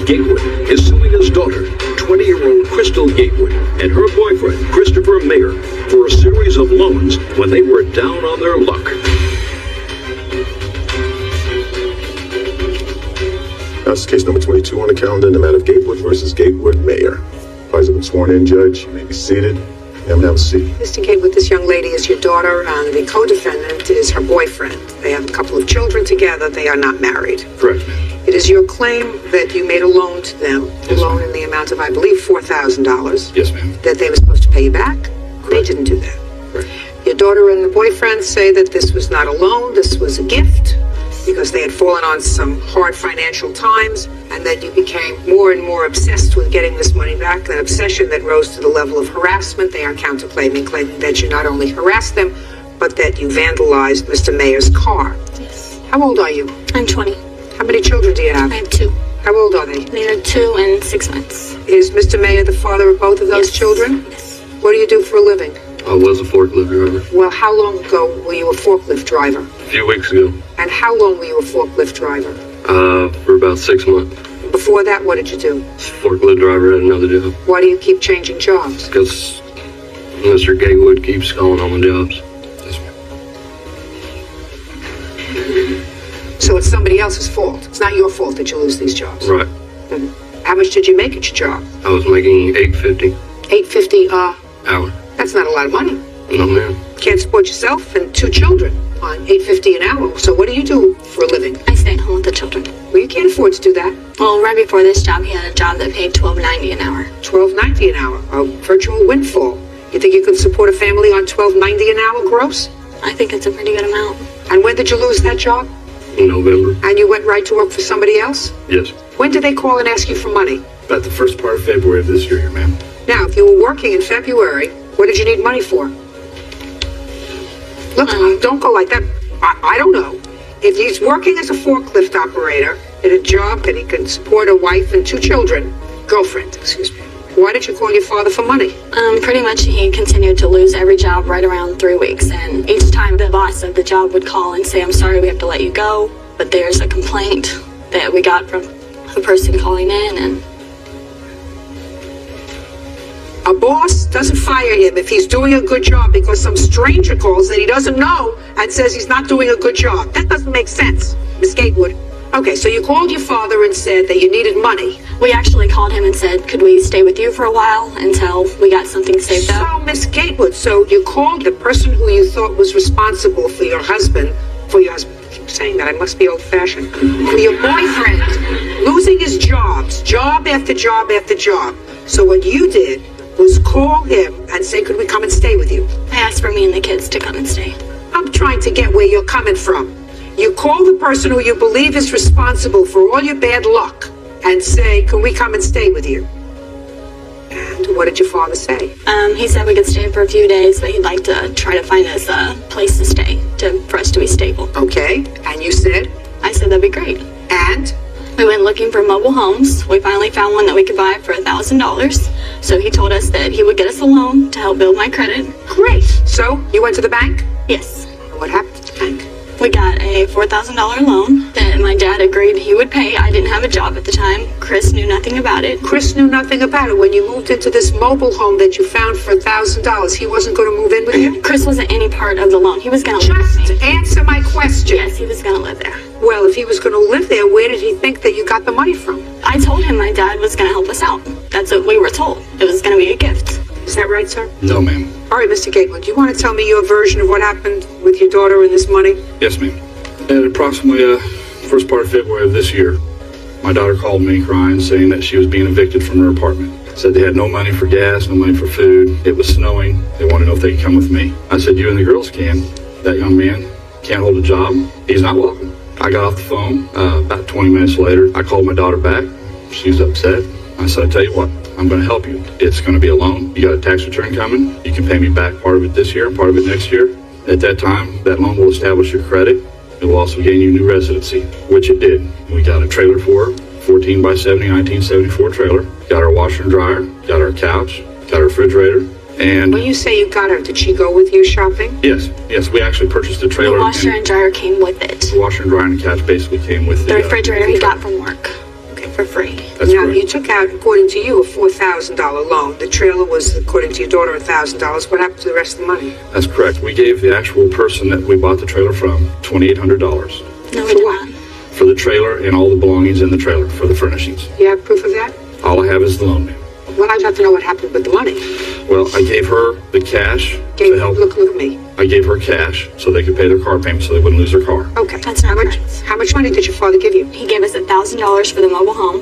Gatewood is suing his daughter, 20-year-old Crystal Gatewood, and her boyfriend, Christopher Mayer, for a series of loans when they were down on their luck. That's case number 22 on the calendar in the matter of Gatewood versus Gatewood Mayer. Parties have been sworn in, Judge. You may be seated. Ma'am, have a seat. Mr. Gatewood, this young lady is your daughter, and the co-defendant is her boyfriend. They have a couple of children together. They are not married. Correct, ma'am. It is your claim that you made a loan to them, a loan in the amount of, I believe, $4,000. Yes, ma'am. That they were supposed to pay you back. They didn't do that. Correct. Your daughter and the boyfriend say that this was not a loan, this was a gift, because they had fallen on some hard financial times, and that you became more and more obsessed with getting this money back, an obsession that rose to the level of harassment. They are counterclaiming, claiming that you not only harassed them, but that you vandalized Mr. Mayer's car. Yes. How old are you? I'm 20. How many children do you have? I have 2. How old are they? They are 2 and 6 months. Is Mr. Mayer the father of both of those Yes. children? Yes. What do you do for a living? I was a forklift driver. Well, how long ago were you a forklift driver? A few weeks ago. And how long were you a forklift driver? For about 6 months. Before that, what did you do? Forklift driver at another job. Why do you keep changing jobs? Because Mr. Gatewood keeps calling on the jobs. Yes, ma'am. So it's somebody else's fault. It's not your fault that you lose these jobs. Right. How much did you make at your job? I was making $8.50 $8.50 hour. That's not a lot of money. No, ma'am. Can't support yourself and 2 children on $8.50 an hour. So what do you do for a living? I stay at home with the children. Well, you can't afford to do that. Well, right before this job, he had a job that paid $12.90 an hour. $12.90 an hour, a virtual windfall. You think you could support a family on $12.90 an hour gross? I think it's a pretty good amount. And when did you lose that job? In November. And you went right to work for somebody else? Yes. When did they call and ask you for money? About the first part of February of this year, ma'am. Now, if you were working in February, what did you need money for? Look, don't go like that. I don't know. If he's working as a forklift operator at a job that he can support a wife and 2 children, girlfriend, excuse me, why did you call your father for money? Pretty much he continued to lose every job right around 3 weeks. And each time the boss of the job would call and say, I'm sorry, we have to let you go. But there's a complaint that we got from a person calling in, and a boss doesn't fire him if he's doing a good job because some stranger calls that he doesn't know and says he's not doing a good job. That doesn't make sense, Miss Gatewood. Okay, so you called your father and said that you needed money. we actually called him and said, could we stay with you for a while until we got something saved up? So, Miss Gatewood, so you called the person who you thought was responsible for your husband, I keep saying that, I must be old-fashioned, for your boyfriend losing his jobs, job after job after job. So what you did was call him and say, could we come and stay with you? I asked for me and the kids to come and stay. I'm trying to get where you're coming from. You call the person who you believe is responsible for all your bad luck and say, can we come and stay with you? And what did your father say? He said we could stay for a few days, but he'd like to try to find us a place to stay, for us to be stable. Okay, and you said? I said that'd be great. And? We went looking for mobile homes. We finally found one that we could buy for $1,000. So he told us that he would get us a loan to help build my credit. Great. So you went to the bank? Yes. What happened to the bank? We got a $4,000 loan that my dad agreed he would pay. I didn't have a job at the time. Chris knew nothing about it. Chris knew nothing about it. When you moved into this mobile home that you found for $1,000, he wasn't going to move in with you? Chris wasn't any part of the loan. He was going to live with Just me. answer my question. Yes, he was going to live there. Well, if he was going to live there, where did he think that you got the money from? I told him my dad was going to help us out. That's what we were told. It was going to be a gift. Is that right, sir? No, ma'am. All right, Mr. Gatewood, do you want to tell me your version of what happened with your daughter and this money? Yes, ma'am. At approximately first part of February of this year, my daughter called me crying, saying that she was being evicted from her apartment. Said they had no money for gas, no money for food. It was snowing. They wanted to know if they could come with me. I said, you and the girls can. That young man can't hold a job. He's not welcome. I got off the phone. About 20 minutes later, I called my daughter back. She was upset. I said, I tell you what, I'm going to help you. It's going to be a loan. You got a tax return coming. You can pay me back part of it this year and part of it next year. At that time, that loan will establish your credit. It will also gain you new residency, which it did. We got a trailer for her, 14 by 70, 1974 trailer. Got our washer and dryer, got our couch, got our refrigerator, and... When you say you got her, did she go with you shopping? Yes, we actually purchased a trailer. The washer and dryer came with it. The washer and dryer and the couch basically came with The refrigerator he got from work. Okay. For free. That's Now, correct. you took out, according to you, a $4,000 loan. The trailer was, according to your daughter, $1,000. What happened to the rest of the money? That's correct. We gave the actual person that we bought the trailer from $2,800 No, we did not. for the trailer and all the belongings in the trailer for the furnishings. You have proof of that? All I have is the loan, ma'am. Well, I'd have to know what happened with the money. Well, I gave her the cash to help. Look at me. I gave her cash so they could pay their car payment so they wouldn't lose their car. Okay. That's how not much? correct. How much money did your father give you? He gave us $1,000 for the mobile home,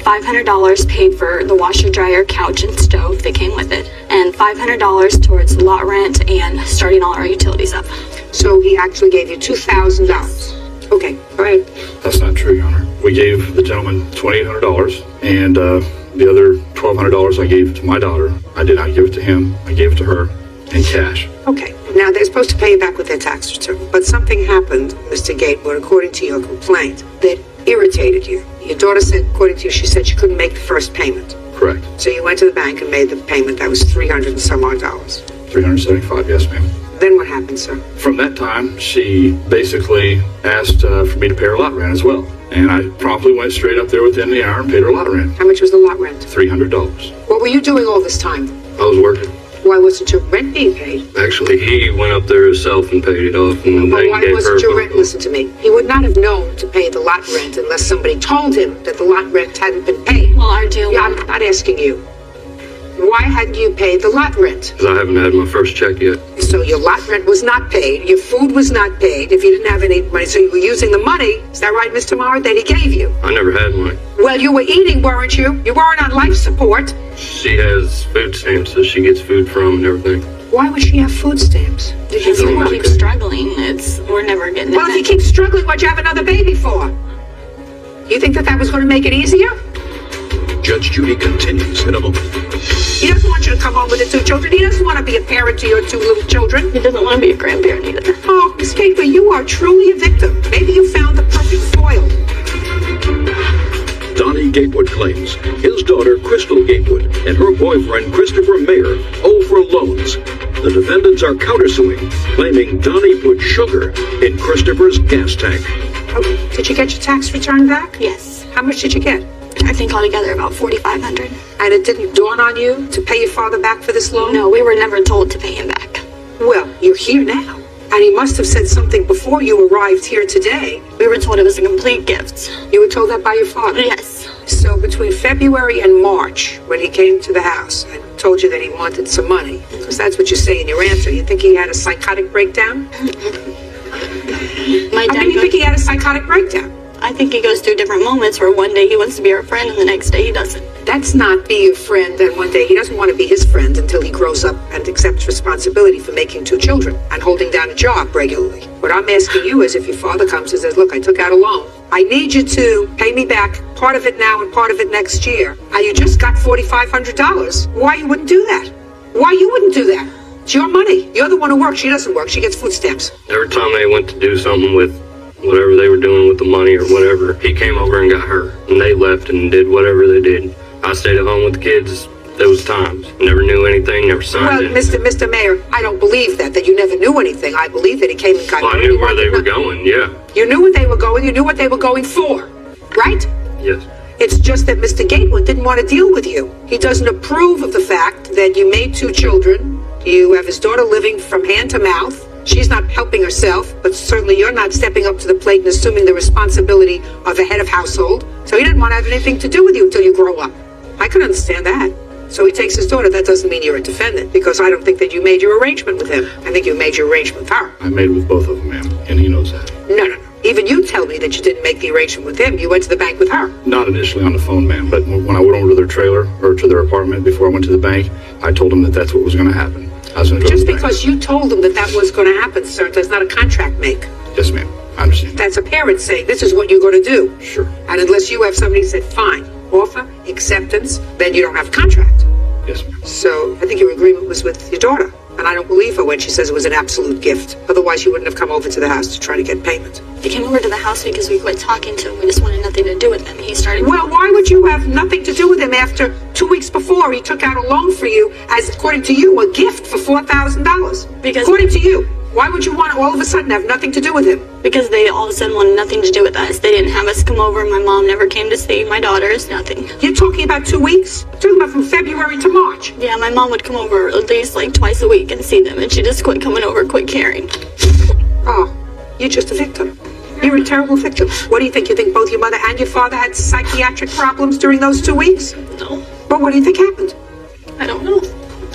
$500 paid for the washer, dryer, couch, and stove that came with it, and $500 towards lot rent and starting all our utilities up. So he actually gave you $2,000. Okay, go ahead. That's not true, Your Honor. We gave the gentleman $2,800 and the other $1,200 I gave to my daughter. I did not give it to him. I gave it to her in cash. Okay. Now, they're supposed to pay you back with their tax return, but something happened, Mr. Gatewood, according to your complaint, that irritated you. Your daughter said, according to you, she said she couldn't make the first payment. Correct. So you went to the bank and made the payment. That was $300 and some odd dollars. $375, yes, ma'am. Then what happened, sir? From that time, she basically asked for me to pay her lot rent as well. And I promptly went straight up there within the hour and paid her lot rent, How much was the lot rent? $300. What were you doing all this time? I was working. Why wasn't your rent being paid? Actually, he went up there himself and paid it off, and the But bank why gave her wasn't a your phone rent? call. Listen to me. He would not have known to pay the lot rent unless somebody told him that the lot rent hadn't been paid. Well, our deal Yeah, I'm not asking you. Why hadn't you paid the lot rent? Because I haven't had my first check yet. So your lot rent was not paid, your food was not paid, if you didn't have any money, so you were using the money, is that right, Mr. Mara, that he gave you? I never had money. Well, you were eating, weren't you? You weren't on life support. She has food stamps that she gets food from and everything. Why would she have food stamps? because we keep struggling. We're never getting Well, if you it. keep struggling, what'd you have another baby for? You think that was going to make it easier? Judge Judy continues in a moment. He doesn't want you to come home with the two children. He doesn't want to be a parent to your two little children. He doesn't want to be a grandparent either. Oh, Miss Gateway, you are truly a victim. Maybe you found the perfect foil. Donnie Gatewood claims his daughter Crystal Gatewood and her boyfriend Christopher Mayer owe for loans. The defendants are countersuing, claiming Donnie put sugar in Christopher's gas tank. Oh, did you get your tax return back? Yes. How much did you get? I think altogether about $4,500. And it didn't dawn on you to pay your father back for this loan? No, we were never told to pay him back. Well, you're here now. And he must have said something before you arrived here today. We were told it was a complete gift. You were told that by your father? Yes. So between February and March, when he came to the house and told you that he wanted some money, because that's what you say in your answer, you think he had a psychotic breakdown? My How dad do you think he had a psychotic breakdown? I think he goes through different moments where one day he wants to be our friend and the next day he doesn't. That's not be your friend, and one day he doesn't want to be his friend until he grows up and accepts responsibility for making two children and holding down a job regularly. What I'm asking you is if your father comes and says, look, I took out a loan. I need you to pay me back part of it now and part of it next year. And you just got $4,500. Why you wouldn't do that? Why you wouldn't do that? It's your money. You're the one who works. She doesn't work. She gets food stamps. Every time they went to do something with whatever they were doing with the money or whatever, he came over and got her. And they left and did whatever they did. I stayed at home with the kids those times. Never knew anything, never signed Well, anything. Mr. Mayor, I don't believe that you never knew anything. I believe that he came and got Well, I her. knew where they were going, yeah. You knew what they were going. You knew what they were going for, right? Yes. It's just that Mr. Gatewood didn't want to deal with you. He doesn't approve of the fact that you made two children. You have his daughter living from hand to mouth. She's not helping herself, but certainly you're not stepping up to the plate and assuming the responsibility of the head of household. So he didn't want to have anything to do with you until you grow up. I can understand that. So he takes his daughter. That doesn't mean you're a defendant, because I don't think that you made your arrangement with him. I think you made your arrangement with her. I made with both of them, ma'am, and he knows that. No. Even you tell me that you didn't make the arrangement with him. You went to the bank with her. Not initially on the phone, ma'am, but when I went over to their trailer or to their apartment before I went to the bank, I told them that that's what was going to happen. I was going to go Just to the bank. because you told them that was going to happen, sir, does not a contract make. Yes, ma'am. I understand. That's a parent saying, this is what you're going to do. Sure. And unless you have somebody said, fine, offer, acceptance, then you don't have a contract. Yes, ma'am. So I think your agreement was with your daughter. And I don't believe her when she says it was an absolute gift. Otherwise, you wouldn't have come over to the house to try to get payment. He came over to the house because we quit talking to him. We just wanted nothing to do with him. He started... Well, why would you have nothing to do with him after 2 weeks before he took out a loan for you as, according to you, a gift for $4,000? Because- According to you. Why would you want to all of a sudden have nothing to do with him? Because they all of a sudden wanted nothing to do with us. They didn't have us come over. My mom never came to see my daughters, nothing. You're talking about 2 weeks? You're talking about from February to March. Yeah, my mom would come over at least like twice a week and see them, and she just quit coming over, quit caring. Oh, you're just a victim. You're a terrible victim. What do you think? You think both your mother and your father had psychiatric problems during those 2 weeks? No, But what do you think happened? I don't know.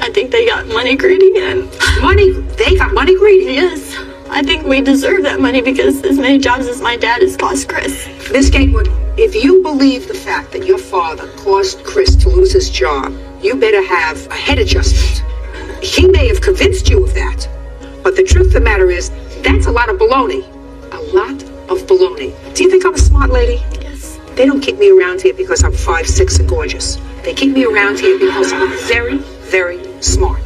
I think they got money greedy and... Money? They got money greedy? Yes, I think we deserve that money because as many jobs as my dad has cost Chris. Miss Gatewood, if you believe the fact that your father caused Chris to lose his job, you better have a head adjustment. He may have convinced you of that, but the truth of the matter is, that's a lot of baloney. A lot of baloney. Do you think I'm a smart lady? Yes. They don't keep me around here because I'm 5'6" and gorgeous. They keep me around here because I'm very, very smart.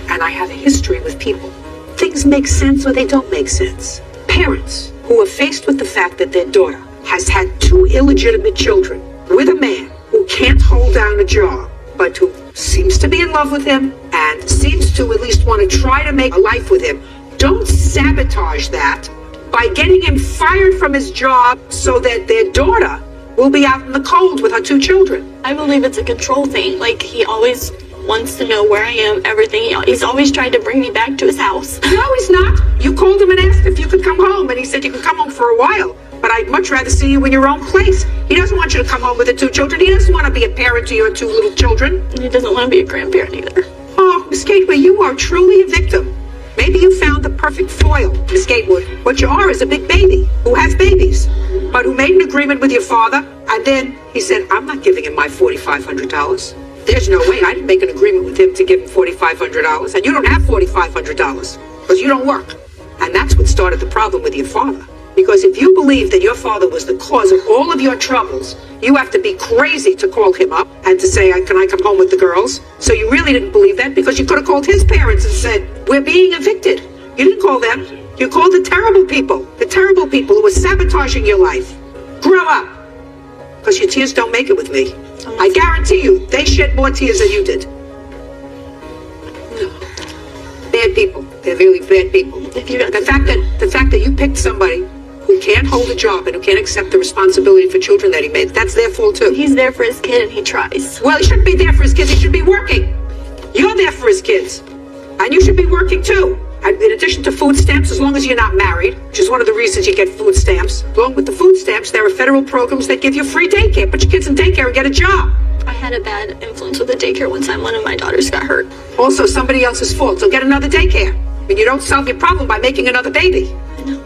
And I have a history with people. Things make sense or they don't make sense. Parents who are faced with the fact that their daughter has had 2 illegitimate children with a man who can't hold down a job, but who seems to be in love with him and seems to at least want to try to make a life with him, don't sabotage that by getting him fired from his job so that their daughter will be out in the cold with her 2 children. I believe it's a control thing. Like, he always wants to know where I am, everything. He's always tried to bring me back to his house. No, he's not. You called him and asked if you could come home, and he said you could come home for a while. But I'd much rather see you in your own place. He doesn't want you to come home with the 2 children. He doesn't want to be a parent to your 2 little children. And he doesn't want to be a grandparent either. Oh, Miss Gateway, you are truly a victim. Maybe you found the perfect foil, Miss Gatewood. What you are is a big baby who has babies, but who made an agreement with your father, and then he said, I'm not giving him my $4,500. There's no way. I didn't make an agreement with him to give him $4,500, and you don't have $4,500 because you don't work. And that's what started the problem with your father. Because if you believe that your father was the cause of all of your troubles, you have to be crazy to call him up and to say, can I come home with the girls? So you really didn't believe that because you could have called his parents and said, we're being evicted. You didn't call them. You called the terrible people who were sabotaging your life. Grow up. Because your tears don't make it with me. I guarantee you, they shed more tears than you did. Bad people. They're really bad people. The fact that you picked somebody who can't hold a job and who can't accept the responsibility for children that he made, that's their fault too. He's there for his kid and he tries. Well, he shouldn't be there for his kids. He should be working. You're there for his kids. And you should be working too. And in addition to food stamps, as long as you're not married, which is one of the reasons you get food stamps, along with the food stamps, there are federal programs that give you free daycare. Put your kids in daycare and get a job. I had a bad influence with the daycare one time. One of my daughters got hurt. Also, somebody else's fault, so get another daycare. But you don't solve your problem by making another baby. I know.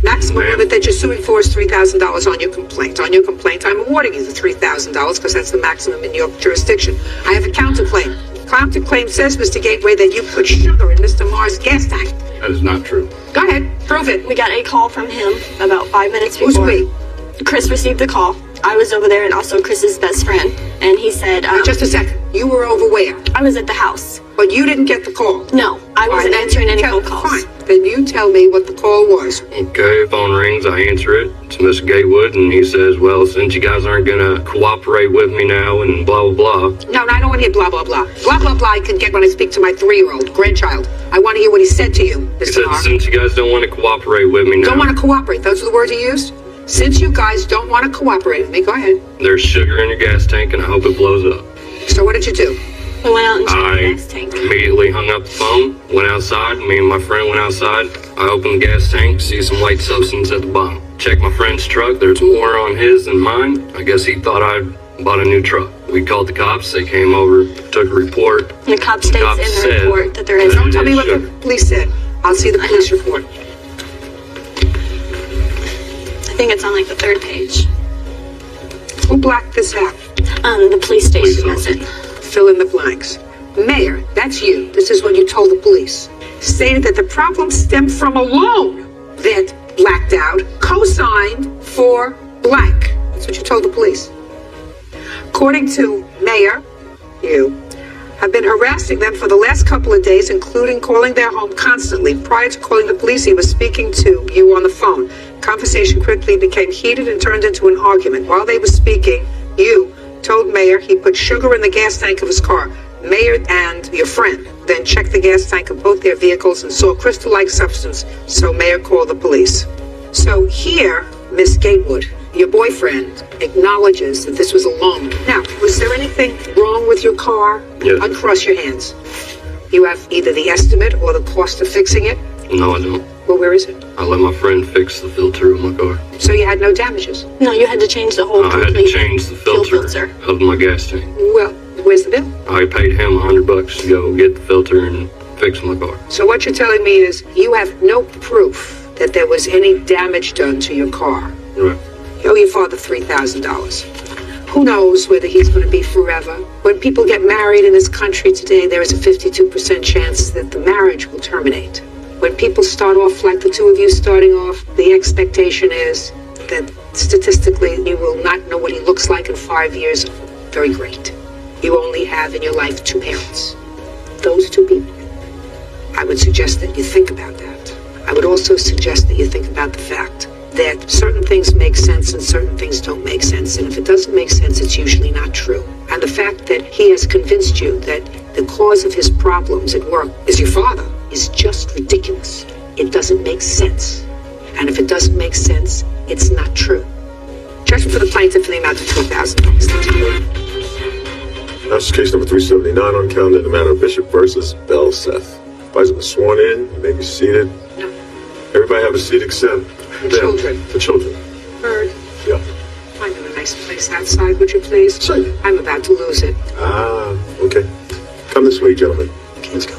Maximum limit that you're suing for is $3,000 on your complaint. On your complaint, I'm awarding you the $3,000 because that's the maximum in your jurisdiction. I have a counterclaim. Counterclaim says, Mr. Gateway, that you put sugar in Mr. Marr's gas tank. That is not true. Go ahead, prove it. We got a call from him about 5 minutes before. Who's we? Chris received the call. I was over there and also Chris's best friend. And he said... Just a second. You were over where? I was at the house. But you didn't get the call? No, I wasn't answering any phone calls. Fine. Then you tell me what the call was. Okay, phone rings, I answer it. It's Mr. Gatewood, and he says, well, since you guys aren't gonna cooperate with me now, and blah, blah, blah. No, I don't want to hear blah, blah, blah. Blah, blah, blah I can get when I speak to my 3-year-old grandchild. I want to hear what he said to you, He Mr. said, Marr. since you guys don't want to cooperate with me now, Don't want to cooperate. Those are the words he used? Since you guys don't want to cooperate with me, go ahead. there's sugar in your gas tank, and I hope it blows up. So what did you do? We went out and checked the I gas tank. immediately hung up the phone, went outside, me and my friend went outside. I opened the gas tank, see some white substance at the bottom. Checked my friend's truck, there's more on his than mine. I guess he thought I bought a new truck. We called the cops, they came over, took a report. The cop states cops in the said report that there is... Don't tell me what the police said. I'll see the police report. I think it's on like the 3rd page. Who blacked this out? The police station has it. Fill in the blanks. Mayor, that's you. This is what you told the police. Stated that the problem stemmed from a loan that blacked out, co-signed for blank. That's what you told the police. According to Mayor, you have been harassing them for the last couple of days, including calling their home constantly. Prior to calling the police, he was speaking to you on the phone. Conversation quickly became heated and turned into an argument. While they were speaking, you told Mayor he put sugar in the gas tank of his car. Mayor and your friend, then checked the gas tank of both their vehicles and saw crystal-like substance, so Mayor called the police. So here, Miss Gatewood, your boyfriend, acknowledges that this was a loan. Now, was there anything wrong with your car? Yes. Uncross your hands. You have either the estimate or the cost of fixing it? No, I don't. Well, where is it? I let my friend fix the filter of my car. So you had no damages? No, you had to change the whole I had to complete change the fuel filter of my gas tank. Well, where's the bill? I paid him $100 to go get the filter and fix my car. So what you're telling me is you have no proof that there was any damage done to your car. Right. You owe your father $3,000. Who knows whether he's going to be forever? When people get married in this country today, there is a 52% chance that the marriage will terminate. When people start off like the two of you starting off, the expectation is that statistically you will not know what he looks like in 5 years. Very great. You only have in your life two parents. Those two people. I would suggest that you think about that. I would also suggest that you think about the fact that certain things make sense and certain things don't make sense. And if it doesn't make sense, it's usually not true. And the fact that he has convinced you that the cause of his problems at work is your father is just ridiculous. It doesn't make sense. And if it doesn't make sense, it's not true. Judgment for the plaintiff in the amount of $2,000. That's case number 379 on calendar in the matter of Bishop versus Belseth. Advisor been sworn in. You may be seated. No. Everybody have a seat except The them. children. The children. Bird, Yeah. find him a nice place outside, would you please? Sure. I'm about to lose it. Okay. Come this way, gentlemen. Let's go.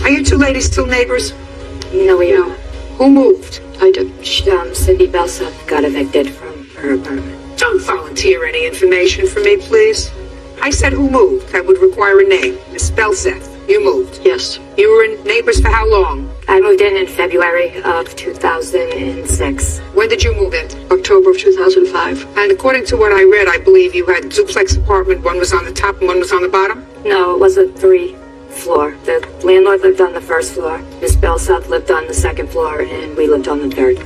Are you two ladies still neighbors? No, we No. Who moved? I do. Cindy Belseth got evicted from her apartment. Don't volunteer any information for me, please. I said who moved. That would require a name. Miss Belseth, you moved. Yes. You were neighbors for how long? I moved in February of 2006. When did you move in? October of 2005. And according to what I read, I believe you had a duplex apartment. One was on the top and one was on the bottom? No, it was a 3-floor. The landlord lived on the first floor. Miss Belseth lived on the second floor, and we lived on the third.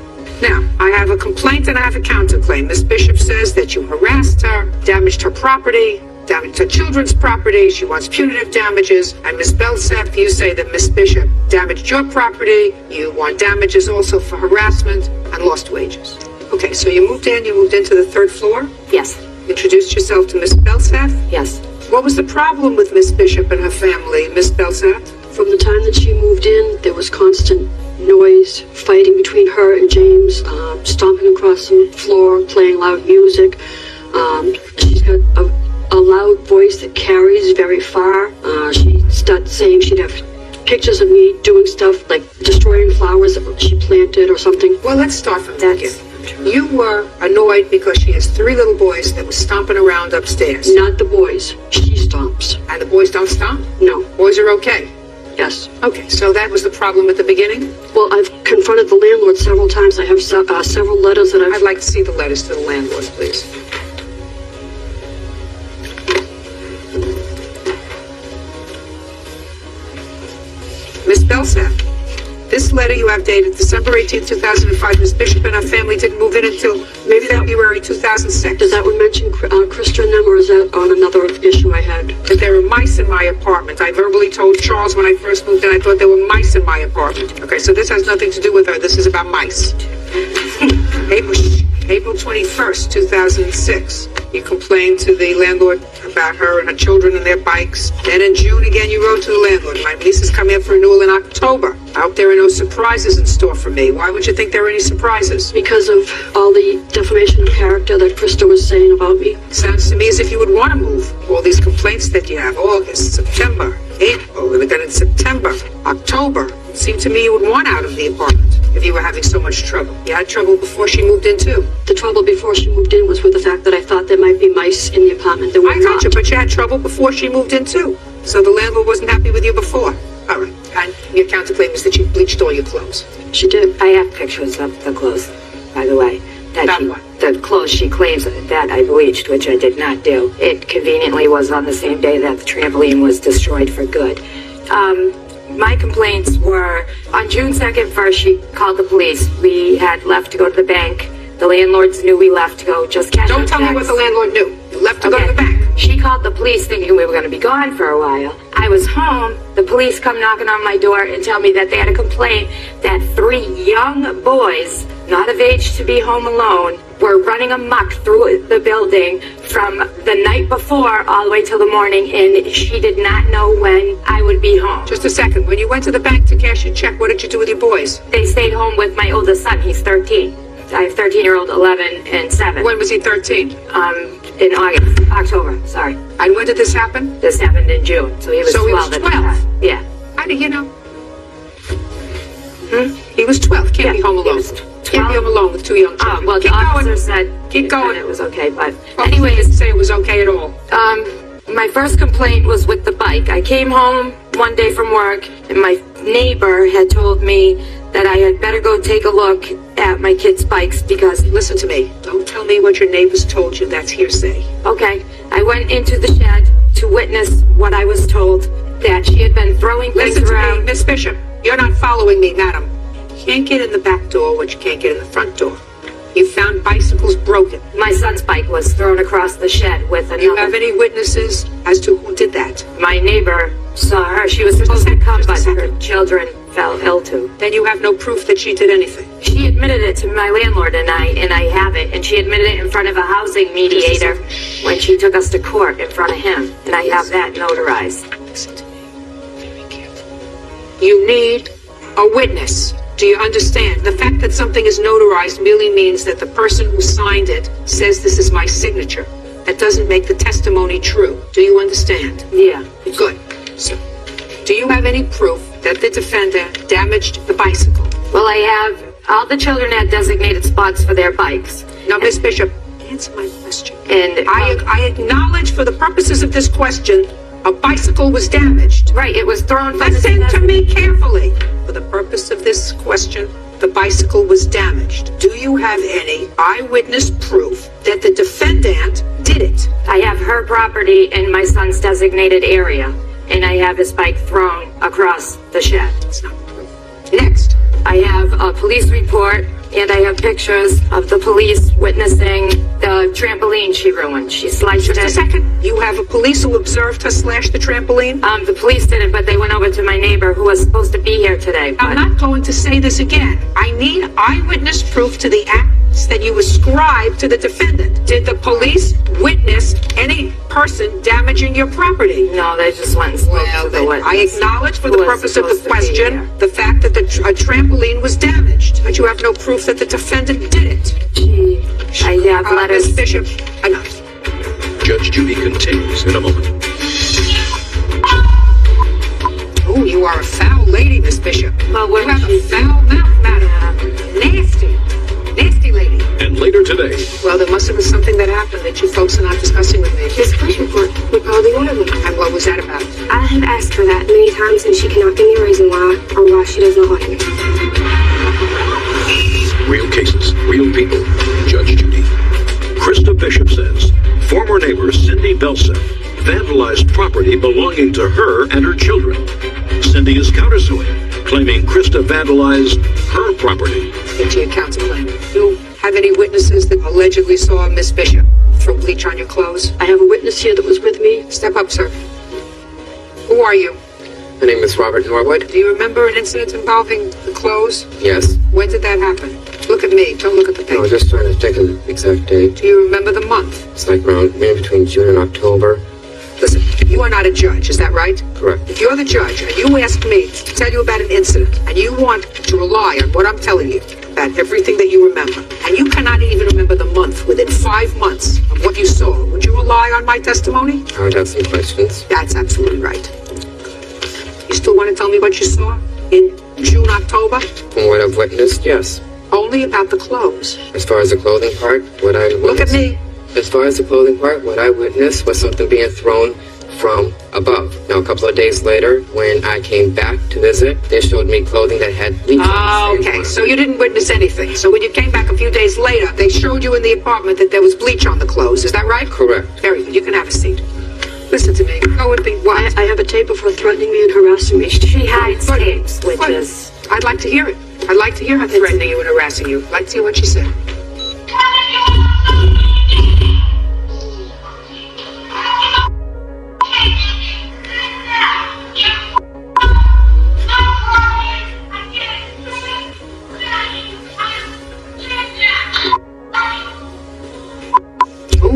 Now, I have a complaint and I have a counterclaim. Miss Bishop says that you harassed her, damaged her property, damaged her children's property. She wants punitive damages. And Miss Belseth, you say that Miss Bishop damaged your property. You want damages also for harassment and lost wages. Okay, so you moved into the third floor, Yes. introduced yourself to Miss Belseth. Yes. What was the problem with Miss Bishop and her family, Miss Belseth? From the time that she moved in, there was constant noise, fighting between her and James, stomping across the floor, playing loud music. She's got a loud voice that carries very far. She started saying she'd have pictures of me doing stuff like destroying flowers that she planted or something. Well, let's start from the beginning. You were annoyed because she has 3 little boys that were stomping around upstairs. Not the boys. She stomps. And the boys don't stomp? No. Boys are okay. Yes. Okay, so that was the problem at the beginning? Well, I've confronted the landlord several times. I have several letters that I'd like to see the letters to the landlord, please. Miss Belseth, this letter you have dated December 18, 2005. Miss Bishop and her family didn't move in until February 2006. Does that one mention Krista and them, or is that on another issue I had? That there were mice in my apartment. I verbally told Charles when I first moved in, I thought there were mice in my apartment. Okay, so this has nothing to do with her. This is about mice. April 21st, 2006. You complained to the landlord about her and her children and their bikes. Then in June, again, you wrote to the landlord. My lease is coming up for renewal in October. I hope there are no surprises in store for me. Why would you think there are any surprises? Because of all the defamation of character that Krista was saying about me. Sounds to me as if you would want to move. All these complaints that you have, August, September, April, and then in September, October. It seemed to me you would want out of the apartment if you were having so much trouble. You had trouble before she moved in, too. The trouble before she moved in was with the fact that I thought there might be mice in the apartment. There were I not. got you, but you had trouble before she moved in, too. So the landlord wasn't happy with you before. All right. And your counterclaim is that she bleached all your clothes. She did. I have pictures of the clothes, by the way. About what? The clothes she claims that I bleached, which I did not do. It conveniently was on the same day that the trampoline was destroyed for good. My complaints were on June 2nd, first she called the police. We had left to go to the bank. The landlords knew we left to go just cash. Don't tell me what the landlord knew. You left to go to the bank. She called the police thinking we were going to be gone for a while. I was home. The police come knocking on my door and tell me that they had a complaint that 3 young boys, not of age to be home alone, were running amok through the building from the night before all the way till the morning, and she did not know when I would be home. Just a second. When you went to the bank to cash your check, what did you do with your boys? They stayed home with my oldest son. He's 13. I have 13-year-old, 11, and 7. When was he 13? In October, sorry. And when did this happen? This happened in June, so he was 12 at the time. Yeah. How do you know? He was 12. Can't be home alone. Can't be home alone with 2 young children. Well, the officer said Keep going. it was okay, but Anyways, didn't say it was okay at all. my first complaint was with the bike. I came home one day from work, and my neighbor had told me that I had better go take a look at my kids' bikes because... Listen to me. Don't tell me what your neighbors told you. That's hearsay. Okay, I went into the shed to witness what I was told, that she had been throwing things Listen to around. me, Miss Bishop. You're not following me, madam. You can't get in the back door what you can't get in the front door. You found bicycles broken. My son's bike was thrown across the shed with another. Do you have any witnesses as to who did that? My neighbor saw her. She was supposed to come, but her children fell ill too. Then you have no proof that she did anything. She admitted it to my landlord and I have it. And she admitted it in front of a housing mediator when she took us to court in front of him. And I have that notarized. Listen to me very carefully. You need a witness. Do you understand? The fact that something is notarized merely means that the person who signed it says this is my signature. That doesn't make the testimony true. Do you understand? Yeah. Good. So, do you have any proof that the defendant damaged the bicycle? Well, I have all the children had designated spots for their bikes. Now, Miss Bishop, answer my question. And I acknowledge for the purposes of this question, a bicycle was damaged. right, it was thrown from Listen to me carefully. For the purpose of this question, the bicycle was damaged. Do you have any eyewitness proof that the defendant did it? I have her property in my son's designated area, and I have his bike thrown across the shed. It's not proof. Next. I have a police report, and I have pictures of the police witnessing the trampoline she ruined. She sliced Just a it. second. You have a police who observed her slash the trampoline? The police didn't, but they went over to my neighbor who was supposed to be here today. I'm not going to say this again. I need eyewitness proof to the acts that you ascribe to the defendant. Did the police witness any person damaging your property? No, they just went and spoke Well, to the then, witness. I acknowledge for who the was purpose of the supposed to be question here. the fact that a trampoline was damaged, but you have no proof that the defendant did it. I have letters. Miss Bishop, enough. Judge Judy continues in a moment. Oh, you are a foul lady, Miss Bishop. Well, You have a foul mouth, madam. Nasty. Nasty lady. And later today, Well, there must have been something that happened that you folks are not discussing with me. This police report would probably one of them. And what was that about? I have asked her that many times and she cannot give me a reason why or why she does not like me. real cases, real people. Judge Judy. Krista Bishop says former neighbor Cindy Belsack vandalized property belonging to her and her children. Cindy is countersuing, claiming Krista vandalized her property. Into your counsel plan. You have any witnesses that allegedly saw Miss Bishop throw bleach on your clothes? I have a witness here that was with me. Step up, sir. Who are you? My name is Robert Norwood. Do you remember an incident involving the clothes? Yes. When did that happen? Look at me. Don't look at the I was paper. just trying to check an exact date. Do you remember the month? It's like around maybe between June and October. Listen, you are not a judge, is that right? Correct. If you're the judge and you ask me to tell you about an incident and you want to rely on what I'm telling you about everything that you remember, and you cannot even remember the month within 5 months of what you saw, would you rely on my testimony? I would have some questions. That's absolutely right. You still want to tell me what you saw in June, October? From what I've witnessed, yes. Only about the clothes. As far as the clothing part, what I Look at me. As far as the clothing part, what I witnessed was something being thrown from above. Now, a couple of days later, when I came back to visit, they showed me clothing that had bleach on it. Okay, so you didn't witness anything. So when you came back a few days later, they showed you in the apartment that there was bleach on the clothes. Is that right? Correct. Very good. You can have a seat. Listen to me. Go with me. I have a tape of her threatening me and harassing me. She hides But- tapes, which but is... I'd like to hear it. I'd like to hear her threatening you and harassing you. I'd like to hear what she said.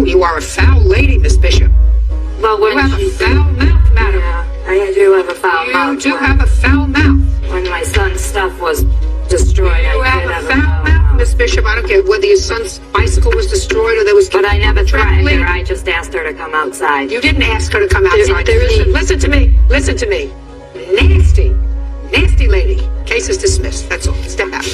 you are a foul lady, Miss Bishop. Well, when You have a she- foul mouth, madam. I do have a foul mouth. You do have a foul mouth. When my son's stuff was destroyed, You I have did a have foul mouth, Miss Bishop. I don't care whether your son's bicycle was destroyed or there was... But I never threatened Trampoline. her. I just asked her to come outside. You didn't ask her to come outside. there is- Listen to me. Listen to me. Nasty. Nasty lady. Case is dismissed. That's all. Step out.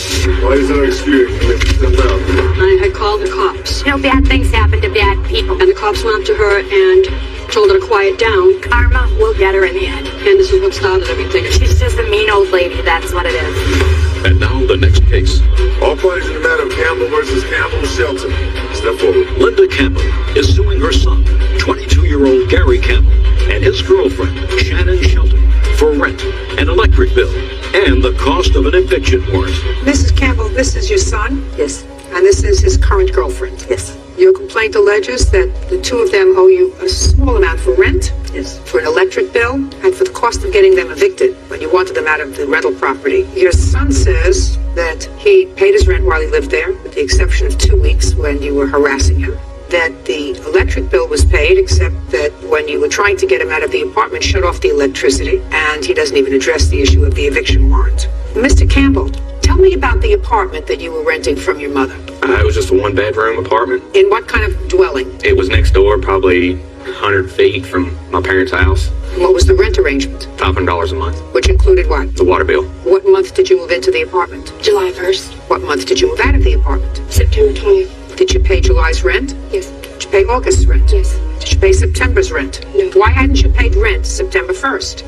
Why is our experience step out? I had called the cops, You know, bad things happen to bad people. and the cops went up to her and told her to quiet down, Karma will get her in the end. and this is what started everything. She's just a mean old lady. That's what it is. And now the next case. All parties in the matter of Campbell versus Campbell Shelton. Step forward. Linda Campbell is suing her son, 22-year-old Gary Campbell, and his girlfriend, Shannon Shelton, for rent, an electric bill, and the cost of an eviction warrant. Mrs. Campbell, this is your son, Yes, and this is his current girlfriend. yes, Your complaint alleges that the two of them owe you a small amount for rent, yes. for an electric bill, and for the cost of getting them evicted when you wanted them out of the rental property. Your son says that he paid his rent while he lived there, with the exception of 2 weeks when you were harassing him. That the electric bill was paid, except that when you were trying to get him out of the apartment, shut off the electricity, and he doesn't even address the issue of the eviction warrant. Mr. Campbell, tell me about the apartment that you were renting from your mother. It was just a one-bedroom apartment. In what kind of dwelling? It was next door, probably 100 feet from my parents' house. What was the rent arrangement? $500 a month. Which included what? The water bill. What month did you move into the apartment? July 1st, What month did you move out of the apartment? September 20th. Did you pay July's rent? Yes. Did you pay August's rent? Yes. Did you pay September's rent? No. Why hadn't you paid rent September 1st?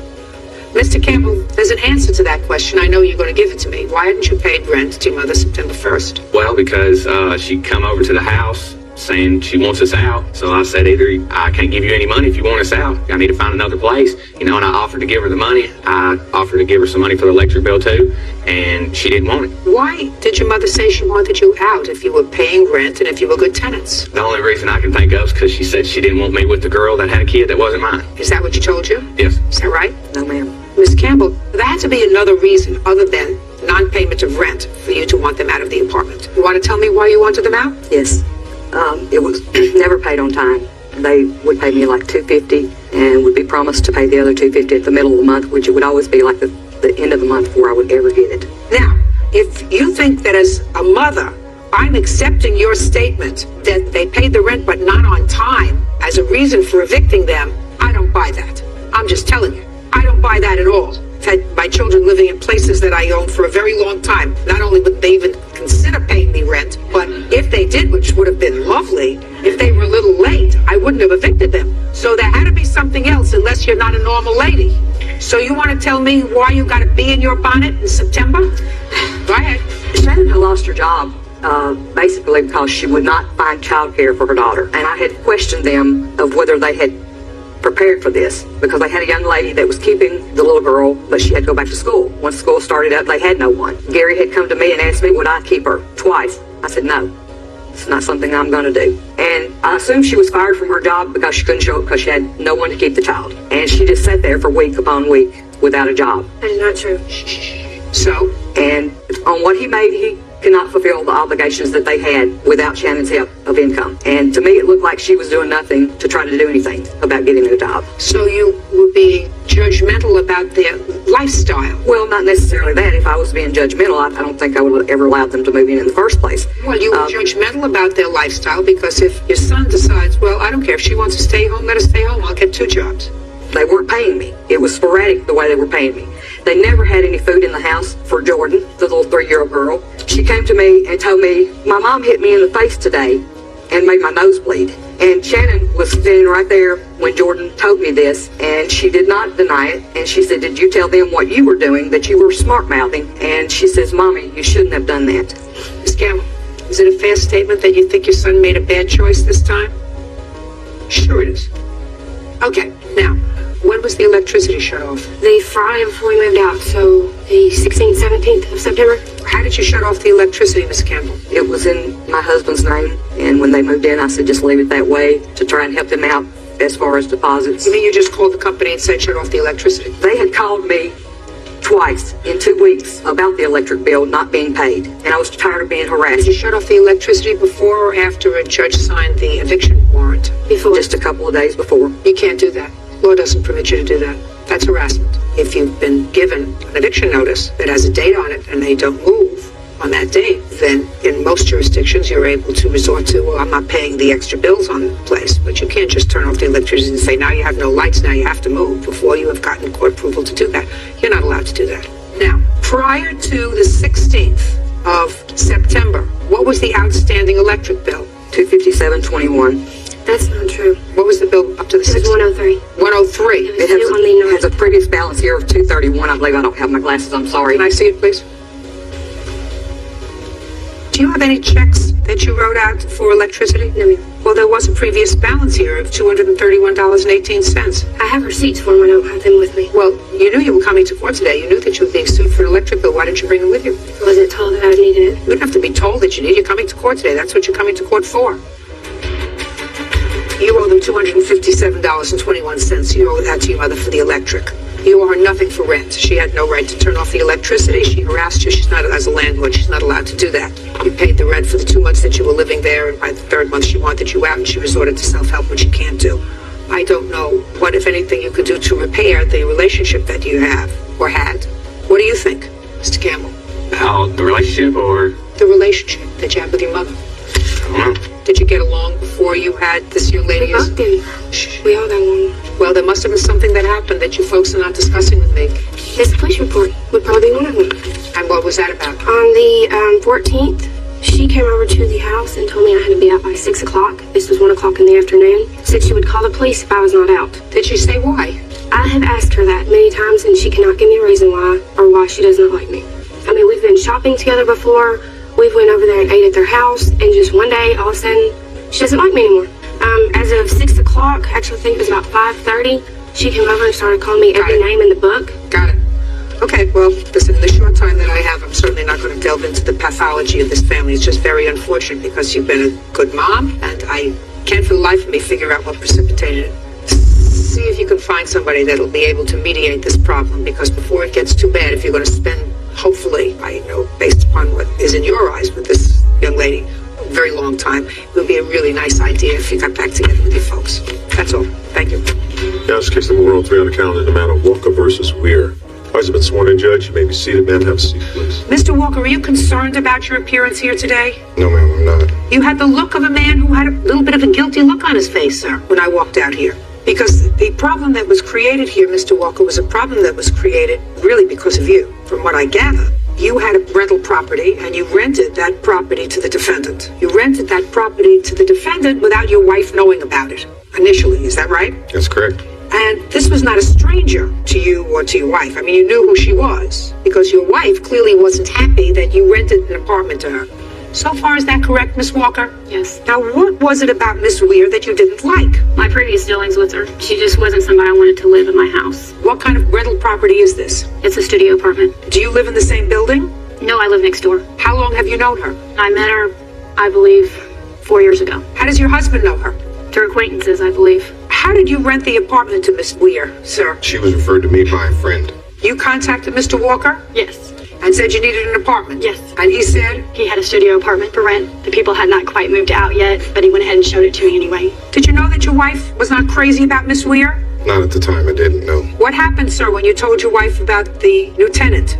Mr. Campbell, there's an answer to that question. I know you're going to give it to me. Why hadn't you paid rent to your mother September 1st? Well, because she come over to the house saying she wants us out. So I said, either I can't give you any money if you want us out. I need to find another place. And I offered to give her the money. I offered to give her some money for the electric bill too. And she didn't want it. Why did your mother say she wanted you out if you were paying rent and if you were good tenants? The only reason I can think of is because she said she didn't want me with the girl that had a kid that wasn't mine. Is that what you told you? Yes. Is that right? No, ma'am. Miss Campbell, there had to be another reason other than non-payment of rent for you to want them out of the apartment. You want to tell me why you wanted them out? Yes. It was never paid on time. They would pay me like $250 and would be promised to pay the other $250 at the middle of the month, which it would always be like the end of the month before I would ever get it. Now, if you think that as a mother, I'm accepting your statement that they paid the rent but not on time as a reason for evicting them, I don't buy that. I'm just telling you, I don't buy that at all. I've had my children living in places that I owned for a very long time. Not only would they even consider paying me rent, but if they did, which would have been lovely, if they were a little late, I wouldn't have evicted them. So there had to be something else unless you're not a normal lady. So you want to tell me why you got to be in your bonnet in September? Go ahead. Shannon had lost her job basically because she would not find childcare for her daughter. And I had questioned them of whether they had prepared for this because they had a young lady that was keeping the little girl, but she had to go back to school. Once school started up, they had no one. Gary had come to me and asked me would I keep her twice. I said no. It's not something I'm going to do. And I assumed she was fired from her job because she couldn't show up because she had no one to keep the child. And she just sat there for week upon week without a job. That is not true. So, And on what he made, he cannot fulfill the obligations that they had without Shannon's help of income. And to me, it looked like she was doing nothing to try to do anything about getting a job. so you were being judgmental about their lifestyle. Well, not necessarily that. If I was being judgmental, I don't think I would have ever allowed them to move in the first place. Well, you were judgmental about their lifestyle because if your son decides, well, I don't care if she wants to stay home, let her stay home. I'll get 2 jobs. They weren't paying me. It was sporadic the way they were paying me. They never had any food in the house for Jordan, the little 3-year-old girl. She came to me and told me, my mom hit me in the face today and made my nose bleed. And Shannon was standing right there when Jordan told me this, and she did not deny it. And she said, did you tell them what you were doing, that you were smart-mouthing? And she says, Mommy, you shouldn't have done that. Ms. Campbell, is it a fair statement that you think your son made a bad choice this time? Sure it is. Okay, now, when was the electricity shut off? The Friday before we moved out, so the 16th, 17th of September. How did you shut off the electricity, Miss Campbell? It was in my husband's name, and when they moved in, I said just leave it that way to try and help them out as far as deposits. You mean you just called the company and said shut off the electricity? They had called me twice in 2 weeks about the electric bill not being paid, and I was tired of being harassed. Did you shut off the electricity before or after a judge signed the eviction warrant? Before, just a couple of days before. You can't do that. Law doesn't permit you to do that. That's harassment. If you've been given an eviction notice that has a date on it and they don't move on that date, then in most jurisdictions you're able to resort to, well, I'm not paying the extra bills on the place, but you can't just turn off the electricity and say, now you have no lights, now you have to move, before you have gotten court approval to do that. You're not allowed to do that. Now, prior to the 16th of September, what was the outstanding electric bill? $257.21. That's not true. What was the bill up to the 16th? It was 103. 103. It has a previous balance here of $231. I believe. I don't have my glasses. I'm sorry. Can I see it, please? Do you have any checks that you wrote out for electricity? No, ma'am. Well, there was a previous balance here of $231.18. I have receipts for them. I don't have them with me. Well, you knew you were coming to court today. You knew that you were being sued for an electric bill. Why didn't you bring it with you? I wasn't told that I needed it. You didn't have to be told that you need. You're coming to court today. That's what you're coming to court for. You owe them $257.21. You owe that to your mother for the electric. You owe her nothing for rent. She had no right to turn off the electricity. She harassed you. She's not, as a landlord, she's not allowed to do that. You paid the rent for the 2 months that you were living there, and by the third month she wanted you out, and she resorted to self-help, which you can't do. I don't know what, if anything, you could do to repair the relationship that you have or had. What do you think, Mr. Campbell? About the relationship or? The relationship that you had with your mother. I don't know. Did you get along before you had this young lady? We both did. We all got along. Well, there must have been something that happened that you folks are not discussing with me. This police report would probably be one of them. And what was that about? On the 14th, she came over to the house and told me I had to be out by 6 o'clock. This was 1 o'clock in the afternoon. Said she would call the police if I was not out. Did she say why? I have asked her that many times, and she cannot give me a reason why or why she does not like me. I mean, we've been shopping together before. We went over there and ate at their house, and just one day, all of a sudden, she doesn't like me anymore. As of 6 o'clock, actually I think it was about 5:30, she came over and started calling me every name in the book. Got it. Okay, well, listen, in the short time that I have, I'm certainly not going to delve into the pathology of this family. It's just very unfortunate because you've been a good mom, and I can't for the life of me figure out what precipitated it. See if you can find somebody that'll be able to mediate this problem, because before it gets too bad, if you're going to spend, hopefully, I know, based upon what is in your eyes with this young lady, a very long time, it would be a really nice idea if you got back together with your folks. That's all. Thank you. Yes, case number 103 on the calendar, the matter of Walker versus Weir. Has been sworn in, Judge. You may be seated, ma'am. Have a seat, please. Mr. Walker, are you concerned about your appearance here today? No, ma'am, I'm not. You had the look of a man who had a little bit of a guilty look on his face, sir, when I walked out here. Because the problem that was created here, Mr. Walker, was a problem that was created really because of you. From what I gather, you had a rental property and you rented that property to the defendant. You rented that property to the defendant without your wife knowing about it initially. Is that right? That's correct. And this was not a stranger to you or to your wife. I mean, you knew who she was because your wife clearly wasn't happy that you rented an apartment to her. So far, is that correct, Miss Walker? Yes. Now, what was it about Miss Weir that you didn't like? My previous dealings with her, she just wasn't somebody I wanted to live in my house. What kind of rental property is this? It's a studio apartment. Do you live in the same building? No, I live next door. How long have you known her? I met her, I believe, 4 years ago. How does your husband know her? Through acquaintances, I believe. How did you rent the apartment to Miss Weir, sir? She was referred to me by a friend. You contacted Mr. Walker? Yes. And said you needed an apartment? Yes. And he said? He had a studio apartment for rent. The people had not quite moved out yet, but he went ahead and showed it to me anyway. Did you know that your wife was not crazy about Miss Weir? Not at the time, I didn't know. What happened, sir, when you told your wife about the new tenant?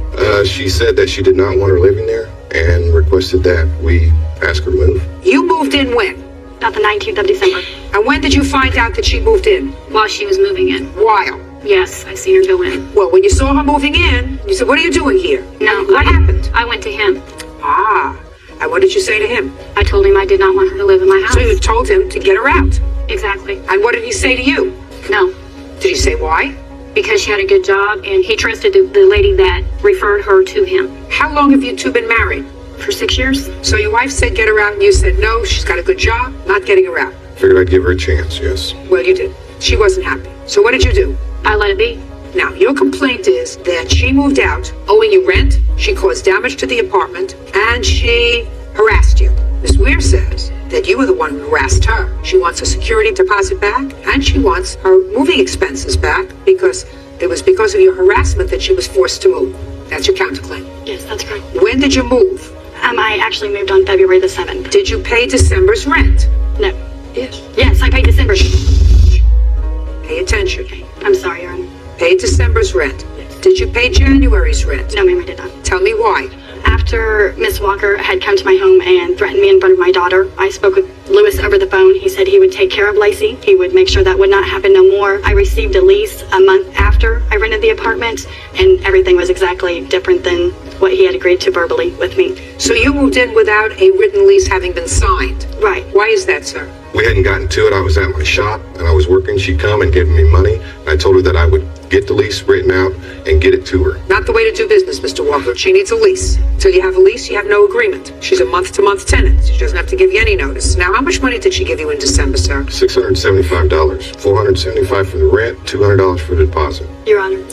She said that she did not want her living there and requested that we ask her to move. You moved in when? About the 19th of December. And when did you find out that she moved in? While she was moving in. While? Yes, I seen her go in. Well, when you saw her moving in, you said, what are you doing here? No. What happened? I went to him. Ah. And what did you say to him? I told him I did not want her to live in my house. So you told him to get her out? Exactly. And what did he say to you? No. Did he say why? Because she had a good job and he trusted the lady that referred her to him. How long have you two been married? For 6 years. So your wife said get her out and you said no, she's got a good job, not getting her out. Figured I'd give her a chance, yes. Well, you did. She wasn't happy. So what did you do? I let it be. Now, your complaint is that she moved out owing you rent, she caused damage to the apartment, and she harassed you. Ms. Weir says that you were the one who harassed her. She wants her security deposit back, and she wants her moving expenses back because It was because of your harassment that she was forced to move. That's your counterclaim. Yes, that's correct. When did you move? I actually moved on February the 7th. Did you pay December's rent? No. Yes. Yes, I paid December. Pay attention. I'm sorry, Your Honor. Paid December's rent. Did you pay January's rent? No, ma'am, I did not. Tell me why. After Miss Walker had come to my home and threatened me in front of my daughter, I spoke with Lewis over the phone. He said he would take care of Lacey. He would make sure that would not happen no more. I received a lease a month after I rented the apartment, and everything was exactly different than what he had agreed to verbally with me. So you moved in without a written lease having been signed? Right. Why is that, sir? We hadn't gotten to it. I was at my shop and I was working. She'd come and give me money. And I told her that I would get the lease written out and get it to her. Not the way to do business, Mr. Walker. She needs a lease. Till you have a lease, you have no agreement. She's a month-to-month tenant. She doesn't have to give you any notice. Now, how much money did she give you in December, sir? $675. $475 for the rent, $200 for the deposit. Your Honor.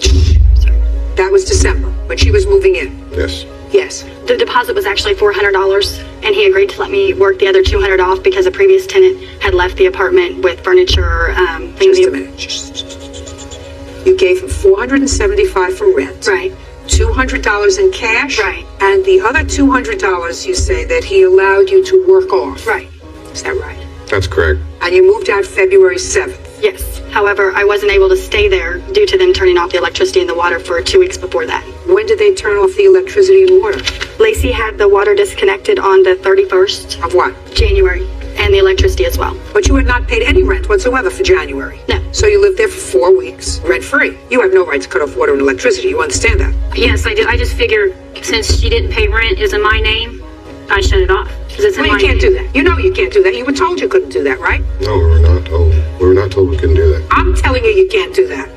That was December, when she was moving in. Yes. Yes. The deposit was actually $400, and he agreed to let me work the other $200 off because a previous tenant had left the apartment with furniture, things. Just a minute. You gave him $475 for rent. Right. $200 in cash. Right. And the other $200 you say that he allowed you to work off. Right. Is that right? That's correct. And you moved out February 7th. Yes. However, I wasn't able to stay there due to them turning off the electricity and the water for 2 weeks before that. When did they turn off the electricity and water? Lacey had the water disconnected on the 31st. Of what? January. And the electricity as well. But you had not paid any rent whatsoever for January. No. So you lived there for 4 weeks, rent-free. You have no right to cut off water and electricity. You understand that? Yes, I do. I just figured since she didn't pay rent, is in my name, I shut it off. Because it's in Well, my you can't name. do that. You know you can't do that. You were told you couldn't do that, right? No, we were not told. We were not told we couldn't do that. I'm telling you, you can't do that.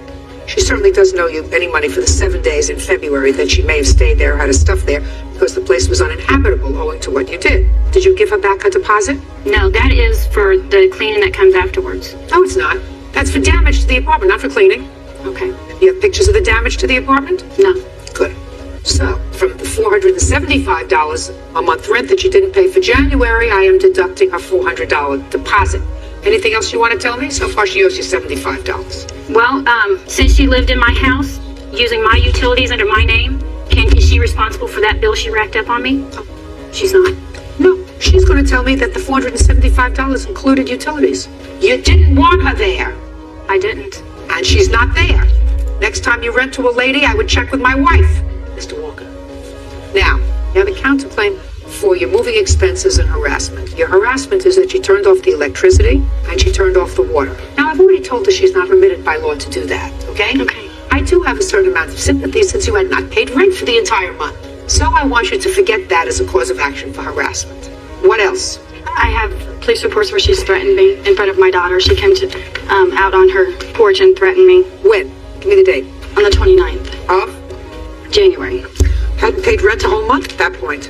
She certainly doesn't owe you any money for the 7 days in February that she may have stayed there or had her stuff there because the place was uninhabitable owing to what you did. Did you give her back her deposit? No, that is for the cleaning that comes afterwards. No, it's not. That's for damage to the apartment, not for cleaning. Okay. You have pictures of the damage to the apartment? No. Good. So, from the $475 a month rent that you didn't pay for January, I am deducting her $400 deposit. Anything else you want to tell me? So far, she owes you $75. Well, since she lived in my house, using my utilities under my name, is she responsible for that bill she racked up on me? She's not. No, she's going to tell me that the $475 included utilities. You didn't want her there. I didn't. And she's not there. Next time you rent to a lady, I would check with my wife, Mr. Walker. Now, you have a counterclaim for your moving expenses and harassment. Your harassment is that she turned off the electricity and she turned off the water. Now, I've already told her she's not permitted by law to do that, okay? Okay. I do have a certain amount of sympathy since you had not paid rent for the entire month. So I want you to forget that as a cause of action for harassment. What else? I have police reports where she's threatened me in front of my daughter. She came to out on her porch and threatened me. When? Give me the date. On the 29th Of? January. Hadn't paid rent a whole month at that point.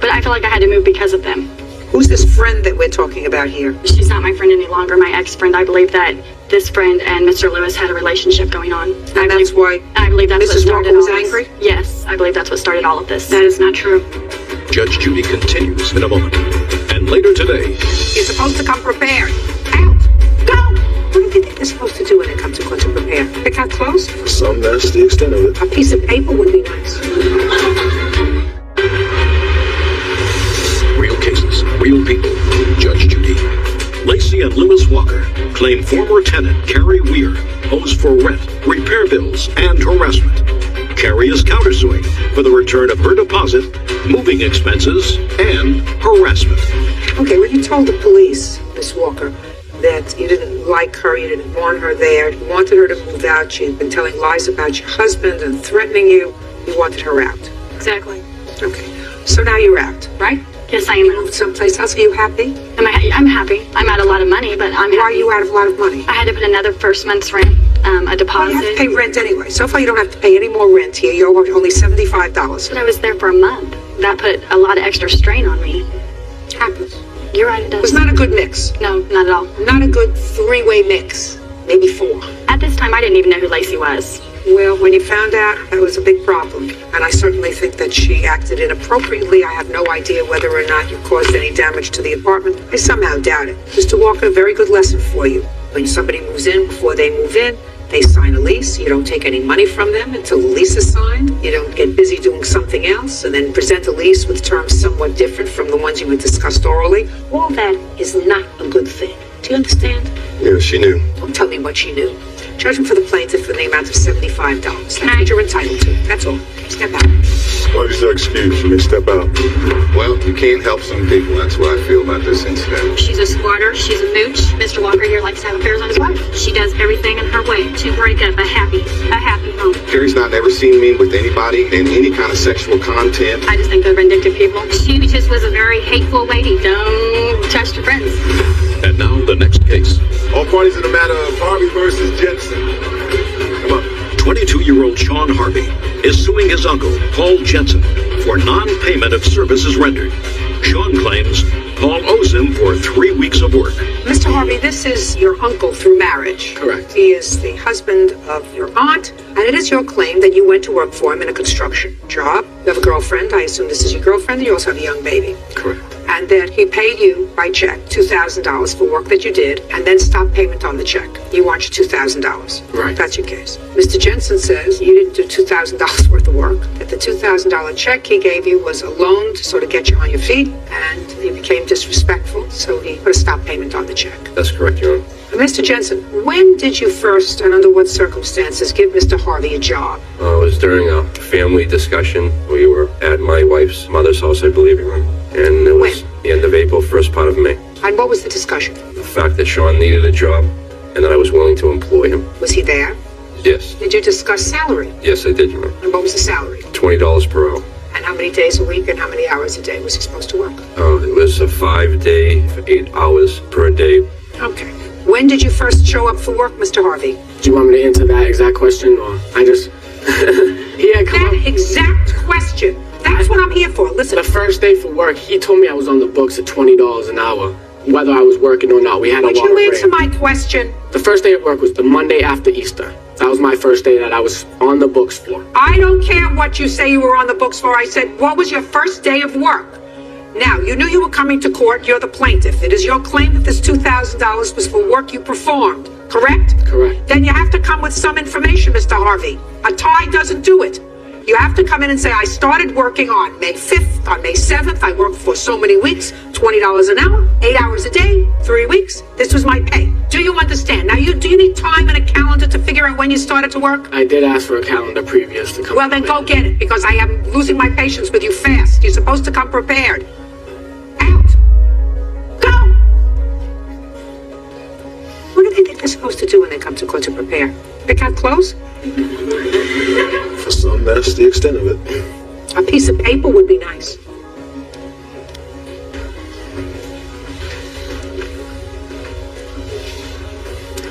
But I feel like I had to move because of them. Who's this friend that we're talking about here? She's not my friend any longer, my ex-friend. I believe that this friend and Mr. Lewis had a relationship going on. And that's why I believe that's what Mrs. started Walker was all this. angry? Yes, I believe that's what started all of this. That is not true. Judge Judy continues in a moment. And later today, You're supposed to come prepared. Out. Go. What do you think they're supposed to do when they come to court to prepare? Pick out clothes? For some, that's the extent of it. A piece of paper would be nice. real cases, real people. Judge Judy. Lacey and Lewis Walker claim former tenant Carrie Weir owes for rent, repair bills, and harassment. Carrie is countersuing for the return of her deposit, moving expenses, and harassment. Okay, when you told the police, Miss Walker, that you didn't like her, you didn't want her there, you wanted her to move out, she had been telling lies about your husband and threatening you, you wanted her out. Exactly. Okay, so now you're out, right? Yes, I am. Moved someplace else. Are you happy? I'm happy. I'm out a lot of money, but I'm happy. Why are you out of a lot of money? I had to put another first month's rent, a deposit. Well, you have to pay rent anyway. So far, you don't have to pay any more rent here. You owe only $75. But I was there for a month. That put a lot of extra strain on me. Happens. You're right, it It does. was not a good mix. No, not at all. Not a good three-way mix. Maybe four. At this time, I didn't even know who Lacey was. Well, when you found out, that was a big problem. And I certainly think that she acted inappropriately. I have no idea whether or not you caused any damage to the apartment. I somehow doubt it. Mr. Walker, a very good lesson for you. When somebody moves in, before they move in, They sign a lease. You don't take any money from them until the lease is signed. You don't get busy doing something else and then present a lease with terms somewhat different from the ones you had discussed orally. All that is not a good thing. Do you understand? Yeah, she knew. Don't tell me what she knew. Judgment for the plaintiff in the amount of $75. That's what you're entitled to. That's all. Step out. What is your excuse? You may step out. Well, you can't help some people. That's what I feel about this incident. She's a squatter. She's a mooch. Mr. Walker here likes to have affairs on his wife. She does everything in her way to break up a happy home. Carrie's not never seen me with anybody in any kind of sexual content. I just think they're vindictive people. She just was a very hateful lady. Don't touch her friends. And now the next case. All parties in the matter of Harvey versus Jensen. Come on. 22-year-old Sean Harvey is suing his uncle, Paul Jensen, for non-payment of services rendered. Sean claims Paul owes him for 3 weeks of work. Mr. Harvey, this is your uncle through marriage. Correct. He is the husband of your aunt, and it is your claim that you went to work for him in a construction job. You have a girlfriend. I assume this is your girlfriend, and you also have a young baby. Correct. And that he paid you by check $2,000 for work that you did, and then stopped payment on the check. You want your $2,000. Right. That's your case. Mr. Jensen says you didn't do $2,000 worth of work, that the $2,000 check he gave you was a loan to sort of get you on your feet, and he became disrespectful, so he put a stop payment on the check. That's correct, Your Honor. Mr. Jensen, when did you first and under what circumstances give Mr. Harvey a job? It was during a family discussion. We were at my wife's mother's house, I believe, Your Honor. And it was the end of April, first part of May. And what was the discussion? The fact that Sean needed a job and that I was willing to employ him. Was he there? Yes. Did you discuss salary? Yes, I did, Your Honor. And what was the salary? $20 per hour. And how many days a week and how many hours a day was he supposed to work? It was a 5-day, 8 hours per day. Okay. When did you first show up for work, Mr. Harvey? Do you want me to answer that exact question, or I just... he had come That exact question. That's what I'm here for. Listen. The first day for work, he told me I was on the books at $20 an hour, whether I was working or not. We had a lot of rain. Would you answer my question? The first day of work was the Monday after Easter. That was my first day that I was on the books for. I don't care what you say you were on the books for. I said, what was your first day of work? Now, you knew you were coming to court. You're the plaintiff. It is your claim that this $2,000 was for work you performed, correct? Correct. Then you have to come with some information, Mr. Harvey. A tie doesn't do it. You have to come in and say, I started working on May 5th, on May 7th. I worked for so many weeks, $20 an hour, 8 hours a day, 3 weeks. This was my pay. Do you understand? Now, do you need time and a calendar to figure out when you started to work? I did ask for a calendar previous to come. Well, then go get it, because I am losing my patience with you fast. You're supposed to come prepared. Out. Go. What do they think they're supposed to do when they come to court to prepare? Pick out clothes? For some, that's the extent of it. A piece of paper would be nice.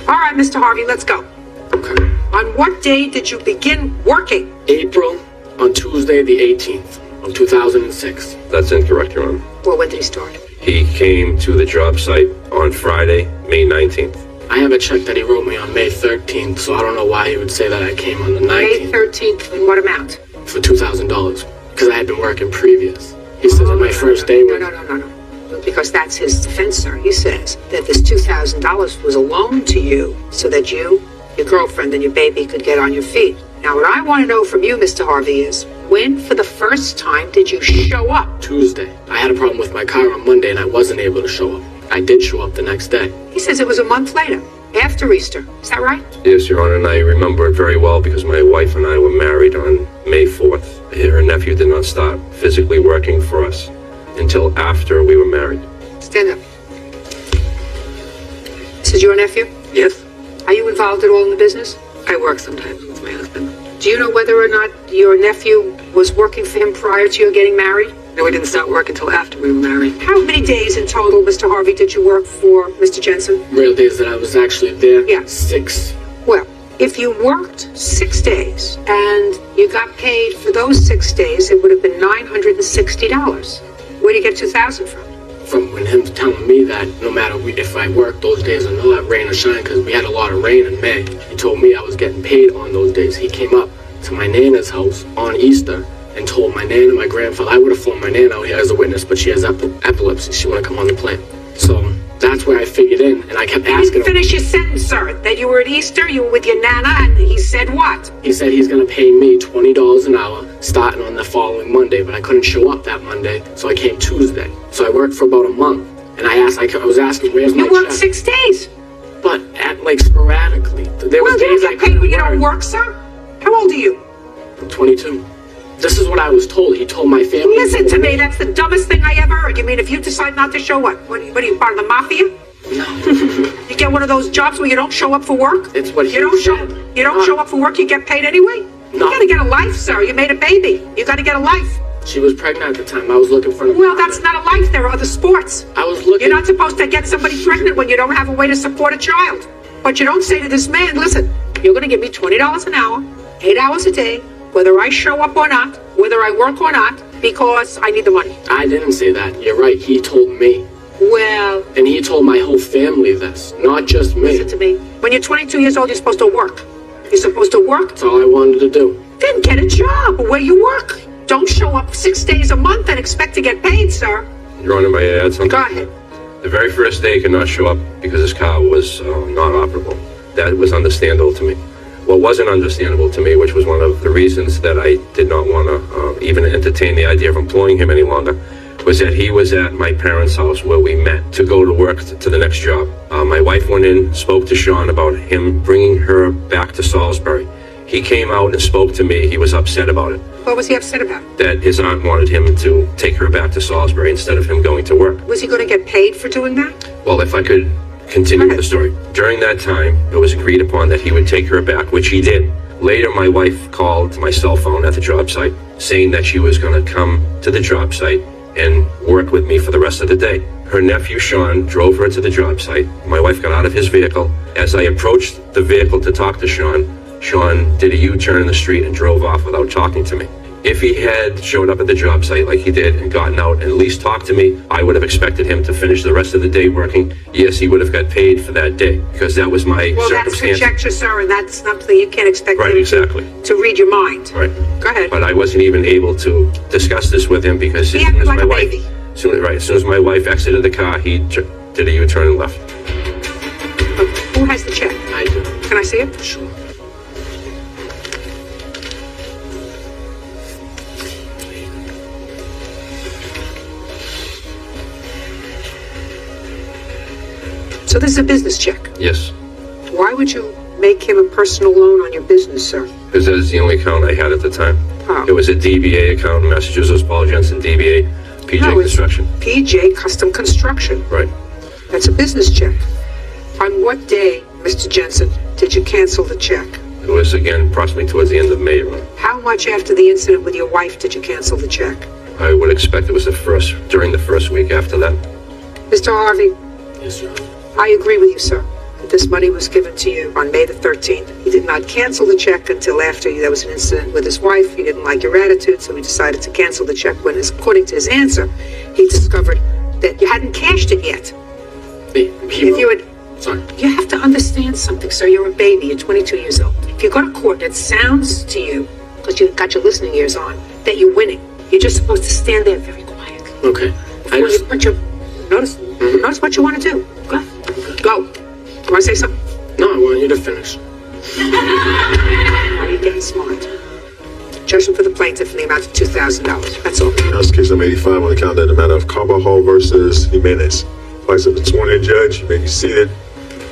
All right, Mr. Harvey, let's go. Okay. On what day did you begin working? April, on Tuesday the 18th of 2006. That's incorrect, Your Honor. Well, when did he start? He came to the job site on Friday, May 19th. I have a check that he wrote me on May 13th, so I don't know why he would say that I came on the 19th. May 13th, in what amount? For $2,000, because I had been working previous. He says that my first day was... No. Because that's his defense, sir. He says that this $2,000 was a loan to you so that you, your girlfriend, and your baby could get on your feet. Now, what I want to know from you, Mr. Harvey, is when, for the first time, did you show up? Tuesday. I had a problem with my car on Monday, and I wasn't able to show up. I did show up the next day. He says it was a month later, after Easter. Is that right? Yes, Your Honor, and I remember it very well because my wife and I were married on May 4th. Her nephew did not start physically working for us until after we were married. Stand up. This is your nephew? Yes, Are you involved at all in the business? I work sometimes with my husband. Do you know whether or not your nephew was working for him prior to your getting married? No, we didn't start work until after we were married. How many days in total, Mr. Harvey, did you work for Mr. Jensen? Real days that I was actually there? Yeah. 6. Well, if you worked 6 days and you got paid for those 6 days, it would have been $960. Where do you get $2,000 from? From when him telling me that no matter if I worked those days or not, rain or shine, because we had a lot of rain in May. He told me I was getting paid on those days. He came up to my Nana's house on Easter and told my Nana and my grandfather, I would have flown my Nana out here as a witness, but she has epilepsy. She wouldn't come on the plane. So That's where I figured in, and I kept You asking didn't him. finish your sentence, sir. That you were at Easter, you were with your nana, and he said what? He said he's gonna pay me $20 an hour starting on the following Monday, but I couldn't show up that Monday, so I came Tuesday. So I worked for about a month, and I was asking, where's my You worked check? 6 days. But like sporadically. There was Well, days you I don't get paid when you don't work. work, sir. How old are you? I'm 22. This is what I was told. He told my family. Listen to me, that's the dumbest thing I ever heard. You mean if you decide not to show up, what are you, part of the mafia? No. You get one of those jobs where you don't show up for work? It's what he You don't said. show up for work, you get paid anyway? You No. gotta get a life, sir. You made a baby. You gotta get a life. She was pregnant at the time. I was looking for an Well, that's not a life. There are other sports. I was looking. You're not supposed to get somebody pregnant when you don't have a way to support a child. But you don't say to this man, listen, you're gonna give me $20 an hour, 8 hours a day, whether I show up or not, whether I work or not, because I need the money. I didn't say that. You're right. He told me. Well, And he told my whole family this, not just me. listen to me. When you're 22 years old, you're supposed to work. You're supposed to work. That's all I wanted to do. Then get a job where you work. Don't show up 6 days a month and expect to get paid, sir. Your Honor, may I add something? Go ahead. The very first day he could not show up because his car was not operable. That was understandable to me. What wasn't understandable to me, which was one of the reasons that I did not want to even entertain the idea of employing him any longer, was that he was at my parents' house where we met to go to work to the next job. My wife went in, spoke to Sean about him bringing her back to Salisbury. He came out and spoke to me. He was upset about it, What was he upset about? that his aunt wanted him to take her back to Salisbury instead of him going to work. Was he going to get paid for doing that? Well, if I could continue with the story. During that time, it was agreed upon that he would take her back, which he did. Later, my wife called my cell phone at the job site saying that she was going to come to the job site and work with me for the rest of the day. Her nephew, Sean, drove her to the job site. My wife got out of his vehicle. As I approached the vehicle to talk to Sean, Sean did a U-turn in the street and drove off without talking to me. If he had showed up at the job site like he did and gotten out and at least talked to me, I would have expected him to finish the rest of the day working. Yes, he would have got paid for that day because that was my Well, that's circumstance. conjecture, sir, and that's something you can't expect Right, him exactly. to read your mind. Right. Go ahead. But I wasn't even able to discuss this with him because He as soon acted as like my a wife, baby. as soon as my wife exited the car, he did a U-turn and left. Who has the check? I do. Can I see it? Sure. So this is a business check. Yes, Why would you make him a personal loan on your business, sir? because that is the only account I had at the time. Oh. It was a DBA account in Massachusetts, Paul Jensen DBA, PJ No, it's Construction. PJ Custom Construction. Right. That's a business check. On what day, Mr. Jensen, did you cancel the check? It was again approximately towards the end of May. How much after the incident with your wife did you cancel the check? I would expect it was during the first week after that. Mr. Harvey, Yes, Your Honor. I agree with you, sir. That this money was given to you on May the 13th. He did not cancel the check until after there was an incident with his wife. He didn't like your attitude, so he decided to cancel the check when, according to his answer, he discovered that you hadn't cashed it yet. If you had... Sorry. You have to understand something, sir. You're a baby. You're 22 years old. If you go to court and it sounds to you, because you've got your listening ears on, that you're winning, you're just supposed to stand there very quietly. Okay. Before you put your... Notice what you want to do. Go ahead. Go. You want to say something? No, I want you to finish. Now you're getting smart. Judgment for the plaintiff in the amount of $2,000. That's all. That's case number 85 on the calendar in the matter of Carvajal versus Jimenez. Vice of the sworn-in judge, you may be seated.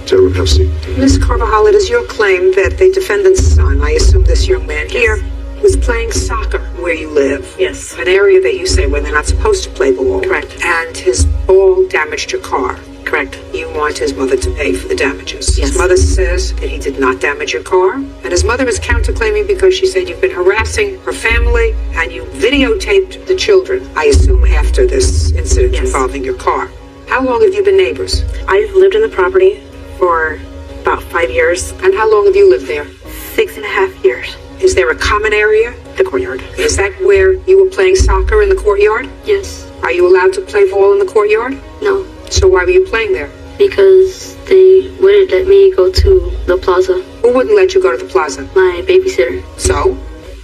Gentlemen, have a seat. Ms. Carvajal, it is your claim that the defendant's son, I assume this young man here, was playing soccer where you live. Yes. An area that you say where they're not supposed to play ball. Correct. And his ball damaged your car. Correct. You want his mother to pay for the damages. Yes. His mother says that he did not damage your car. And his mother is counterclaiming because she said you've been harassing her family and you videotaped the children, I assume after this incident involving your car. How long have you been neighbors? I've lived in the property for about 5 years. And how long have you lived there? 6.5 years. Is there a common area? The courtyard. Is that where you were playing soccer in the courtyard? Yes. Are you allowed to play ball in the courtyard? No. So why were you playing there? Because they wouldn't let me go to the plaza. Who wouldn't let you go to the plaza? My babysitter. So?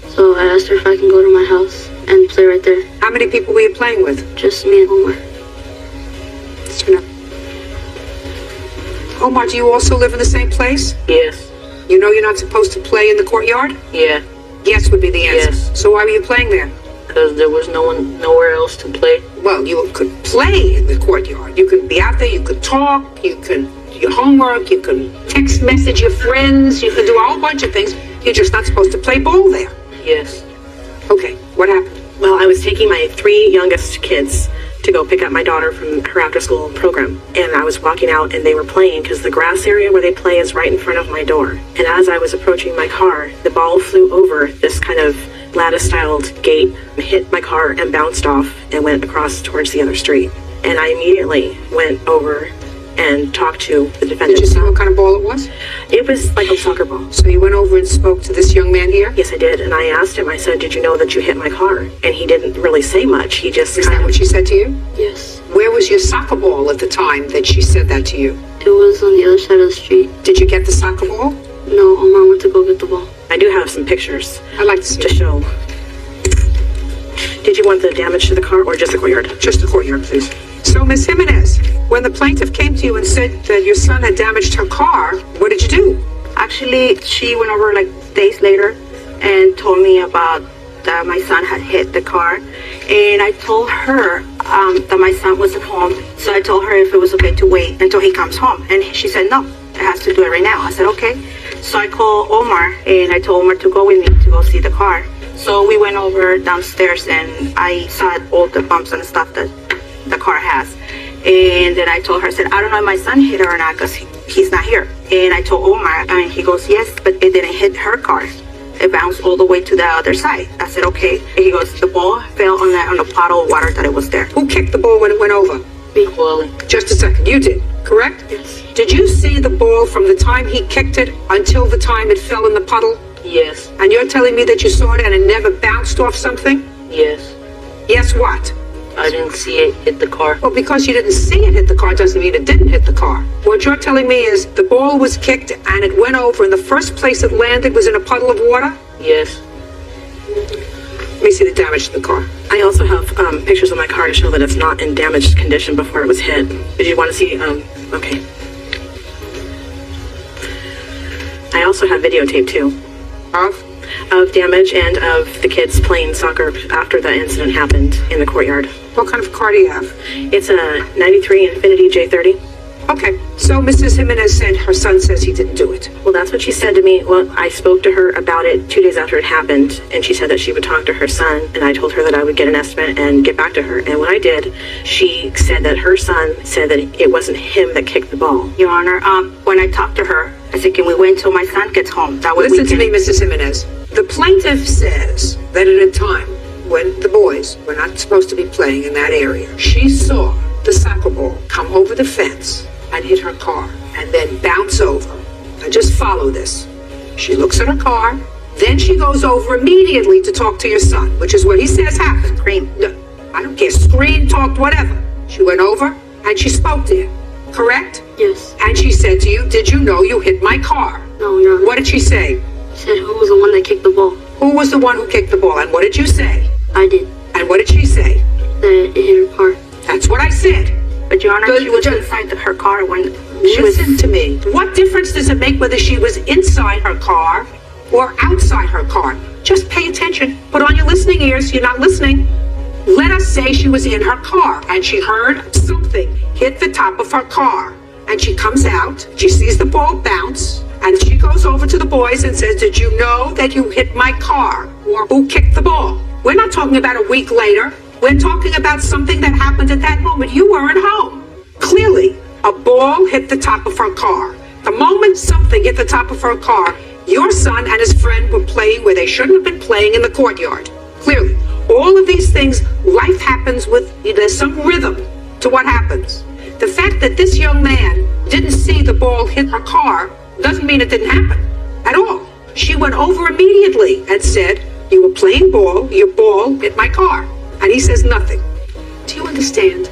So I asked her if I can go to my house and play right there. How many people were you playing with? Just me and Homer. That's enough. Omar, do you also live in the same place? Yes. You know you're not supposed to play in the courtyard? Yeah. Yes would be the answer. Yes. So why were you playing there? Because there was nowhere else to play. Well, you could play in the courtyard. You could be out there, you could talk, you could do your homework, you could text message your friends, you could do a whole bunch of things. You're just not supposed to play ball there. Yes. Okay, what happened? Well, I was taking my 3 youngest kids to go pick up my daughter from her after-school program. And I was walking out and they were playing because the grass area where they play is right in front of my door. And as I was approaching my car, the ball flew over this kind of lattice-styled gate, hit my car and bounced off and went across towards the other street. And I immediately went over and talked to the defendant. Did you see what kind of ball it was? It was like a soccer ball. So you went over and spoke to this young man here? Yes, I did. And I asked him, I said, did you know that you hit my car? And he didn't really say much. He just... Is that what she said to you? Yes. Where was your soccer ball at the time that she said that to you? It was on the other side of the street. Did you get the soccer ball? No, Omar went to go get the ball. I do have some pictures. I'd like to see to show. Did you want the damage to the car or just the courtyard? Just the courtyard, please. So, Ms. Jimenez, when the plaintiff came to you and said that your son had damaged her car, what did you do? Actually, she went over like days later and told me about that my son had hit the car. And I told her that my son wasn't home. So I told her if it was okay to wait until he comes home. And she said, no, it has to do it right now. I said, okay. So I called Omar and I told Omar to go with me to go see the car. So we went over downstairs and I saw all the bumps and stuff that the car has. And then I told her, I said, I don't know if my son hit her or not because he's not here. And I told Omar and he goes, yes, but it didn't hit her car. It bounced all the way to the other side. I said, okay. And he goes, the ball fell on the puddle of water that it was there. Who kicked the ball when it went over? Me. Wally. Just a second. You did, correct? Yes. Did you see the ball from the time he kicked it until the time it fell in the puddle? Yes. And you're telling me that you saw it and it never bounced off something? Yes. Yes, what? I didn't see it hit the car. Well, because you didn't see it hit the car doesn't mean it didn't hit the car. What you're telling me is the ball was kicked and it went over and the first place it landed was in a puddle of water? Yes. Let me see the damage to the car. I also have pictures of my car to show that it's not in damaged condition before it was hit. Did you want to see? Okay. I also have videotape too. Of damage and of the kids playing soccer after the incident happened in the courtyard. What kind of car do you have? It's a 93 Infiniti J30. Okay, so Mrs. Jimenez said her son says he didn't do it. Well, that's what she said to me. Well, I spoke to her about it 2 days after it happened, and she said that she would talk to her son, and I told her that I would get an estimate and get back to her. And when I did, she said that her son said that it wasn't him that kicked the ball. Your Honor, when I talked to her, I said, can we wait until my son gets home? That way Listen to me, Mrs. Jimenez. The plaintiff says that at a time when the boys were not supposed to be playing in that area, she saw the soccer ball come over the fence and hit her car and then bounce over. Now just follow this. She looks at her car, then she goes over immediately to talk to your son, which is what he says happened. Scream. No, I don't care, screamed, talked, whatever. She went over and she spoke to him, correct? Yes. And she said to you, did you know you hit my car? No, Your Honor. What did she say? She said who was the one that kicked the ball. Who was the one who kicked the ball? And what did you say? I did. And what did she say? That it hit her car. That's what I said. But Your Honor, she was inside her car when she was... Listen to me. What difference does it make whether she was inside her car or outside her car? Just pay attention. Put on your listening ears. You're not listening. Let us say she was in her car and she heard something hit the top of her car. And she comes out, she sees the ball bounce, and she goes over to the boys and says, did you know that you hit my car? Or who kicked the ball? We're not talking about a week later. We're talking about something that happened at that moment. You weren't home. Clearly, a ball hit the top of her car. The moment something hit the top of her car, your son and his friend were playing where they shouldn't have been playing in the courtyard. Clearly, all of these things, life happens with, there's some rhythm to what happens. The fact that this young man didn't see the ball hit her car doesn't mean it didn't happen at all. She went over immediately and said, you were playing ball, your ball hit my car. And he says nothing. Do you understand?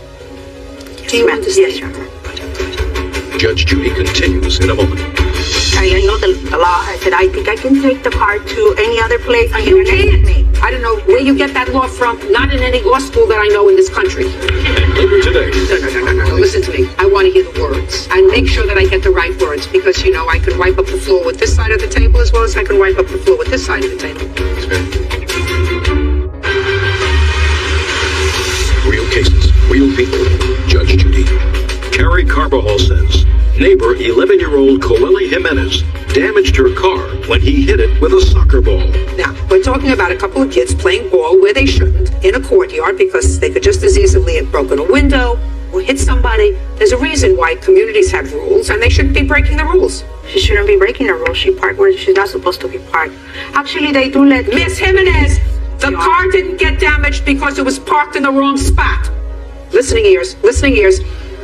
Yes, Do you understand? Yes, Your Honor. Judge Judy continues in a moment. I know the law. I said, I think I can take the car to any other place. You can't. I don't know where you get that law from. Not in any law school that I know in this country. And later today. No. Listen to me. I want to hear the words and make sure that I get the right words because, you know, I can wipe up the floor with this side of the table as well as I can wipe up the floor with this side of the table. Real cases, real people. Judge Judy. Carrie Carbajal says neighbor 11-year-old Coeli Jimenez damaged her car when he hit it with a soccer ball. Now, we're talking about a couple of kids playing ball where they shouldn't in a courtyard because they could just as easily have broken a window or hit somebody. There's a reason why communities have rules and they shouldn't be breaking the rules. She shouldn't be breaking the rules. She parked where she's not supposed to be parked. Actually, they do let Miss Jimenez, the car didn't get damaged because it was parked in the wrong spot. Listening ears.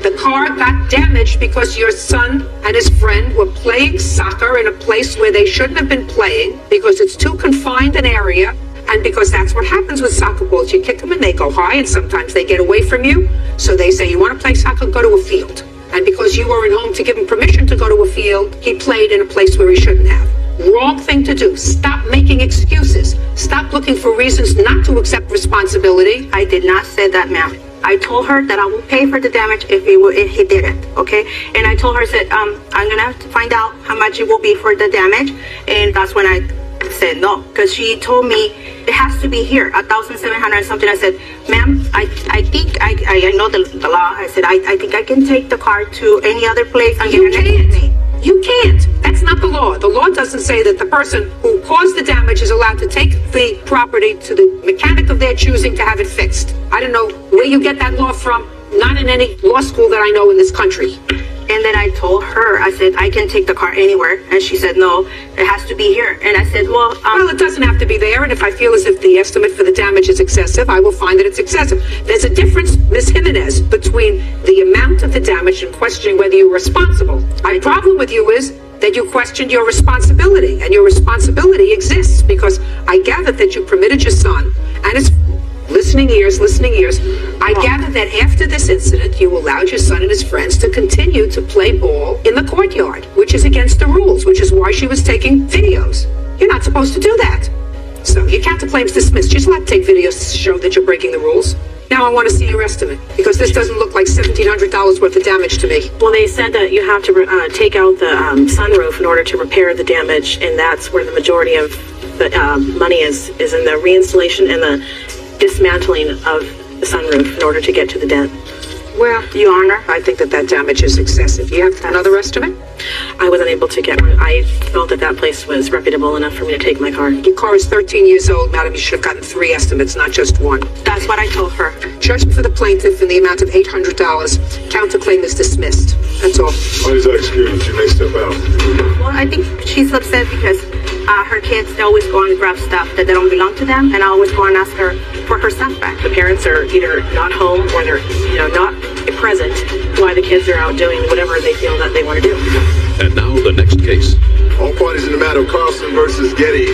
The car got damaged because your son and his friend were playing soccer in a place where they shouldn't have been playing because it's too confined an area and because that's what happens with soccer balls. You kick them and they go high and sometimes they get away from you. So they say, you want to play soccer, go to a field. And because you weren't home to give him permission to go to a field, he played in a place where he shouldn't have. Wrong thing to do. Stop making excuses. Stop looking for reasons not to accept responsibility. I did not say that, ma'am. I told her that I will pay for the damage if he did it, okay? And I told her, said, I'm gonna have to find out how much it will be for the damage. And that's when I said no, because she told me it has to be here, 1,700 and something. I said, ma'am, I think I know the law. I said, I think I can take the car to any other place and You can't. You can't. That's not the law. The law doesn't say that the person who caused the damage is allowed to take the property to the mechanic of their choosing to have it fixed. I don't know where you get that law from. Not in any law school that I know in this country. And then I told her, I said, I can take the car anywhere. And she said, no, it has to be here. And I said, well, it doesn't have to be there. And if I feel as if the estimate for the damage is excessive, I will find that it's excessive. There's a difference, Ms. Jimenez, between the amount of the damage and questioning whether you're responsible. My problem with you is that you questioned your responsibility. And your responsibility exists because I gathered that you permitted your son and his listening ears. I gather that after this incident, you allowed your son and his friends to continue to play ball in the courtyard, which is against the rules, which is why she was taking videos. You're not supposed to do that. So your counterclaim's dismissed. You're just allowed to take videos to show that you're breaking the rules. Now I want to see your estimate, because this doesn't look like $1,700 worth of damage to me. Well, they said that you have to take out the sunroof in order to repair the damage, and that's where the majority of the money is in the reinstallation and the dismantling of the sunroof in order to get to the dent. Well, Your Honor, I think that damage is excessive. You have another estimate? I wasn't able to get one. I felt that place was reputable enough for me to take my car. Your car is 13 years old, madam. You should have gotten 3 estimates, not just one. That's what I told her. Judgment for the plaintiff in the amount of $800. Counterclaim is dismissed. That's all. Why does that excuse she may step out? Well, I think she's upset because her kids, they always go and grab stuff that they don't belong to them, and I always go and ask her for her stuff back. The parents are either not home or they're, not present while the kids are out doing whatever they feel that they want to do. And now the next case. All parties in the matter of Carlson versus Getty.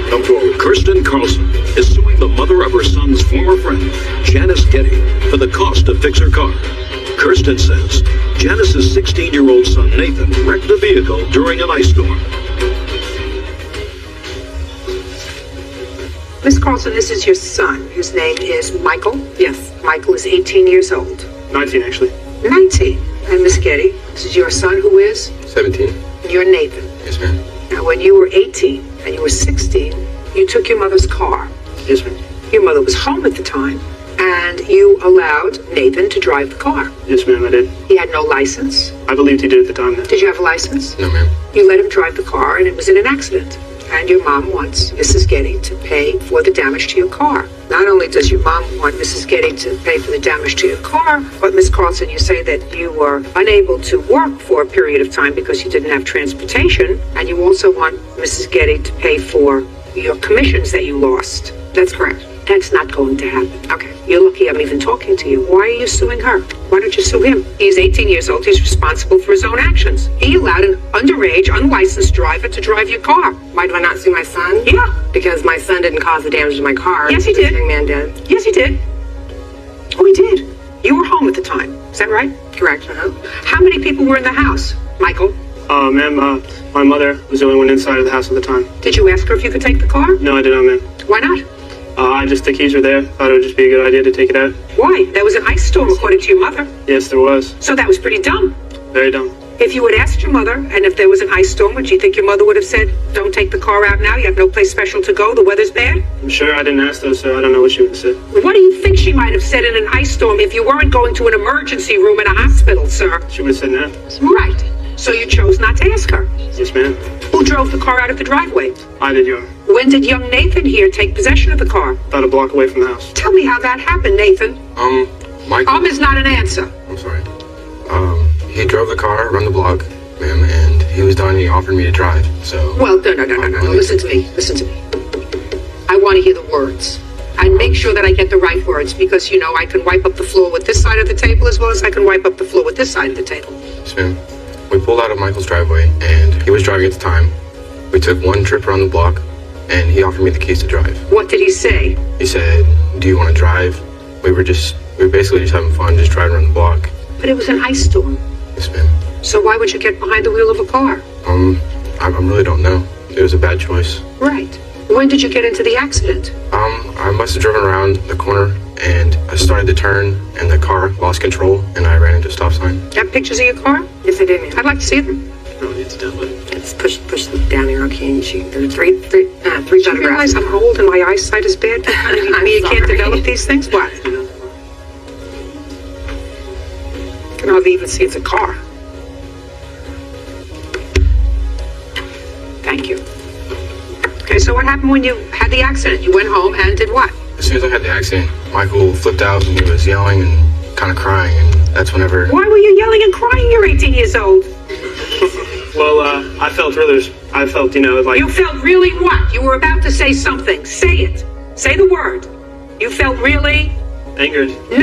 Come forward. Kirsten Carlson is suing the mother of her son's former friend, Janice Getty, for the cost to fix her car. Kirsten says Janice's 16-year-old son, Nathan, wrecked the vehicle during an ice storm. Miss Carlson, this is your son. His name is Michael. Yes. Michael is 18 years old. 19, actually. 19. And Miss Getty, this is your son who is? 17. And you're Nathan. Yes, ma'am. Now, when you were 18 and you were 16, you took your mother's car. Yes, ma'am. Your mother was home at the time, and you allowed Nathan to drive the car. Yes, ma'am, I did. He had no license. I believed he did at the time. Then. Did you have a license? No, ma'am. You let him drive the car, and it was in an accident. And your mom wants Mrs. Getty to pay for the damage to your car. Not only does your mom want Mrs. Getty to pay for the damage to your car, but Miss Carlson, you say that you were unable to work for a period of time because you didn't have transportation, and you also want Mrs. Getty to pay for your commissions that you lost. That's correct. That's not going to happen. Okay. You're lucky I'm even talking to you. Why are you suing her? Why don't you sue him? He's 18 years old. He's responsible for his own actions. He allowed an underage, unlicensed driver to drive your car. Why do I not sue my son? Yeah. Because my son didn't cause the damage to my car. Yes, he did. This young man did. Yes, he did. Oh, he did. You were home at the time. Is that right? Correct. How many people were in the house, Michael? Ma'am, my mother was the only one inside of the house at the time. Did you ask her if you could take the car? No, I did not, ma'am. Why not? The keys were there. Thought it would just be a good idea to take it out. Why? There was an ice storm, according to your mother. Yes, there was. So that was pretty dumb. Very dumb. If you had asked your mother, and if there was an ice storm, would you think your mother would have said, don't take the car out now, you have no place special to go, the weather's bad? I'm sure I didn't ask her, so I don't know what she would have said. What do you think she might have said in an ice storm if you weren't going to an emergency room in a hospital, sir? She would have said no. Right. So you chose not to ask her. Yes, ma'am. Who drove the car out of the driveway? I did, Your Honor. When did young Nathan here take possession of the car? About a block away from the house. Tell me how that happened, Nathan. Michael. Is not an answer. I'm sorry. He drove the car around the block, ma'am, and he was done and he offered me to drive, so... Well, no. Listen to me. I want to hear the words. And make sure that I get the right words, because, you know, I can wipe up the floor with this side of the table as well as I can wipe up the floor with this side of the table. Yes, ma'am. We pulled out of Michael's driveway, and he was driving at the time. We took one trip around the block, and he offered me the keys to drive. What did he say? He said, do you want to drive? We were basically just having fun, just driving around the block. But it was an ice storm. Yes, ma'am. So why would you get behind the wheel of a car? I really don't know. It was a bad choice. Right. When did you get into the accident? I must have driven around the corner, and I started to turn, and the car lost control, and I ran into a stop sign. Got pictures of your car? Yes, I did, ma'am. I'd like to see them. No, it's done, but... Let's push them down here, okay? And there are three Do you photographs. realize I'm old and my eyesight is bad? You can't develop these things? What? You can hardly even see it's a car. Thank you. Okay, so what happened when you had the accident? You went home and did what? As soon as I had the accident, Michael flipped out and he was yelling and kind of crying, and that's whenever... Why were you yelling and crying? You're 18 years old. Well, I felt, you know, like... You felt really what? You were about to say something. Say it. Say the word. You felt really... Angered. No.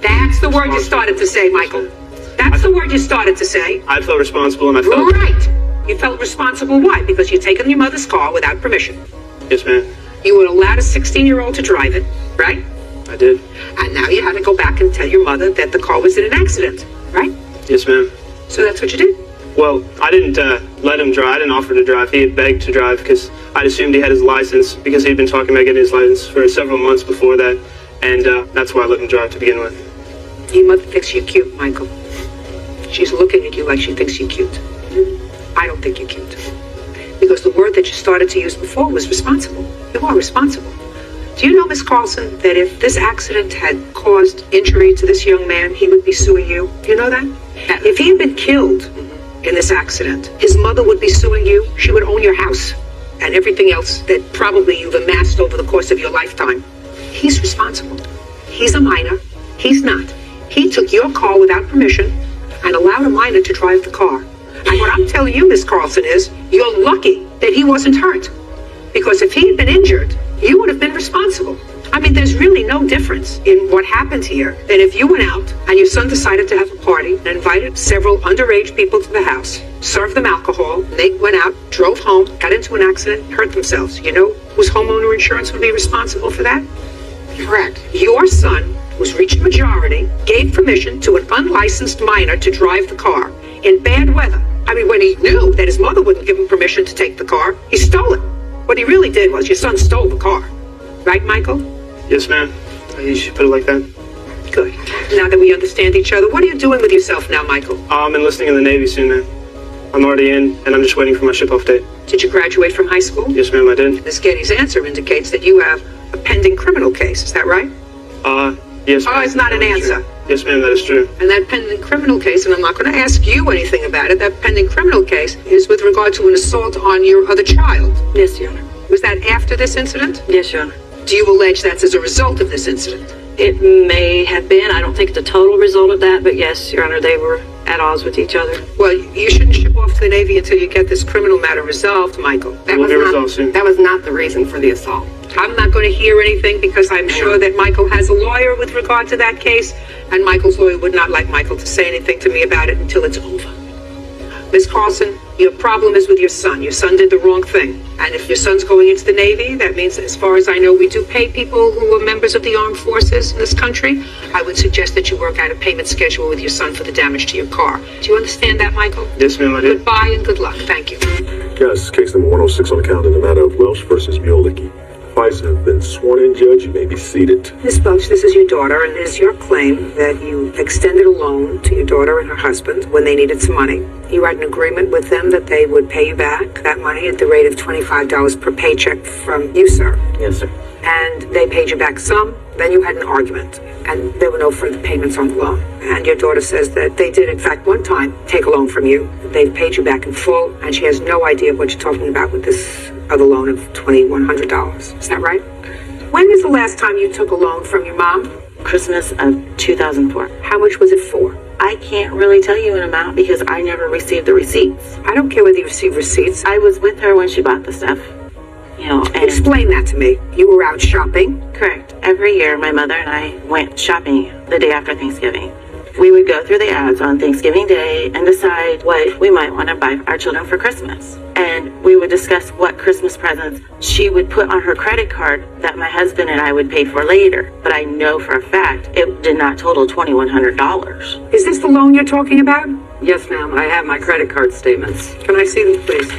That's the word you started to say, Michael. That's the word you started to say. I felt responsible, and I felt... Right. You felt responsible. Why? Because you'd taken your mother's car without permission. Yes, ma'am. You would allowed a 16-year-old to drive it, right? I did. And now you had to go back and tell your mother that the car was in an accident, right? Yes, ma'am. So that's what you did? Well, I didn't let him drive. I didn't offer to drive. He had begged to drive because I'd assumed he had his license, because he'd been talking about getting his license for several months before that, and that's why I let him drive to begin with. Your mother thinks you're cute, Michael. She's looking at you like she thinks you're cute. I don't think you're cute. Because the word that you started to use before was responsible. You are responsible. Do you know, Miss Carlson, that if this accident had caused injury to this young man, he would be suing you? Do you know that? If he had been killed in this accident, his mother would be suing you. She would own your house and everything else that probably you've amassed over the course of your lifetime. He's responsible. He's a minor. He's not. He took your car without permission and allowed a minor to drive the car. And what I'm telling you, Miss Carlson, is you're lucky that he wasn't hurt. Because if he had been injured, you would have been responsible. I mean, there's really no difference in what happened here than if you went out and your son decided to have a party and invited several underage people to the house, served them alcohol, and they went out, drove home, got into an accident, hurt themselves. You know whose homeowner insurance would be responsible for that? Correct. Your son, who's reached majority, gave permission to an unlicensed minor to drive the car in bad weather. I mean, when he knew that his mother wouldn't give him permission to take the car, he stole it. What he really did was your son stole the car. Right, Michael? Yes, ma'am. You should put it like that. Good. Now that we understand each other, what are you doing with yourself now, Michael? I'm enlisting in the Navy soon, ma'am. I'm already in, and I'm just waiting for my ship-off date. Did you graduate from high school? Yes, ma'am, I did. Miss Getty's answer indicates that you have a pending criminal case. Is that right? Yes, ma'am. Oh, it's not an answer. Yes, ma'am, that is true. And that pending criminal case, and I'm not going to ask you anything about it, that pending criminal case is with regard to an assault on your other child. Yes, Your Honor. Was that after this incident? Yes, Your Honor. Do you allege that's as a result of this incident? It may have been. I don't think it's a total result of that, but yes, Your Honor, they were at odds with each other. Well, you shouldn't ship off to the Navy until you get this criminal matter resolved, Michael. That will be resolved soon. That was not the reason for the assault. I'm not going to hear anything because I'm sure that Michael has a lawyer with regard to that case, and Michael's lawyer would not like Michael to say anything to me about it until it's over. Miss Carlson, your problem is with your son. Your son did the wrong thing. And if your son's going into the Navy, that means, as far as I know, we do pay people who are members of the armed forces in this country. I would suggest that you work out a payment schedule with your son for the damage to your car. Do you understand that, Michael? Yes, ma'am, I do. Goodbye and good luck. Thank you. Yes, case number 106 on the calendar in the matter of Welsh versus Mullicky. Twice have been sworn in, Judge. You may be seated. Miss Welch, this is your daughter, and it is your claim that you extended a loan to your daughter and her husband when they needed some money. You had an agreement with them that they would pay you back that money at the rate of $25 per paycheck from you, sir. Yes, sir. And they paid you back some. Then you had an argument, and there were no further payments on the loan. And your daughter says that they did, in fact, one time take a loan from you. They've paid you back in full, and she has no idea what you're talking about with this other loan of $2,100. Is that right? When was the last time you took a loan from your mom? Christmas of 2004. How much was it for? I can't really tell you an amount because I never received the receipts. I don't care whether you received receipts. I was with her when she bought the stuff. And explain that to me. You were out shopping? Correct. Every year, my mother and I went shopping the day after Thanksgiving. We would go through the ads on Thanksgiving Day and decide what we might want to buy our children for Christmas. And we would discuss what Christmas presents she would put on her credit card that my husband and I would pay for later. But I know for a fact it did not total $2,100. Is this the loan you're talking about? Yes, ma'am. I have my credit card statements. Can I see them, please?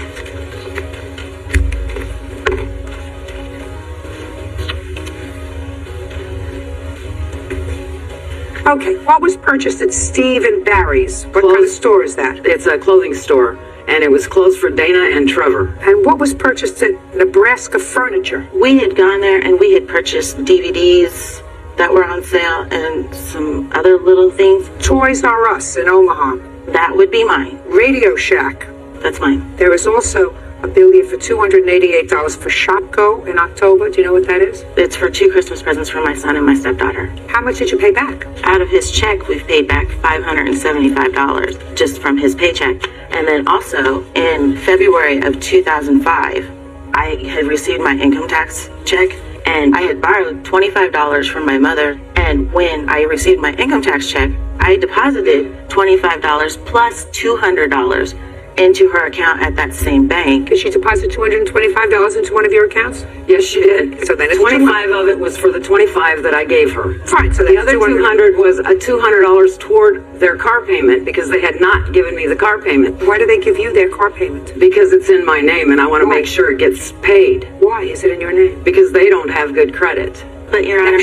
Okay, what was purchased at Steve and Barry's? What kind of store is that? It's a clothing store, and it was closed for Dana and Trevor. And what was purchased at Nebraska Furniture? We had gone there and we had purchased DVDs that were on sale and some other little things. Toys R Us in Omaha. That would be mine. Radio Shack. That's mine. There is also a bill here for $288 for Shopko in October. Do you know what that is? It's for 2 Christmas presents for my son and my stepdaughter. How much did you pay back? Out of his check, we've paid back $575 just from his paycheck. And then also in February of 2005, I had received my income tax check and I had borrowed $25 from my mother. And when I received my income tax check, I deposited $25 plus $200 into her account at that same bank. Did she deposit $225 into one of your accounts? Yes, she did. So then it's 25 of it was for the 25 that I gave her. Fine, so the other 200 was a $200 toward their car payment because they had not given me the car payment. Why do they give you their car payment? Because it's in my name and I want to make sure it gets paid. Why is it in your name? Because they don't have good credit. But Your Honor,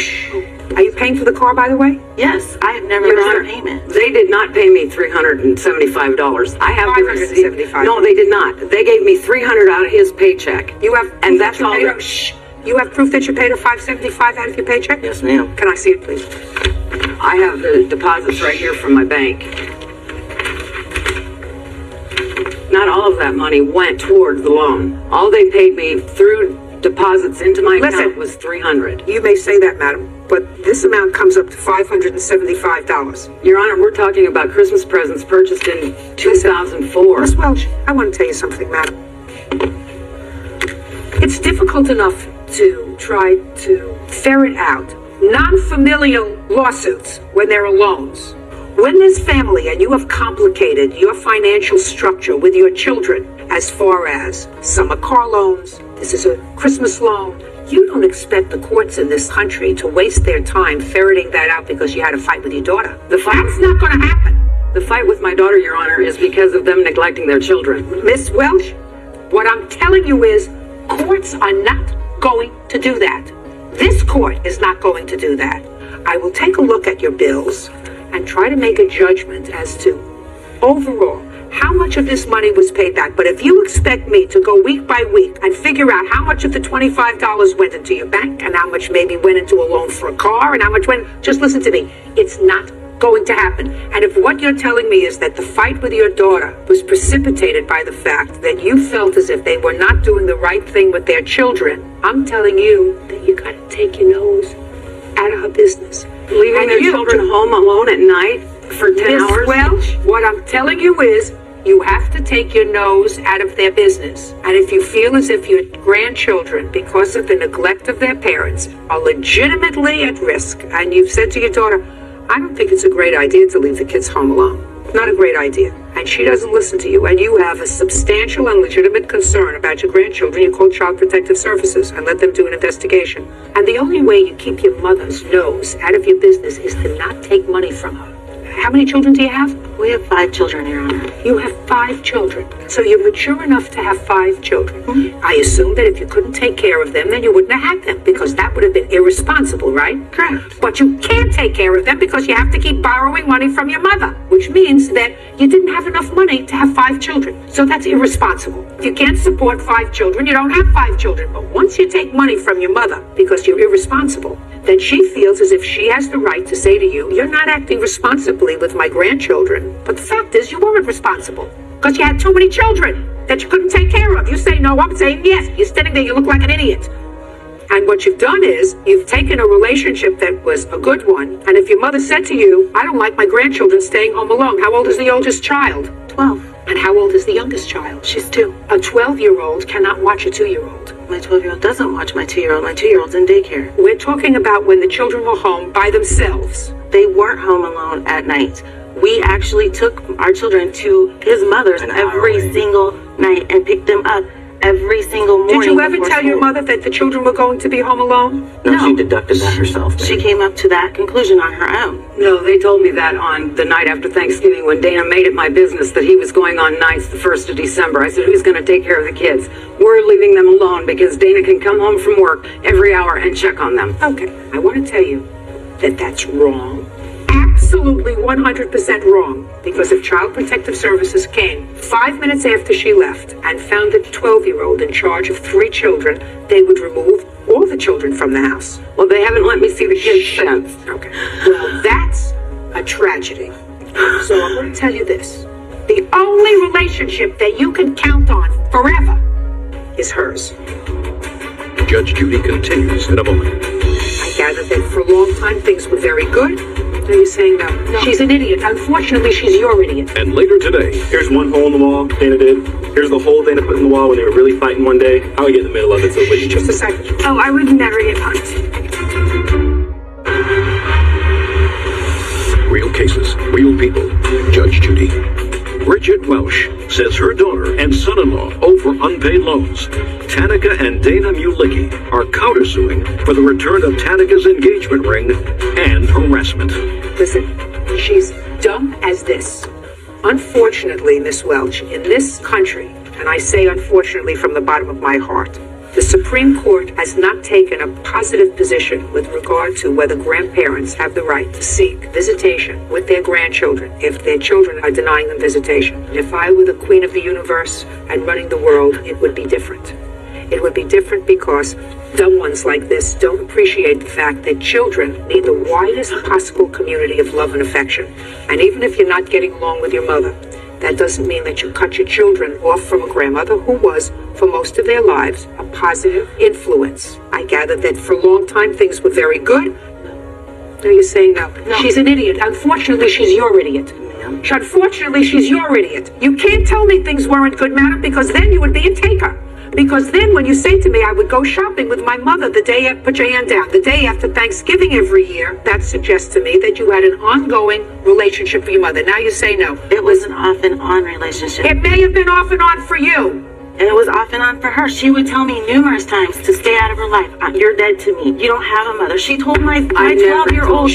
are you paying for the car, by the way? Yes, I have never Your missed Honor, a payment. They did not pay me $375. I have the receipt. $575. No, they did not. They gave me $300 out of his paycheck. You have, and that's all. You have proof that you paid her $575 out of your paycheck? Yes, ma'am. Can I see it, please? I have the deposits right here from my bank. Not all of that money went toward the loan. All they paid me through deposits into my account was $300. You may say that, madam, but this amount comes up to $575. Your Honor, we're talking about Christmas presents purchased in 2004. Miss Welch, I want to tell you something, madam. It's difficult enough to try to ferret out non-familial lawsuits when there are loans. When there's family and you have complicated your financial structure with your children, as far as summer car loans, this is a Christmas loan, you don't expect the courts in this country to waste their time ferreting that out because you had a fight with your daughter. That's not going to happen. The fight with my daughter, Your Honor, is because of them neglecting their children. Miss Welch, what I'm telling you is courts are not going to do that. This court is not going to do that. I will take a look at your bills and try to make a judgment as to overall how much of this money was paid back. But if you expect me to go week by week and figure out how much of the $25 went into your bank and how much maybe went into a loan for a car and how much went, just listen to me, it's not going to happen. And if what you're telling me is that the fight with your daughter was precipitated by the fact that you felt as if they were not doing the right thing with their children, I'm telling you that you got to take your nose out of her business. Leaving their children home alone at night for 10 hours? Miss Welch, what I'm telling you is you have to take your nose out of their business. And if you feel as if your grandchildren, because of the neglect of their parents, are legitimately at risk, and you've said to your daughter, I don't think it's a great idea to leave the kids home alone. Not a great idea. And she doesn't listen to you, and you have a substantial and legitimate concern about your grandchildren, you call Child Protective Services and let them do an investigation. And the only way you keep your mother's nose out of your business is to not take money from her. How many children do you have? We have 5 children, Your Honor. You have 5 children. So you're mature enough to have 5 children. I assume that if you couldn't take care of them, then you wouldn't have had them, because that would have been irresponsible, right? Correct. But you can't take care of them because you have to keep borrowing money from your mother, which means that you didn't have enough money to have 5 children. So that's irresponsible. If you can't support 5 children, you don't have 5 children. But once you take money from your mother because you're irresponsible, then she feels as if she has the right to say to you, you're not acting responsibly with my grandchildren. But the fact is, you weren't responsible because you had too many children that you couldn't take care of. You say no, I'm saying yes. You're standing there, you look like an idiot. And what you've done is, you've taken a relationship that was a good one, and if your mother said to you, I don't like my grandchildren staying home alone. How old is the oldest child? 12. And how old is the youngest child? She's 2. A 12-year-old cannot watch a 2-year-old. My 12-year-old doesn't watch my 2-year-old. My 2-year-old's in daycare. We're talking about when the children were home by themselves. They weren't home alone at night. We actually took our children to his mother's every single night and picked them up every single morning. Did you ever tell your mother that the children were going to be home alone? No. She deducted that herself. She came up to that conclusion on her own. No, they told me that on the night after Thanksgiving when Dana made it my business that he was going on nights the 1st of December. I said, who's going to take care of the kids? We're leaving them alone because Dana can come home from work every hour and check on them. Okay, I want to tell you that that's wrong. Absolutely 100% wrong. Because if Child Protective Services came 5 minutes after she left and found a 12-year-old in charge of 3 children, they would remove all the children from the house. Well, they haven't let me see the kids since. Okay. Well, that's a tragedy. So I'm going to tell you this. The only relationship that you can count on forever is hers. Judge Judy continues in a moment. I gather that for a long time things were very good. Are you saying no? She's an idiot. Unfortunately, she's your idiot. And later today, here's one hole in the wall Dana did. Here's the hole Dana put in the wall when they were really fighting one day. I would get in the middle of it so it wouldn't Just a second. Oh, I would never get punched. real cases, real people. Judge Judy. Bridget Welsh says her daughter and son-in-law owe for unpaid loans. Tanika and Dana Mulicki are countersuing for the return of Tanika's engagement ring and harassment. Listen, she's dumb as this. Unfortunately, Miss Welch, in this country, and I say unfortunately from the bottom of my heart, the Supreme Court has not taken a positive position with regard to whether grandparents have the right to seek visitation with their grandchildren if their children are denying them visitation. If I were the queen of the universe and running the world, it would be different. It would be different because dumb ones like this don't appreciate the fact that children need the widest possible community of love and affection. And even if you're not getting along with your mother, that doesn't mean that you cut your children off from a grandmother who was, for most of their lives, a positive influence. I gather that for a long time things were very good. No, you're saying no. She's an idiot. Unfortunately, she's your idiot. Unfortunately, she's your idiot. You can't tell me things weren't good, madam, because then you would be a taker. Because then when you say to me, I would go shopping with my mother the day after, put your hand down, the day after Thanksgiving every year, that suggests to me that you had an ongoing relationship with your mother. Now you say no. It was an off and on relationship. It may have been off and on for you. And it was off and on for her. She would tell me numerous times to stay out of her life. You're dead to me. You don't have a mother. She told my 12-year-old.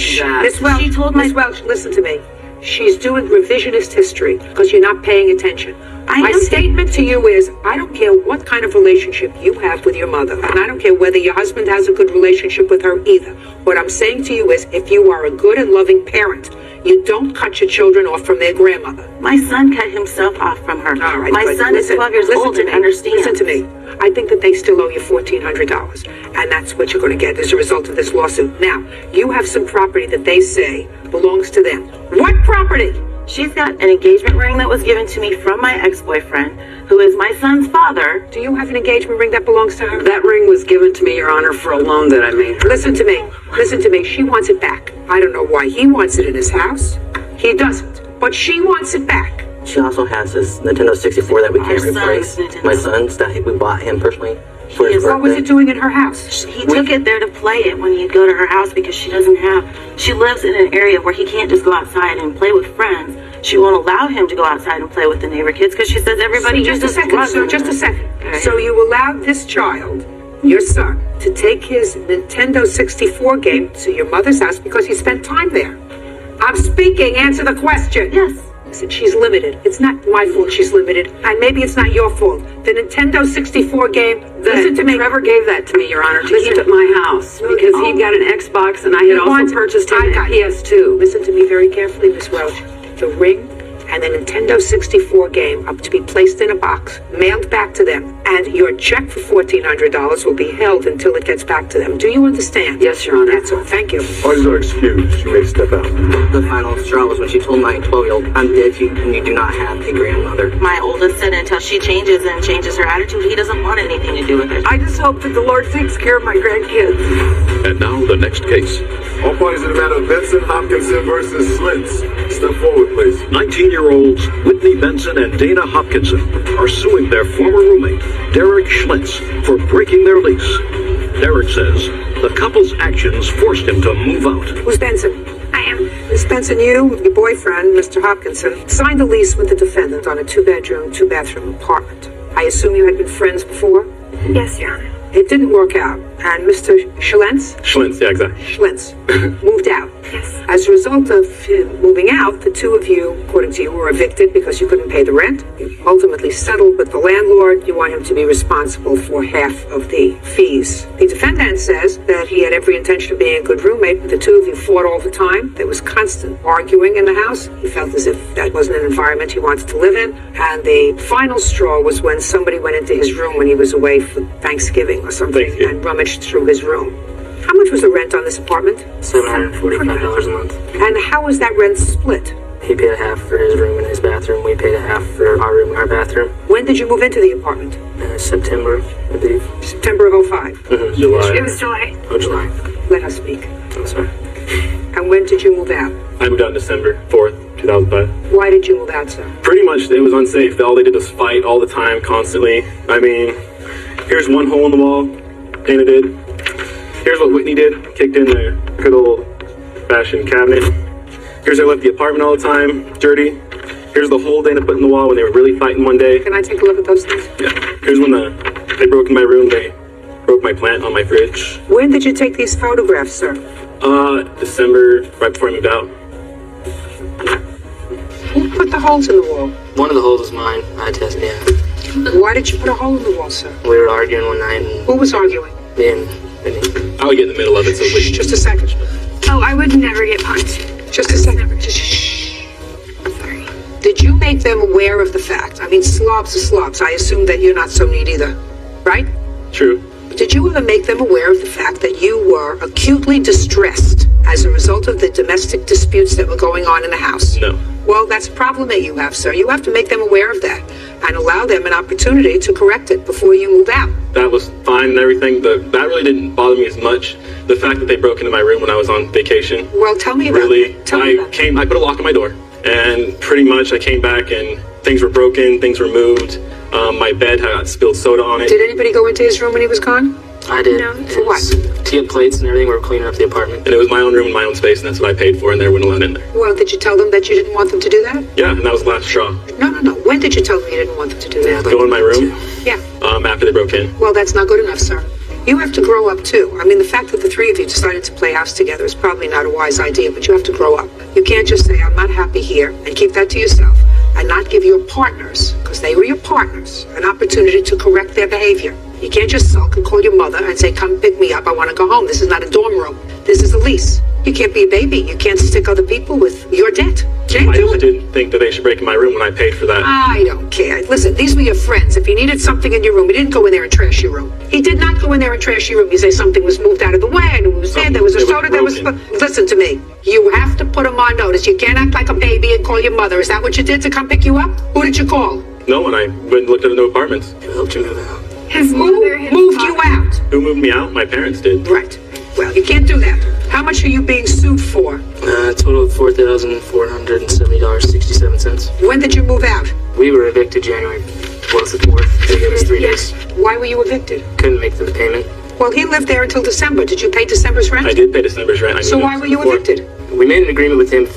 Miss Welch, listen to me. She's doing revisionist history because you're not paying attention. My statement to you is, I don't care what kind of relationship you have with your mother, and I don't care whether your husband has a good relationship with her either. What I'm saying to you is, if you are a good and loving parent, you don't cut your children off from their grandmother. My son cut himself off from her. All right, my son is 12 years old and understands. Listen to me. I think that they still owe you $1,400, and that's what you're going to get as a result of this lawsuit. Now, you have some property that they say belongs to them. What property? She's got an engagement ring that was given to me from my ex-boyfriend, who is my son's father. Do you have an engagement ring that belongs to her? That ring was given to me, Your Honor, for a loan that I made. Listen to me. Listen to me. She wants it back. I don't know why he wants it in his house. He doesn't. But she wants it back. She also has this Nintendo 64 that we can't replace. My son's that we bought him personally for his birthday. What was it doing in her house? He took it there to play it when he'd go to her house because she lives in an area where he can't just go outside and play with friends. She won't allow him to go outside and play with the neighbor kids because she says everybody just a second. So you allowed this child, your son, to take his Nintendo 64 game to your mother's house because he spent time there. I'm speaking. Answer the question. Yes. Listen, she's limited. It's not my fault she's limited, and maybe it's not your fault. The Nintendo 64 game, listen to me. Trevor gave that to me, Your Honor, to keep at my house because he'd got an Xbox and I had also purchased him a PS2. Listen to me very carefully, Miss Welch. The ring and the Nintendo 64 game are to be placed in a box, mailed back to them, and your check for $1,400 will be held until it gets back to them. Do you understand? Yes, Your Honor. That's all. Thank you. What is our excuse? She may step out. The final straw was when she told my 12-year-old, I'm dead and you do not have a grandmother. My oldest said until she changes and changes her attitude, he doesn't want anything to do with her. I just hope that the Lord takes care of my grandkids. And now the next case. All parties in the matter of Benson Hopkinson versus Slintz. Step forward, please. 19-year-olds Whitney Benson and Dana Hopkinson are suing their former roommate, Derek Schlitz, for breaking their lease. Derek says the couple's actions forced him to move out. Who's Benson? I am. Miss Benson, you, your boyfriend, Mr. Hopkinson, signed a lease with the defendant on a 2-bedroom, 2-bathroom apartment. I assume you had been friends before? Yes, Your Honor. It didn't work out, and Mr. Schlitz? Schlitz, yeah, exactly. Schlitz moved out. Yes. As a result of him moving out, the two of you, according to you, were evicted because you couldn't pay the rent. You ultimately settled with the landlord. You want him to be responsible for half of the fees. The defendant says that he had every intention of being a good roommate. The two of you fought all the time. There was constant arguing in the house. He felt as if that wasn't an environment he wanted to live in. And the final straw was when somebody went into his room when he was away for Thanksgiving or something and rummaged through his room. How much was the rent on this apartment? $745 a month. And how was that rent split? He paid a half for his room and his bathroom. We paid a half for our room and our bathroom. When did you move into the apartment? September, I believe. September of 05. Mm-hmm. July. It was July. Oh, July. Let her speak. I'm sorry. And when did you move out? I moved out December 4th, 2005. Why did you move out, sir? Pretty much it was unsafe. All they did was fight all the time, constantly. I mean, here's one hole in the wall Dana did. Here's what Whitney did. Kicked in the good old fashioned cabinet. Here's how I left the apartment all the time, dirty. Here's the hole Dana put in the wall when they were really fighting one day. Can I take a look at those things? Yeah. Here's when they broke in my room. They broke my plant on my fridge. When did you take these photographs, sir? December, right before I moved out. Who put the holes in the wall? One of the holes was mine. I tested, yeah. Why did you put a hole in the wall, sir? We were arguing one night and... Who was arguing? Me and Whitney. I would get in the middle of it, so please. Just a second. Oh, I would never get punched. Just a second. Shh. Sorry. Did you make them aware of the fact? I mean, slobs are slobs. I assume that you're not so neat either, right? True. Did you ever make them aware of the fact that you were acutely distressed as a result of the domestic disputes that were going on in the house? No. Well, that's a problem that you have, sir. You have to make them aware of that and allow them an opportunity to correct it before you move out. That was fine and everything, but that really didn't bother me as much. The fact that they broke into my room when I was on vacation. Well, tell me about that. I put a lock on my door, and pretty much I came back and things were broken, things were moved. My bed had spilled soda on it. Did anybody go into his room when he was gone? I did. No. For what? He had plates and everything. We were cleaning up the apartment. And it was my own room and my own space, and that's what I paid for, and they wouldn't let in there. Well, did you tell them that you didn't want them to do that? Yeah, and that was the last straw. No. When did you tell them you didn't want them to do that? Go in my room? Yeah. After they broke in. Well, that's not good enough, sir. You have to grow up, too. I mean, the fact that the three of you decided to play house together is probably not a wise idea, but you have to grow up. You can't just say, I'm not happy here, and keep that to yourself, and not give your partners, because they were your partners, an opportunity to correct their behavior. You can't just sulk and call your mother and say, come pick me up, I want to go home. This is not a dorm room. This is a lease. You can't be a baby. You can't stick other people with your debt. I just didn't think that they should break in my room when I paid for that. I don't care. Listen, these were your friends. If you needed something in your room, he didn't go in there and trash your room. He did not go in there and trash your room. You say something was moved out of the way, and it was there was a soda that was... Listen to me. You have to put him on notice. You can't act like a baby and call your mother. Is that what you did to come pick you up? Who did you call? No one. I went and looked at the new apartments. Who helped you move out? His mother moved you out. Who moved me out? My parents did. Right. Well, you can't do that. How much are you being sued for? Total of $4,470.67. When did you move out? We were evicted January 4th. They gave us 3 days. Why were you evicted? Couldn't make the payment. Well, he lived there until December. Did you pay December's rent? I did pay December's rent. So why were you evicted? We made an agreement with him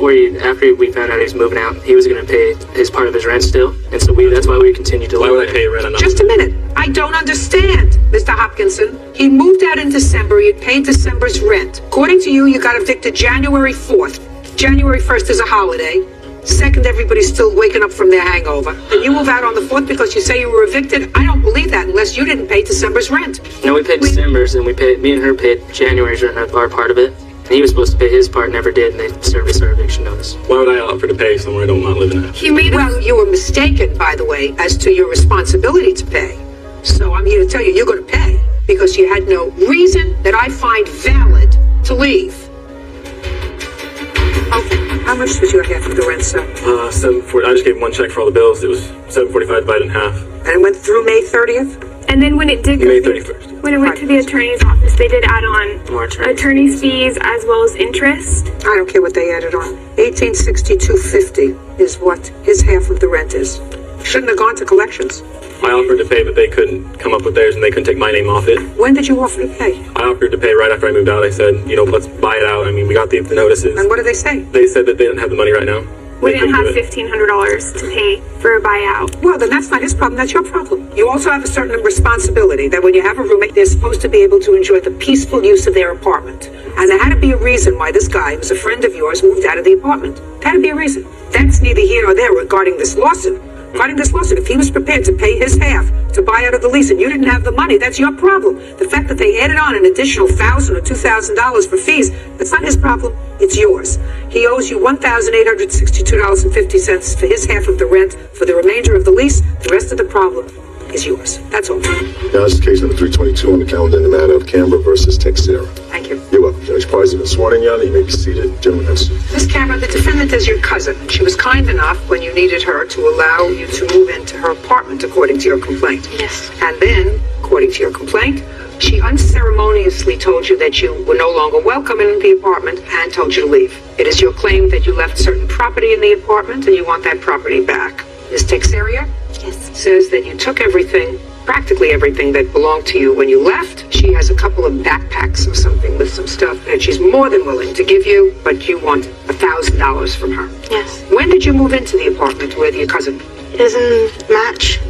after we found out he was moving out. He was going to pay his part of his rent still, and so that's why we continued to live. Why would I pay rent? Just a minute. I don't understand, Mr. Hopkinson. He moved out in December. He had paid December's rent. According to you, you got evicted January 4th. January 1st is a holiday. 2nd, everybody's still waking up from their hangover. Then you move out on the 4th because you say you were evicted. I don't believe that unless you didn't pay December's rent. No, we paid December's, and me and her paid January's rent, our part of it. And he was supposed to pay his part, never did, and they served us our eviction notice. Why would I offer to pay somewhere I don't not living at? Well, you were mistaken, by the way, as to your responsibility to pay. So I'm here to tell you, you're going to pay because you had no reason that I find valid to leave. Okay, how much did you have for the rent, sir? $740. I just gave him one check for all the bills. It was $745 divided in half. And it went through May 30th? And then when it did May 31st. when it went to the attorney's office, they did add on More attorney's fees as well as interest. I don't care what they added on. $1862.50 is what his half of the rent is. Shouldn't have gone to collections. I offered to pay, but they couldn't come up with theirs, and they couldn't take my name off it. When did you offer to pay? I offered to pay right after I moved out. I said, let's buy it out. I mean, we got the notices. And what did they say? They said that they didn't have the money right now. We They didn't have couldn't do it. $1,500 to pay for a buyout. Well, then that's not his problem. That's your problem. You also have a certain responsibility that when you have a roommate, they're supposed to be able to enjoy the peaceful use of their apartment. And there had to be a reason why this guy, who's a friend of yours, moved out of the apartment. There had to be a reason. That's neither here nor there regarding this lawsuit. Regarding this lawsuit, if he was prepared to pay his half to buy out of the lease and you didn't have the money, that's your problem. The fact that they added on an additional $1,000 or $2,000 for fees, that's not his problem, it's yours. He owes you $1,862.50 for his half of the rent for the remainder of the lease. The rest of the problem is yours. That's all. Now, this is case number 322 on the calendar in the matter of Canberra versus Texera. Thank you. You're welcome, Judge. Parties have been sworn in, Your Honor. You may be seated. Gentlemen, have a seat. Miss Cameron, the defendant is your cousin. She was kind enough when you needed her to allow you to move into her apartment, according to your complaint. Yes. And then, according to your complaint, she unceremoniously told you that you were no longer welcome in the apartment and told you to leave. It is your claim that you left certain property in the apartment and you want that property back. Ms. Texeria? Yes. Says that you took everything, practically everything that belonged to you when you left. She has a couple of backpacks or something with some stuff that she's more than willing to give you, but you want $1,000 from her. Yes. When did you move into the apartment with your cousin? It was in March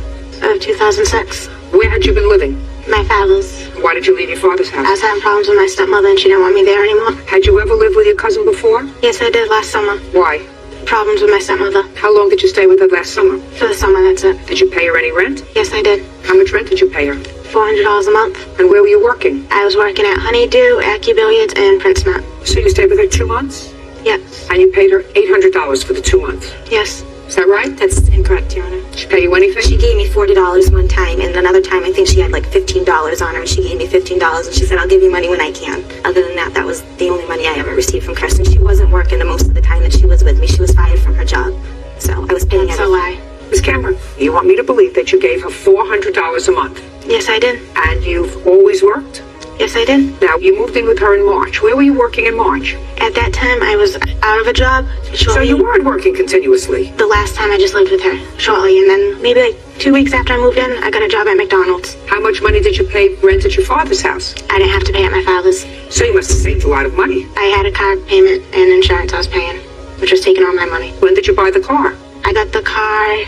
of 2006. Where had you been living? My father's. Why did you leave your father's house? I was having problems with my stepmother and she didn't want me there anymore. Had you ever lived with your cousin before? Yes, I did last summer. Why? Problems with my stepmother. How long did you stay with her last summer? For the summer, that's it. Did you pay her any rent? Yes, I did. How much rent did you pay her? $400 a month. And where were you working? I was working at Honeydew, AccuBilliards, and Prince Matt. So you stayed with her 2 months? Yes. And you paid her $800 for the 2 months? Yes. Is that right? That's incorrect, Your Honor. Did she pay you anything? She gave me $40 one time, and another time I think she had like $15 on her, and she gave me $15, and she said, I'll give you money when I can. Other than that, that was the only money I ever received from Kirsten. She wasn't working the most of the time that she was with me. She was fired from her job. So I was paying That's a everything. lie. Ms. Cameron, you want me to believe that you gave her $400 a month? Yes, I did. And you've always worked? Yes, I did. Now, you moved in with her in March. Where were you working in March? At that time, I was out of a job. So you weren't working continuously? The last time I just lived with her shortly, and then maybe like 2 weeks after I moved in, I got a job at McDonald's. How much money did you pay rent at your father's house? I didn't have to pay at my father's. So you must have saved a lot of money. I had a car payment and insurance I was paying, which was taking all my money. When did you buy the car? I got the car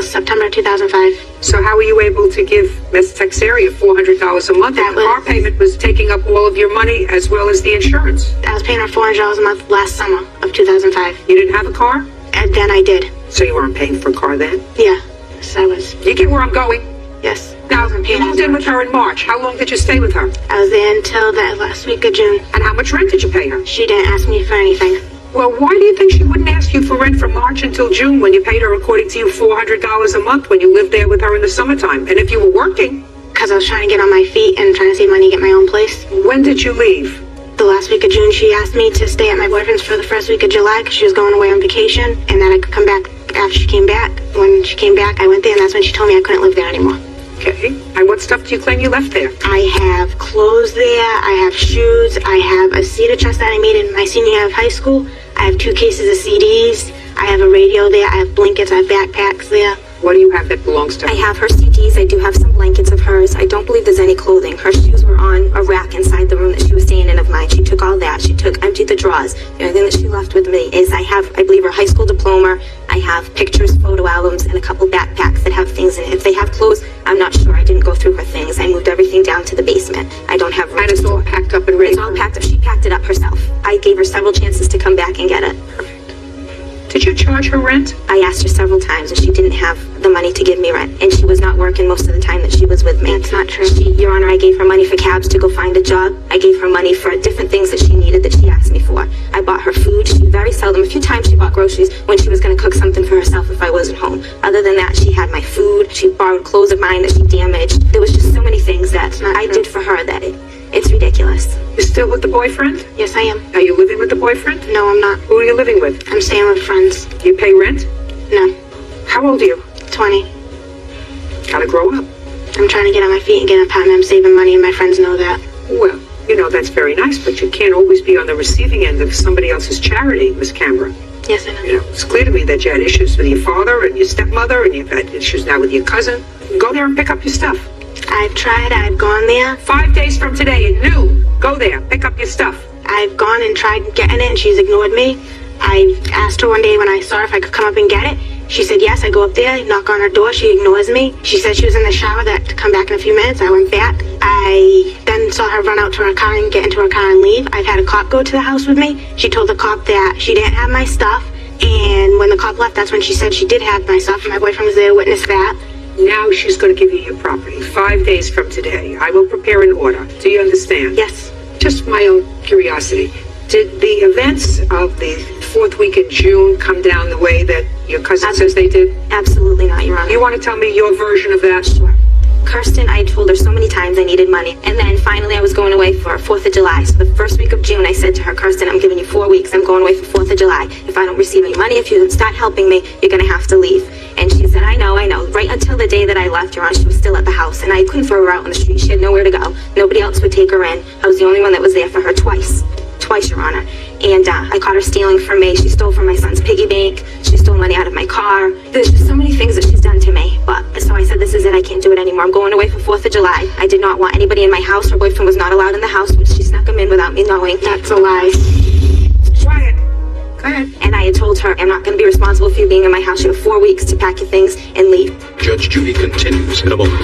September 2005. So how were you able to give Ms. Texeria $400 a month? The car payment was taking up all of your money as well as the insurance. I was paying her $400 a month last summer of 2005. You didn't have a car? And then I did. So you weren't paying for a car then? Yeah, yes, I was. You get where I'm going? Yes. Now, you moved in with her in March. How long did you stay with her? I was there until the last week of June. And how much rent did you pay her? She didn't ask me for anything. Well, why do you think she wouldn't ask you for rent from March until June when you paid her, according to you, $400 a month when you lived there with her in the summertime? And if you were working? Because I was trying to get on my feet and trying to save money to get my own place. When did you leave? The last week of June, she asked me to stay at my boyfriend's for the first week of July because she was going away on vacation, and that I could come back after she came back. When she came back, I went there, and that's when she told me I couldn't live there anymore. Okay. And what stuff do you claim you left there? I have clothes there. I have shoes. I have a cedar chest that I made in my senior year of high school. I have 2 cases of CDs. I have a radio there. I have blankets. I have backpacks there. What do you have that belongs to her? I have her CDs. I do have some blankets of hers. I don't believe there's any clothing. Her shoes were on a rack inside the room that she was staying in of mine. She took all that. She emptied the drawers. The only thing that she left with me is I believe, her high school diploma. I have pictures, photo albums, and a couple backpacks that have things in it. If they have clothes, I'm I'm not sure. I didn't go through her things. I moved everything down to the basement. I don't have room. And it's all packed up and ready. It's all packed up. She packed it up herself. I gave her several chances to come back and get it. Did you charge her rent? I asked her several times, and she didn't have the money to give me rent. And she was not working most of the time that she was with me. That's not true. Your Honor, I gave her money for cabs to go find a job. I gave her money for different things that she needed that she asked me for. I bought her food. She very seldom, a few times she bought groceries when she was going to cook something for herself if I wasn't home. Other than that, she had my food. She borrowed clothes of mine that she damaged. There was just so many things that I did for her that it's ridiculous. You're still with the boyfriend? Yes, I am. Are you living with the boyfriend? No, I'm not. Who are you living with? I'm staying with friends. Do you pay rent? No. How old are you? 20. Gotta grow up. I'm trying to get on my feet and get an apartment. I'm saving money, and my friends know that. Well, you know, that's very nice, but you can't always be on the receiving end of somebody else's charity, Miss Canberra. Yes, I know. You know, it's clear to me that you had issues with your father and your stepmother, and you've had issues now with your cousin. Go there and pick up your stuff. I've tried. I've gone there. 5 days from today at noon. Go there, pick up your stuff. I've gone and tried getting it, and she's ignored me. I asked her one day when I saw her if I could come up and get it. She said yes. I go up there, knock on her door. She ignores me. She said she was in the shower, that to come back in a few minutes. I went back. I then saw her run out to her car and get into her car and leave. I've had a cop go to the house with me. She told the cop that she didn't have my stuff. And when the cop left, that's when she said she did have my stuff. My boyfriend was there to witness that. Now she's going to give you your property 5 days from today. I will prepare an order. Do you understand? Yes. Just my own curiosity. Did the events of the 4th week in June come down the way that your cousin says they did? Absolutely not, Your Honor. You want to tell me your version of that? Sure. Kirsten, I told her so many times I needed money. And then finally I was going away for 4th of July. So the first week of June, I said to her, Kirsten, I'm giving you 4 weeks. I'm going away for 4th of July. If I don't receive any money, if you don't start helping me, you're going to have to leave. And she said, I know. Right until the day that I left, Your Honor, she was still at the house. And I couldn't throw her out on the street. She had nowhere to go. Nobody else would take her in. I was the only one that was there for her twice, Your Honor. And I caught her stealing from me. She stole from my son's piggy bank. She stole money out of my car. There's just so many things that she's done to me. But so I said, this is it. I can't do it anymore. I'm going away for 4th of July. I did not want anybody in my house. Her boyfriend was not allowed in the house, but she snuck him in without me knowing. That's a lie. Quiet. Go ahead. And I had told her, I'm not going to be responsible for you being in my house. You have 4 weeks to pack your things and leave. Judge Judy continues in a moment.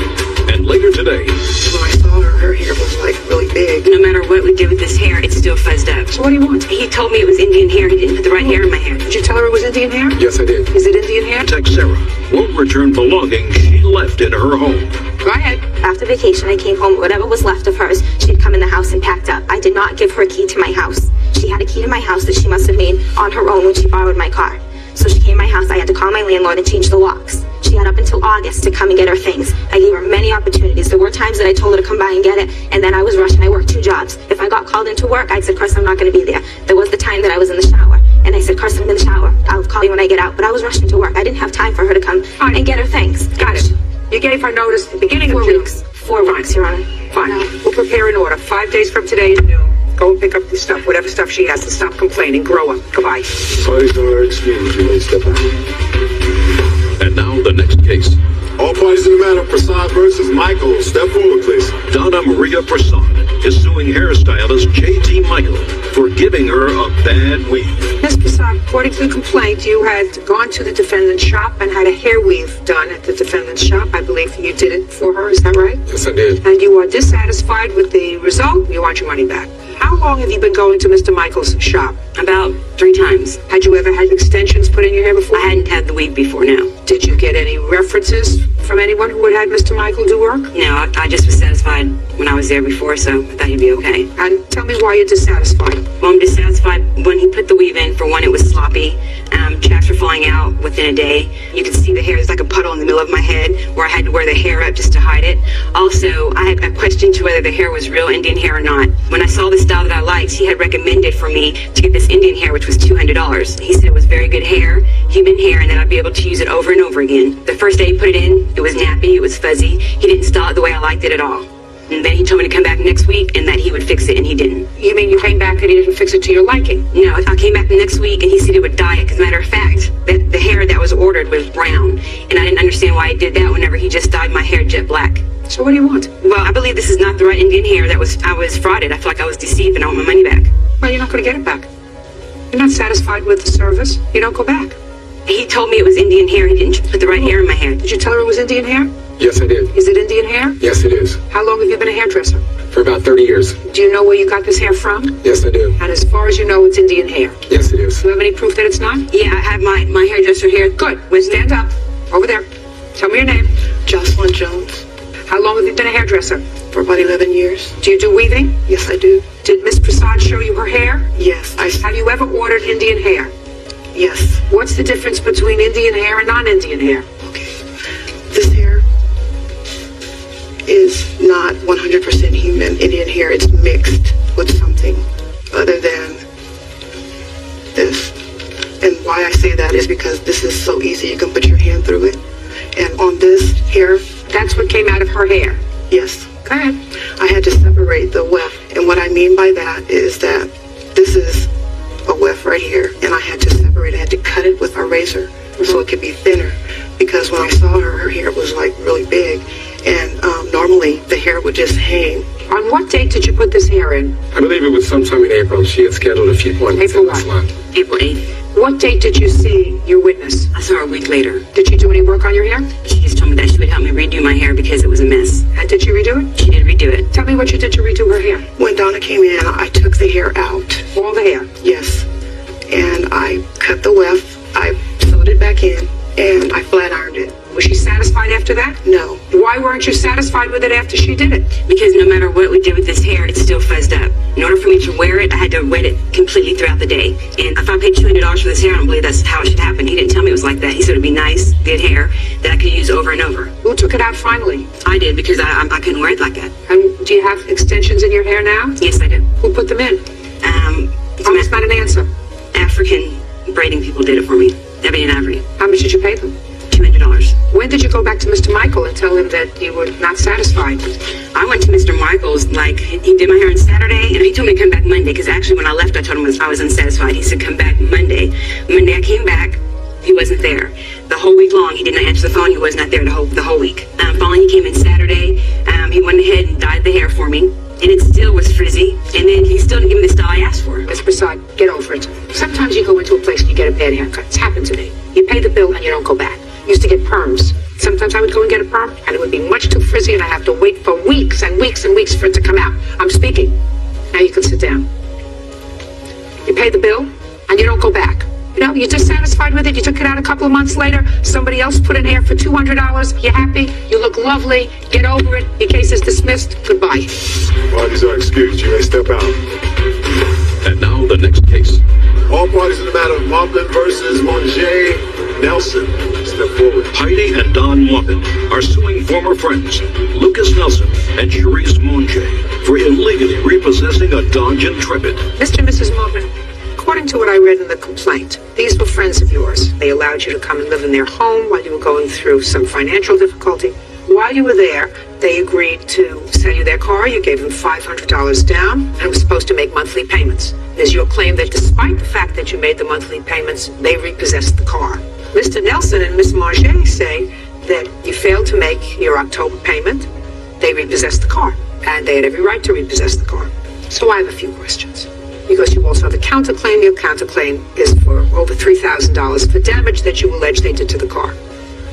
And later today, When I saw her hair was like really big. No matter what we did with this hair, it's still fuzzed up. So what do you want? He told me it was Indian hair. He didn't put the right hair in my hair. Did you tell her it was Indian hair? Yes, I did. Is it Indian hair? Tech Sarah won't return belongings she left in her home. Go ahead. After vacation, I came home. Whatever was left of hers, she'd come in the house and packed up. I did not give her a key to my house. She had a key to my house that she must have made on her own when she borrowed my car. So she came to my house. I had to call my landlord and change the locks. She had up until August to come and get her things. I gave her many opportunities. There were times that I told her to come by and get it, and then I was rushing. I worked 2 jobs. If I got called into work, I said, Kirsten, I'm not going to be there. There was the time that I was in the shower, and I said, Kirsten, I'm in the shower. I'll call you when I get out. But I was rushing to work. I didn't have time for her to come and get her things. Got it. You gave her notice at the beginning of 4 June. weeks. 4 weeks, Your Honor. Fine. We'll prepare an order. 5 days from today at noon. Go and pick up the stuff, whatever stuff she has, and stop complaining. Grow up. Goodbye. Parties are excused. You may step out. And now the next case. All parties in the matter, Prasad versus Michael. Step forward, please. Donna Maria Prasad is suing hairstylist J.T. Michael for giving her a bad weave. Ms. Prasad, according to the complaint, you had gone to the defendant's shop and had a hair weave done at the defendant's shop. I believe you did it for her. Is that right? Yes, I did. And you are dissatisfied with the result. You want your money back. How long have you been going to Mr. Michael's shop? About 3 times. Had you ever had extensions put in your hair before? I hadn't had the weave before now. Did you get any references from anyone who had Mr. Michael do work? No, I just was satisfied when I was there before, so I thought he'd be okay. And tell me why you're dissatisfied. Well, I'm dissatisfied when he put the weave in. For one, it was sloppy. Chaps were falling out within a day. You could see the hair. There's like a puddle in the middle of my head where I had to wear the hair up just to hide it. Also, I had a question to whether the hair was real Indian hair or not. When I saw the style that I liked, he had recommended for me to get this Indian hair, which was $200. He said it was very good hair, human hair, and that I'd be able to use it over and over again. The first day he put it in, it was nappy, it was fuzzy. He didn't style it the way I liked it at all. And then he told me to come back next week and that he would fix it, and he didn't. You mean you came back and he didn't fix it to your liking? No, I came back the next week and he said it would dye it. As a matter of fact, that the hair that was ordered was brown. And I didn't understand why he did that whenever he just dyed my hair jet black. So what do you want? Well, I believe this is not the right Indian hair. I was frauded. I feel like I was deceived and I want my money back. Well, you're not going to get it back. You're not satisfied with the service. You don't go back. He told me it was Indian hair. He didn't put the right hair in my hair. Did you tell her it was Indian hair? Yes, I did. Is it Indian hair? Yes, it is. How long have you been a hairdresser? For about 30 years. Do you know where you got this hair from? Yes, I do. And as far as you know, it's Indian hair. Yes, it is. Do you have any proof that it's not? Yeah, I have my hairdresser here. Good. Well, stand up. Over there. Tell me your name. Jocelyn Jones. How long have you been a hairdresser? For about 11 years. Do you do weaving? Yes, I do. Did Miss Prasad show you her hair? Yes. Have you ever ordered Indian hair? Yes. What's the difference between Indian hair and non-Indian hair? Okay. This hair is not 100% human Indian hair. It's mixed with something other than this. And why I say that is because this is so easy. You can put your hand through it. And on this hair, that's what came out of her hair. Yes. Go ahead. I had to separate the weft. And what I mean by that is that this is a weft right here. And I had to separate it. I had to cut it with a razor so it could be thinner. Because when I saw her hair was like really big. And normally the hair would just hang. On what date did you put this hair in? I believe it was sometime in April. She had scheduled a few appointments April in the salon. April 8th. What date did you see your witness? I saw her a week later. Did she do any work on your hair? She just told me that she would help me redo my hair because it was a mess. And did she redo it? She did redo it. Tell me what you did to redo her hair. When Donna came in, I took the hair out. All the hair? Yes. And I cut the weft. I sewed it back in. And I flat ironed it. Was she satisfied after that? No. Why weren't you satisfied with it after she did it? Because no matter what we did with this hair, it's still fuzzed up. In order for me to wear it, I had to wet it completely throughout the day. And if I paid $200 for this hair, I don't believe that's how it should happen. He didn't tell me it was like that. He said it'd be nice, good hair that I could use over and over. Who took it out finally? I did because I couldn't wear it like that. And do you have extensions in your hair now? Yes, I do. Who put them in? It's not an answer. African braiding people did it for me. Ebony and Ivory. How much did you pay them? $200. When did you go back to Mr. Michael and tell him that you were not satisfied? I went to Mr. Michael's, he did my hair on Saturday, and he told me to come back Monday, because actually when I left, I told him I was unsatisfied. He said, come back Monday. Monday I came back, he wasn't there. The whole week long, he did not answer the phone, he was not there the whole week. Finally, he came in Saturday, he went ahead and dyed the hair for me, and it still was frizzy, and then he still didn't give me the style I asked for. Miss Prasad, get over it. Sometimes you go into a place and you get a bad haircut. It's happened to me. You pay the bill and you don't go back. Used to get perms. Sometimes I would go and get a perm, and it would be much too frizzy, and I have to wait for weeks and weeks and weeks for it to come out. I'm speaking. Now you can sit down. You pay the bill, and you don't go back. You know, you're dissatisfied with it. You took it out a couple of months later. Somebody else put in hair for $200. You're happy. You look lovely. Get over it. Your case is dismissed. Goodbye. Parties are excused. You may step out. And now the next case. All parties in the matter of Marplin versus Monjay Nelson. Step forward. Heidi and Don Martin are suing former friends Lucas Nelson and Cherise Monjay for illegally repossessing a Dodge Intrepid. Mr. and Mrs. Martin, according to what I read in the complaint, these were friends of yours. They allowed you to come and live in their home while you were going through some financial difficulty. While you were there, they agreed to sell you their car. You gave them $500 down and were supposed to make monthly payments. There's your claim that despite the fact that you made the monthly payments, they repossessed the car. Mr. Nelson and Miss Marjay say that you failed to make your October payment. They repossessed the car, and they had every right to repossess the car. So I have a few questions. Because you also have a counterclaim. Your counterclaim is for over $3,000 for damage that you allege they did to the car.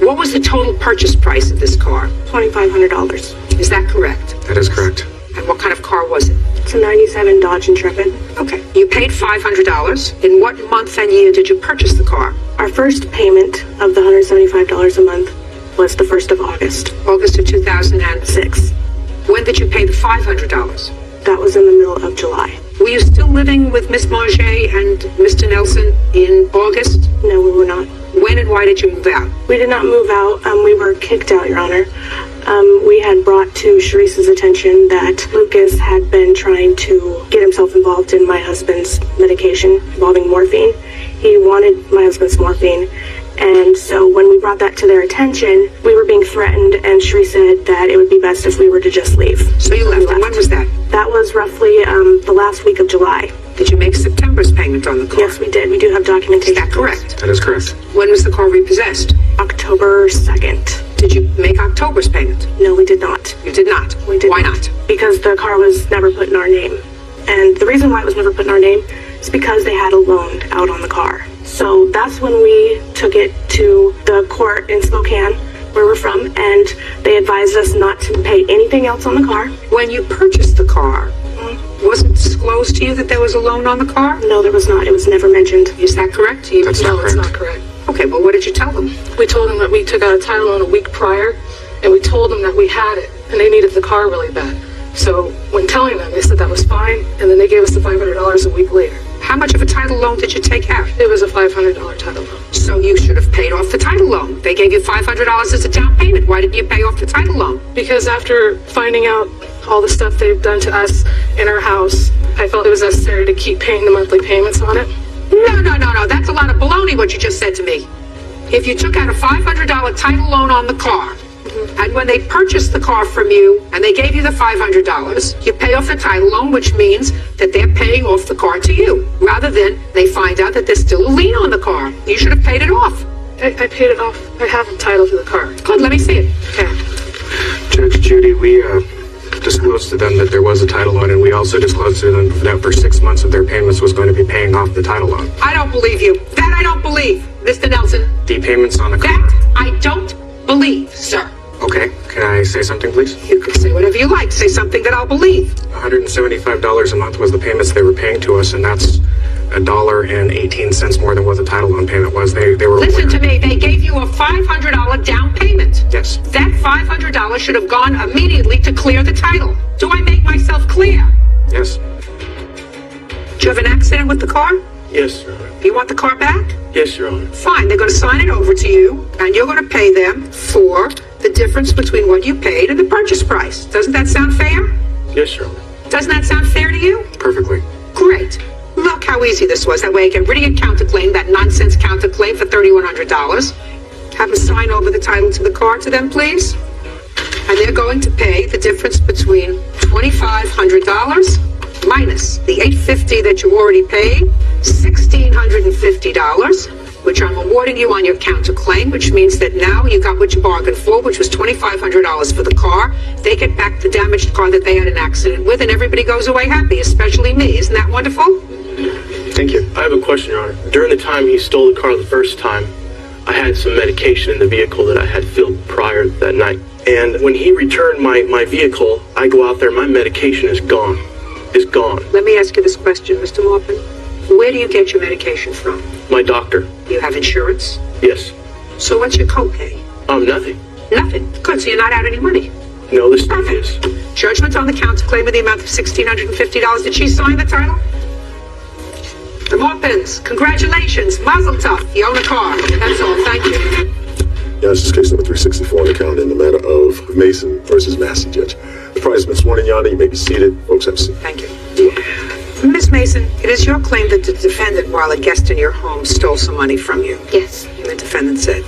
What was the total purchase price of this car? $2,500. Is that correct? That is correct. And what kind of car was it? It's a 97 Dodge Intrepid. Okay. You paid $500. In what month and year did you purchase the car? Our first payment of the $175 a month was the 1st of August. August of 2006. When did you pay the $500? That was in the middle of July. Were you still living with Miss Marjay and Mr. Nelson in August? No, we were not. When and why did you move out? We did not move out. We were kicked out, Your Honor. We had brought to Sharice's attention that Lucas had been trying to get himself involved in my husband's medication involving morphine. He wanted my husband's morphine. And so when we brought that to their attention, we were being threatened, and Sharice said that it would be best if we were to just leave. So you left. And when was that? That was roughly the last week of July. Did you make September's payment on the car? Yes, we did. We do have documentation. Is that correct? That is correct. When was the car repossessed? October 2nd. Did you make October's payment? No, we did not. You did not? We did Why not? not? Because the car was never put in our name. And the reason why it was never put in our name is because they had a loan out on the car. So that's when we took it to the court in Spokane where we're from, and they advised us not to pay anything else on the car. When you purchased the car, wasn't disclosed to you that there was a loan on the car? No, there was not. It was never mentioned. Is that correct? That's not correct. Okay, well, what did you tell them? We told them that we took out a title loan a week prior, and we told them that we had it, and they needed the car really bad. So when telling them, they said that was fine, and then they gave us the $500 a week later. How much of a title loan did you take out? It was a $500 title loan. So you should have paid off the title loan. They gave you $500 as a down payment. Why didn't you pay off the title loan? Because after finding out all the stuff they've done to us in our house, I felt it was necessary to keep paying the monthly payments on it. No. That's a lot of baloney what you just said to me. If you took out a $500 title loan on the car, and when they purchased the car from you and they gave you the $500, you pay off the title loan, which means that they're paying off the car to you, rather than they find out that there's still a lien on the car. You should have paid it off. I paid it off. I have a title to the car. Good, let me see it. Okay. Judge Judy, we disclosed to them that there was a title loan, and we also disclosed to them that for 6 months of their payments was going to be paying off the title loan. I don't believe you. That I don't believe, Mr. Nelson. The payments on the car. That I don't believe, sir. Okay, can I say something, please? You can say whatever you like. Say something that I'll believe. $175 a month was the payments they were paying to us, and that's $1.18 more than what the title loan payment was. They were. Listen to me. They gave you a $500 down payment. Yes. That $500 should have gone immediately to clear the title. Do I make myself clear? Yes. Did you have an accident with the car? Yes, Your Honor. You want the car back? Yes, Your Honor. Fine. They're going to sign it over to you, and you're going to pay them for the difference between what you paid and the purchase price. Doesn't that sound fair? Yes, Your Honor. Doesn't that sound fair to you? Perfectly. Great. Look how easy this was. That way I get rid of your counterclaim, that nonsense counterclaim for $3,100. Have them sign over the title to the car to them, please. And they're going to pay the difference between $2,500 minus the $850 that you already paid, $1,650, which I'm awarding you on your counterclaim, which means that now you got what you bargained for, which was $2,500 for the car. They get back the damaged car that they had an accident with, and everybody goes away happy, especially me. Isn't that wonderful? Thank you. I have a question, Your Honor. During the time he stole the car the first time, I had some medication in the vehicle that I had filled prior that night. And when he returned my vehicle, I go out there, my medication is gone. It's gone. Let me ask you this question, Mr. Morpin. Where do you get your medication from? My doctor. You have insurance? Yes. So what's your copay? Nothing. Nothing. Good, so you're not out any money. No, this is. Judgment on the counterclaim in the amount of $1,650. Did she sign the title? The Morpins, congratulations. Mazel tov. You own a car. That's all. Thank you. Yeah, this is case number 364 on the calendar in the matter of Mason versus Massey, Judge. The party has been sworn in, Your Honor. You may be seated. Folks, have a seat. Thank you. Miss Mason, it is your claim that the defendant, while a guest in your home, stole some money from you. Yes. And the defendant said,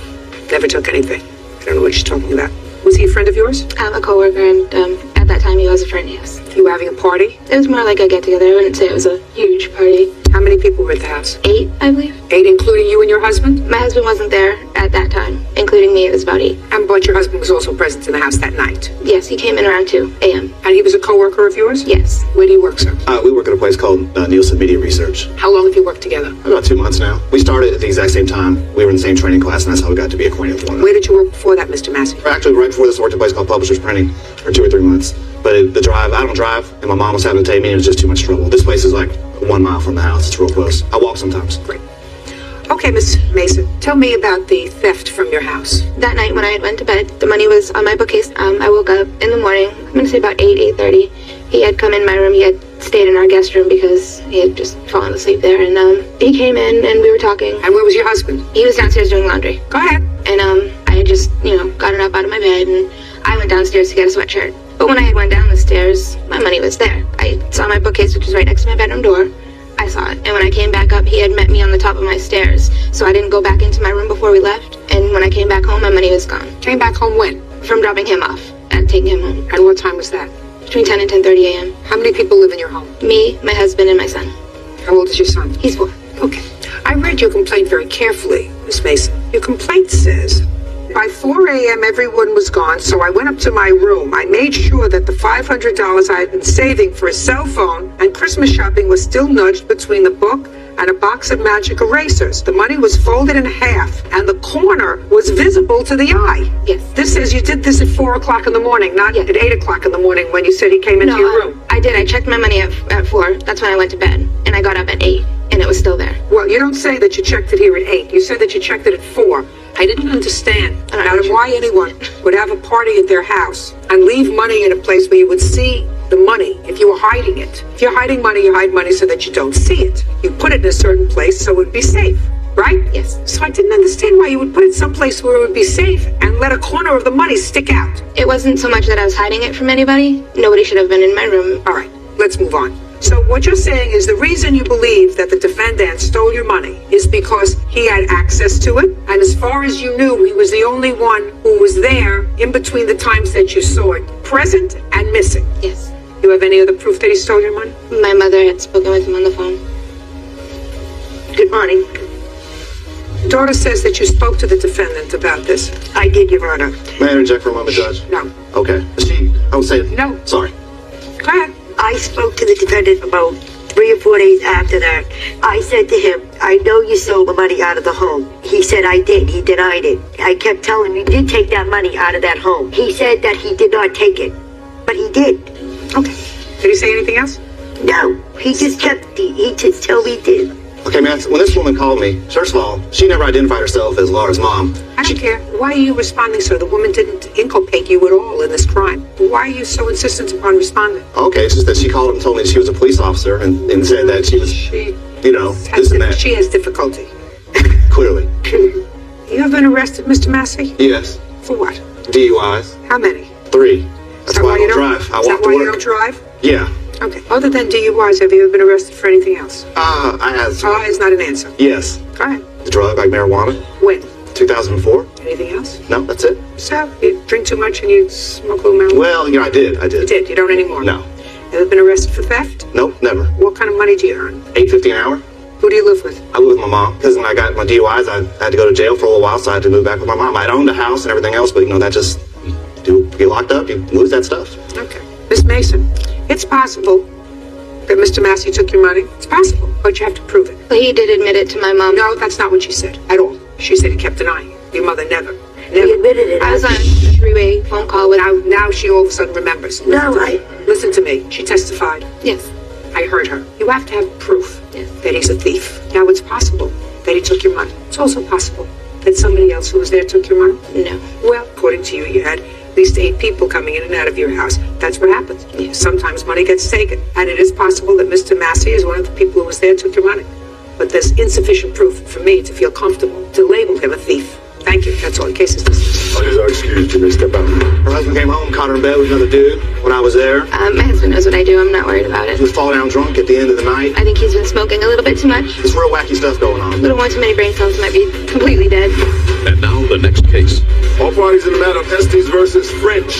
never took anything. I don't know what she's talking about. Was he a friend of yours? I'm a coworker, and at that time he was a friend, yes. You were having a party? It was more like a get-together. I wouldn't say it was a huge party. How many people were at the house? 8, I believe. 8, including you and your husband? My husband wasn't there at that time. Including me, it was about 8. But your husband was also present in the house that night? Yes, he came in around 2 a.m. And he was a co-worker of yours? Yes. Where do you work, sir? We work at a place called Nielsen Media Research. How long have you worked together? About 2 months now. We started at the exact same time. We were in the same training class, and that's how we got to be acquainted with one another. Where did you work before that, Mr. Massey? Actually, right before this, I worked at a place called Publishers Printing for 2 or 3 months. But the drive, I don't drive, and my mom was having to take me, and it was just too much trouble. This place is like 1 mile from the house. It's real close. I walk sometimes. Great. Okay, Miss Mason, tell me about the theft from your house. That night when I went to bed, the money was on my bookcase. I woke up in the morning, I'm going to say about 8:30. He had come in my room. He had stayed in our guest room because he had just fallen asleep there. And he came in and we were talking. And where was your husband? He was downstairs doing laundry. Go ahead. And I had just, gotten up out of my bed and I went downstairs to get a sweatshirt. But when I had went down the stairs, my money was there. I saw my bookcase, which was right next to my bedroom door. I saw it. And when I came back up, he had met me on the top of my stairs. So I didn't go back into my room before we left. And when I came back home, my money was gone. Came back home when? From dropping him off and taking him home. And what time was that? Between 10 and 10:30 a.m. How many people live in your home? Me, my husband, and my son. How old is your son? He's 4. Okay. I read your complaint very carefully, Miss Mason. Your complaint says, by 4 a.m. everyone was gone, so I went up to my room. I made sure that the $500 I had been saving for a cell phone and Christmas shopping was still nudged between the book and a box of magic erasers. The money was folded in half, and the corner was visible to the eye. Yes. This says you did this at 4 o'clock in the morning, not at 8 o'clock in the morning when you said he came into your room. I did. I checked my money at 4. That's when I went to bed. And I got up at 8, and it was still there. Well, you don't say that you checked it here at 8. You said that you checked it at 4. I didn't understand why anyone would have a party at their house and leave money in a place where you would see the money if you were hiding it. If you're hiding money, you hide money so that you don't see it. You put it in a certain place so it would be safe, right? Yes. So I didn't understand why you would put it someplace where it would be safe and let a corner of the money stick out. It wasn't so much that I was hiding it from anybody. Nobody should have been in my room. All right, let's move on. So what you're saying is the reason you believe that the defendant stole your money is because he had access to it, and as far as you knew, he was the only one who was there in between the times that you saw it, present and missing. Yes. You have any other proof that he stole your money? My mother had spoken with him on the phone. Good morning. Your daughter says that you spoke to the defendant about this. I did, Your Honor. May I interject for a moment, Judge? No. Okay. I would say it. No. Sorry. Go ahead. I spoke to the defendant about 3 or 4 days after that. I said to him, I know you stole the money out of the home. He said I did. He denied it. I kept telling him you did take that money out of that home. He said that he did not take it, but he did. Okay. Did he say anything else? No. He just told me he did. Okay, man, when this woman called me, first of all, she never identified herself as Laura's mom. I don't care. Why are you responding so? The woman didn't inculpate you at all in this crime. Why are you so insistent upon responding? Okay, it's just that she called and told me she was a police officer and said that she was, this and that. She has difficulty. Clearly. You have been arrested, Mr. Massey? Yes. For what? DUIs. How many? 3. That's why I don't drive. I walk to work. You don't drive? Yeah. Okay. Other than DUIs, have you ever been arrested for anything else? I have. Is not an answer. Yes. Go ahead. The drug, like marijuana. When? 2004. Anything else? No, that's it. So, you drink too much and you smoke a little marijuana? Well, I did. You did? You don't anymore? No. Ever been arrested for theft? Nope, never. What kind of money do you earn? $8.50 an hour. Who do you live with? I live with my mom, because when I got my DUIs, I had to go to jail for a little while, so I had to move back with my mom. I'd owned a house and everything else, but that just, you get locked up, you lose that stuff. Okay. Miss Mason, it's possible that Mr. Massey took your money. It's possible, but you have to prove it. But he did admit it to my mom. No, that's not what she said at all. She said he kept denying it. Your mother never. He admitted it. I was on a 3-way phone call with... Now she all of a sudden remembers. Listen to me. She testified. Yes. I heard her. You have to have proof that he's a thief. Now, it's possible that he took your money. It's also possible that somebody else who was there took your money. No. Well, according to you, you had at least 8 people coming in and out of your house. That's what happens. Sometimes money gets taken. And it is possible that Mr. Massey is one of the people who was there took your money. But there's insufficient proof for me to feel comfortable to label him a thief. Thank you. That's all. The case is dismissed. I just excused you, may step out. Her husband came home, caught her in bed with another dude when I was there. My husband knows what I do. I'm not worried about it. He would fall down drunk at the end of the night. I think he's been smoking a little bit too much. There's real wacky stuff going on. A little more too many brain cells might be completely dead. And now the next case. All parties in the matter of Estes versus French.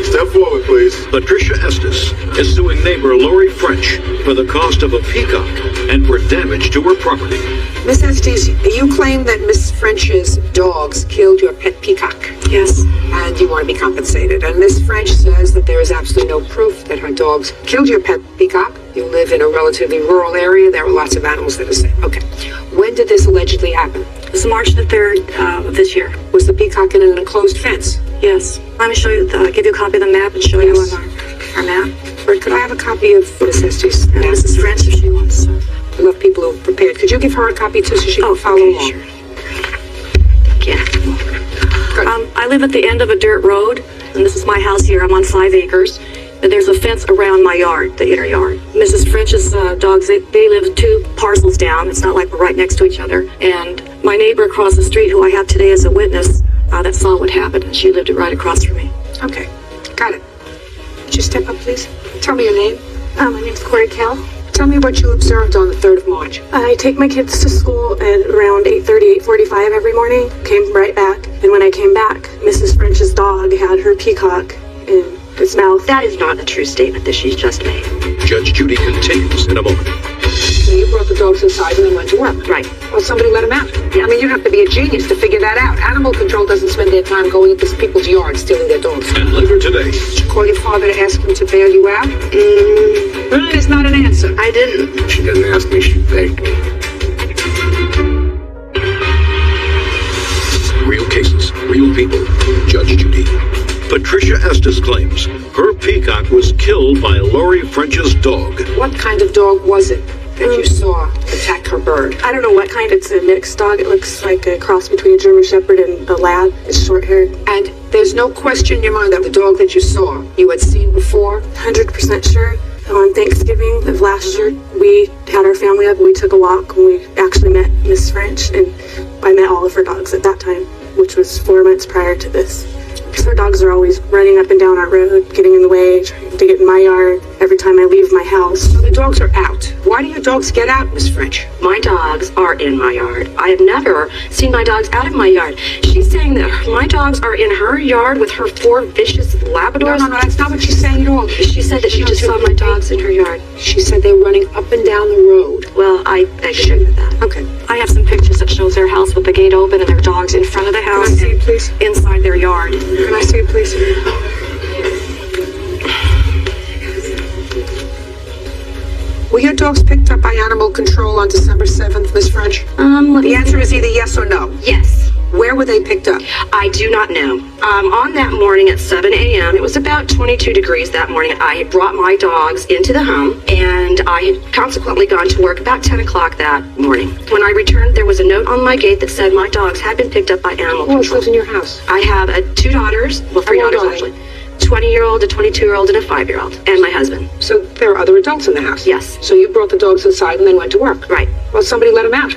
Step forward, please. Patricia Estes is suing neighbor Lori French for the cost of a peacock and for damage to her property. Miss Estes, you claim that Miss French's dogs killed your pet peacock. Yes. And you want to be compensated. And Miss French says that there is absolutely no proof that her dogs killed your pet peacock. You live in a relatively rural area. There are lots of animals that are safe. Okay. When did this allegedly happen? It was March the 3rd of this year. Was the peacock in an enclosed fence? Yes. Let me show you, give you a copy of the map and show you on our map. Could I have a copy of Miss Estes' and Mrs. French if she wants. I love people who are prepared. Could you give her a copy too so she can follow along? Sure. I live at the end of a dirt road, and this is my house here. I'm on 5 acres. And there's a fence around my yard, the inner yard. Mrs. French's dogs, they live 2 parcels down. It's not like we're right next to each other. And my neighbor across the street, who I have today as a witness, that saw what happened, and she lived right across from me. Okay, got it. Would you step up, please? Tell me your name. My name's Corey Kell. Tell me what you observed on the 3rd of March. I take my kids to school at around 8:30, 8:45 every morning. Came right back. And when I came back, Mrs. French's dog had her peacock in its mouth. That is not a true statement that she's just made. Judge Judy continues in a moment. So you brought the dogs inside and then went to work? Right. Well, somebody let them out. Yeah. I mean, you have to be a genius to figure that out. Animal control doesn't spend their time going into people's yards stealing their dogs. And later today. Did you call your father to ask him to bail you out? It's not an answer. I didn't. She didn't ask me, she begged me. Tricia Estes claims her peacock was killed by Lori French's dog. What kind of dog was it that you saw attack her bird? I don't know what kind. It's a mixed dog. It looks like a cross between a German Shepherd and a Lab. It's short-haired. And there's no question in your mind that the dog that you saw, you had seen before? 100% sure. On Thanksgiving of last year, we had our family up and we took a walk and we actually met Miss French, and I met all of her dogs at that time, which was 4 months prior to this. Because her dogs are always running up and down our road, getting in the way, trying to get in my yard every time I leave my house. So the dogs are out. Why do your dogs get out, Miss French? My dogs are in my yard. I have never seen my dogs out of my yard. She's saying that my dogs are in her yard with her 4 vicious Labradors. No, that's not what she's saying at all. She said that she just saw my dogs in her yard. She said they were running up and down the road. Well, I beg to differ with that. Okay. I have some pictures that shows their house with the gate open and their dogs in front of the house. Can I see it, please? Inside their yard. Can I see it, please? Were your dogs picked up by animal control on December 7th, Miss French? The answer is either yes or no. Yes. Where were they picked up? I do not know. On that morning at 7 a.m., it was about 22 degrees that morning. I had brought my dogs into the home, and I had consequently gone to work about 10 o'clock that morning. When I returned, there was a note on my gate that said my dogs had been picked up by animal control. Who lives in your house? I have 2 daughters, well, 3 daughters actually. 20-year-old, a 22-year-old, and a 5-year-old, and my husband. So there are other adults in the house? Yes. So you brought the dogs inside and then went to work? Right. Well, somebody let them out.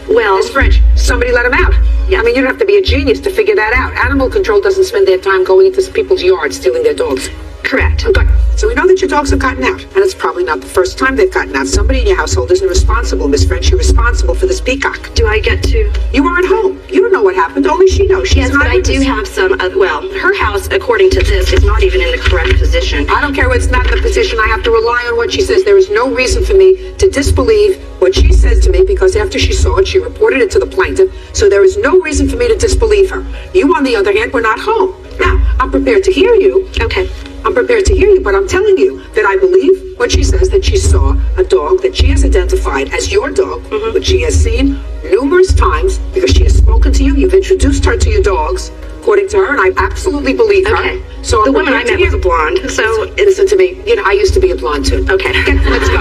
Well, Miss French, somebody let them out. Yeah. I mean, you don't have to be a genius to figure that out. Animal control doesn't spend their time going into people's yards stealing their dogs. Correct. Okay. So we know that your dogs have gotten out, and it's probably not the first time they've gotten out. Somebody in your household isn't responsible, Miss French. You're responsible for this peacock. Do I get to? You weren't home. You don't know what happened. Only she knows. She's yes, but I do have some. Well, her house, according to this, is not even in the correct position. I don't care what's not in the position. I have to rely on what she says. There is no reason for me to disbelieve what she says to me, because after she saw it, she reported it to the plaintiff. So there is no reason for me to disbelieve her. You, on the other hand, were not home. Now, I'm prepared to hear you. Okay. I'm prepared to hear you, but I'm telling you that I believe what she says, that she saw a dog that she has identified as your dog, which she has seen numerous times because she has spoken to you. You've introduced her to your dogs, according to her, and I absolutely believe her. Okay. So the woman I met was a blonde. So listen to me. You know, I used to be a blonde too. Okay. Let's go.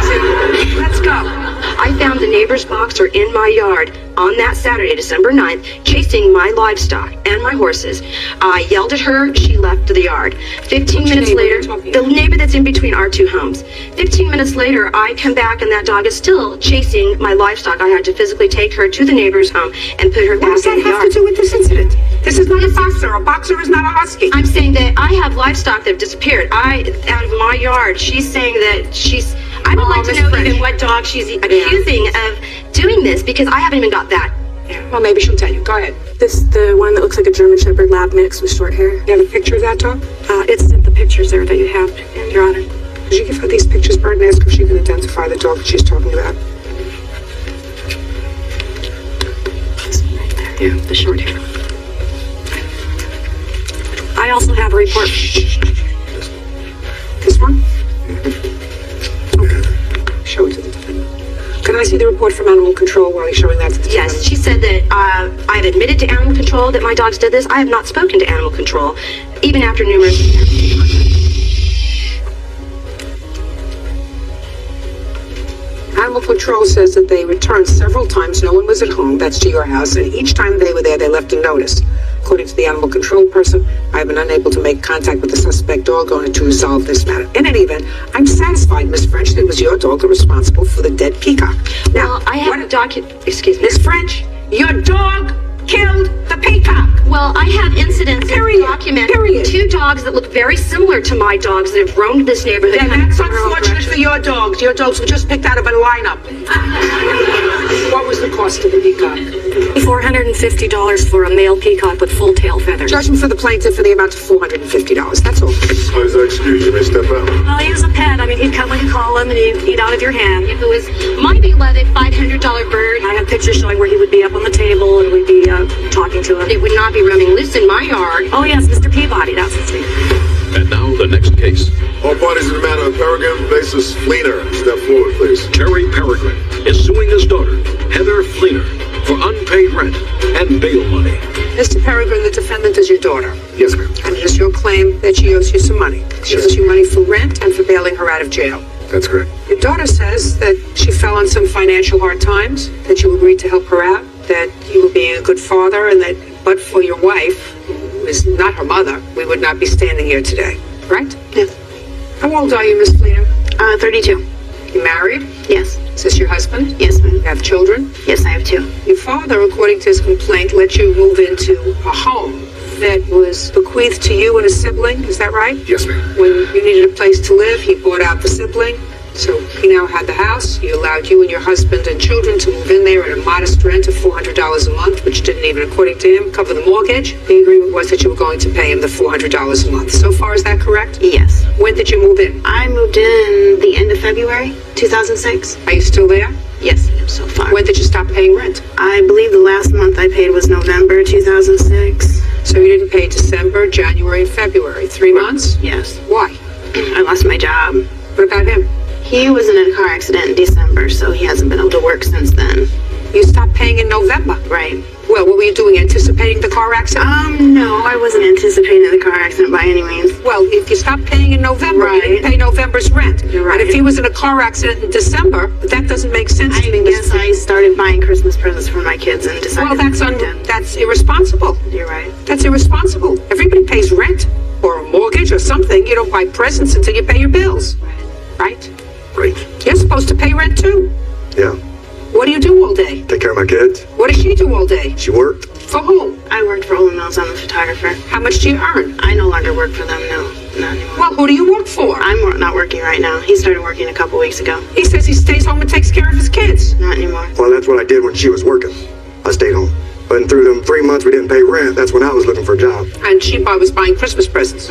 Let's go. I found the neighbor's boxer in my yard on that Saturday, December 9th, chasing my livestock and my horses. I yelled at her. She left the yard. 15 minutes later, the neighbor that's in between our 2 homes. 15 minutes later, I come back and that dog is still chasing my livestock. I had to physically take her to the neighbor's home and put her back in the yard. What does that have to do with this incident? This is not a boxer. A boxer is not a husky. I'm saying that I have livestock that have disappeared. Out of my yard. She's saying that she's... I would like to know even what dog she's accusing of doing this, because I haven't even got that. Yeah. Well, maybe she'll tell you. Go ahead. This the one that looks like a German Shepherd Lab mix with short hair. You have a picture of that dog? It's the pictures there that you have, Your Honor. Could you give her these pictures, Bird, and ask if she can identify the dog that she's talking about? Right there. Yeah, the short hair. I also have a report. This one? Okay. Show it to the defendant. Can I see the report from animal control while you're showing that to the defendant? Yes, she said that I've admitted to animal control that my dogs did this. I have not spoken to animal control, even after numerous Animal control says that they returned several times. No one was at home. That's to your house. And each time they were there, they left a notice. According to the animal control person, I have been unable to make contact with the suspect dog owner to resolve this matter. In any event, I'm satisfied, Miss French, that it was your dog that was responsible for the dead peacock. Now, I have a document. Excuse me. Miss French, your dog killed the peacock. Well, I have incidents in the document. Period. 2 dogs that look very similar to my dogs that have roamed this neighborhood. Yeah, that's unfortunate for your dogs. Your dogs were just picked out of a lineup. What was the cost of the peacock? $450 for a male peacock with full tail feathers. Judgment for the plaintiff for the amount of $450. That's all. How does that excuse you may step out? Well, he was a pet. I mean, he'd come when you call him and he'd eat out of your hand. If it was my beloved $500 bird, I have pictures showing where he would be up on the table and we'd be talking to him. It would not be roaming loose in my yard. Oh, yes, Mr. Peabody, that's his name. And now the next case. All parties in the matter of Peregrine versus Fleener. Step forward, please. Terry Peregrine is suing his daughter, Heather Fleener, for unpaid rent and bail money. Mr. Peregrine, the defendant is your daughter. Yes, ma'am. And it is your claim that she owes you some money. She owes you money for rent and for bailing her out of jail. That's correct. Your daughter says that she fell on some financial hard times, that you agreed to help her out, that you were being a good father, and that but for your wife, who is not her mother, we would not be standing here today. Right? Yes. How old are you, Miss Fleener? 32. You married? Yes. Is this your husband? Yes, ma'am. You have children? Yes, I have 2. Your father, according to his complaint, let you move into a home that was bequeathed to you and a sibling. Is that right? Yes, ma'am. When you needed a place to live, he bought out the sibling. So he now had the house. He allowed you and your husband and children to move in there at a modest rent of $400 a month, which didn't even, according to him, cover the mortgage. The agreement was that you were going to pay him the $400 a month. So far, is that correct? Yes. When did you move in? I moved in the end of February 2006. Are you still there? Yes, I am so far. When did you stop paying rent? I believe the last month I paid was November 2006. So you didn't pay December, January, and February. 3 months? Yes. Why? I lost my job. What about him? He was in a car accident in December, so he hasn't been able to work since then. You stopped paying in November? Right. Well, what were you doing, anticipating the car accident? No, I wasn't anticipating the car accident by any means. Well, if you stopped paying in November, you didn't pay November's rent. You're right. And if he was in a car accident in December, that doesn't make sense to me. I guess I started buying Christmas presents for my kids and decided that's irresponsible. You're right. That's irresponsible. Everybody pays rent or a mortgage or something. You don't buy presents until you pay your bills. Right? Right. You're supposed to pay rent too. Yeah. What do you do all day? Take care of my kids. What does she do all day? She worked. For whom? I worked for Olin Mills. I'm a photographer. How much do you earn? I no longer work for them, no. Not anymore. Well, who do you work for? I'm not working right now. He started working a couple weeks ago. He says he stays home and takes care of his kids. Not anymore. Well, that's what I did when she was working. I stayed home. But in through them 3 months we didn't pay rent, that's when I was looking for a job. And she was buying Christmas presents.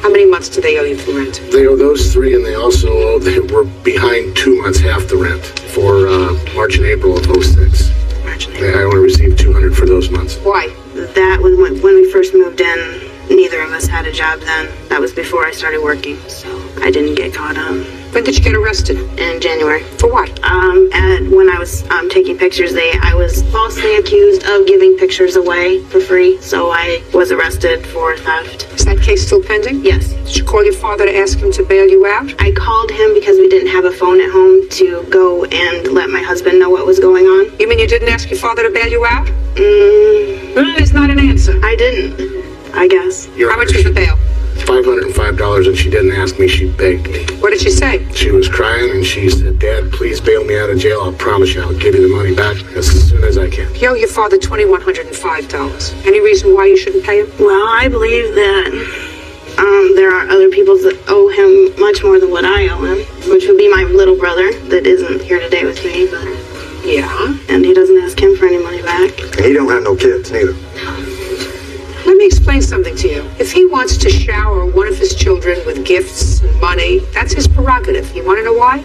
How many months do they owe you for rent? They owe those 3, and they also they were behind 2 months half the rent for March and April of 06. I only received $200 for those months. Why? That was when we first moved in. Neither of us had a job then. That was before I started working, so I didn't get caught up. When did you get arrested? In January. For what? When I was taking pictures, I was falsely accused of giving pictures away for free, so I was arrested for theft. Is that case still pending? Yes. Did you call your father to ask him to bail you out? I called him because we didn't have a phone at home to go and let my husband know what was going on. You mean you didn't ask your father to bail you out? It's not an answer. I didn't, I guess. How much was the bail? $505, and she didn't ask me, she begged me. What did she say? She was crying, and she said, "Dad, please bail me out of jail. I'll promise you I'll give you the money back as soon as I can." You owe your father $2,105. Any reason why you shouldn't pay him? Well, I believe that there are other people that owe him much more than what I owe him, which would be my little brother that isn't here today with me, but... Yeah? And he doesn't ask him for any money back. And he don't have no kids, neither. Let me explain something to you. If he wants to shower one of his children with gifts and money, that's his prerogative. You want to know why?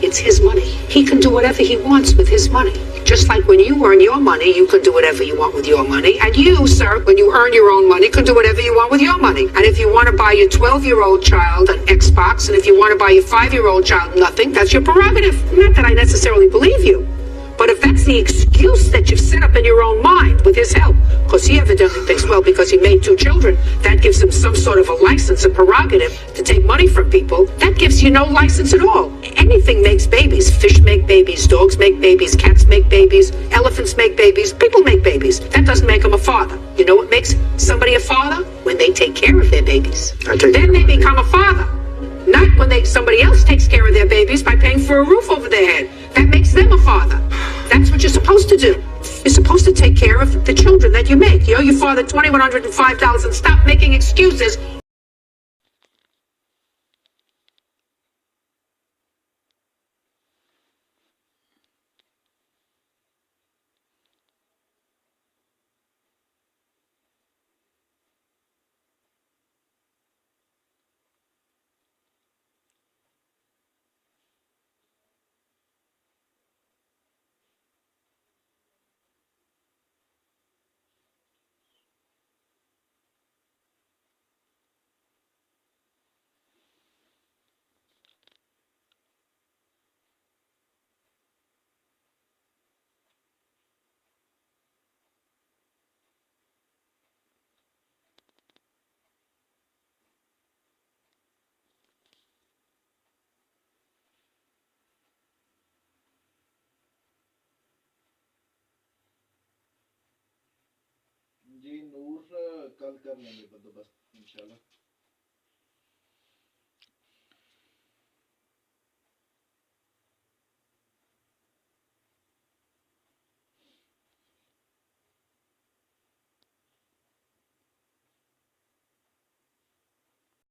It's his money. He can do whatever he wants with his money. Just like when you earn your money, you can do whatever you want with your money. And you, sir, when you earn your own money, can do whatever you want with your money. And if you want to buy your 12-year-old child an Xbox, and if you want to buy your 5-year-old child nothing, that's your prerogative. Not that I necessarily believe you. But if that's the excuse that you've set up in your own mind with his help, because he evidently thinks, well, because he made 2 children, that gives him some sort of a license, a prerogative to take money from people, that gives you no license at all. Anything makes babies. Fish make babies, dogs make babies, cats make babies, elephants make babies, people make babies. That doesn't make them a father. You know what makes somebody a father? When they take care of their babies. Then they become a father. Not when somebody else takes care of their babies by paying for a roof over their head. That makes them a father. That's what you're supposed to do. You're supposed to take care of the children that you make. You owe your father $2,105 and stop making excuses. जी नूर कल कर लेंगे बंदोबस्त इंशाल्लाह।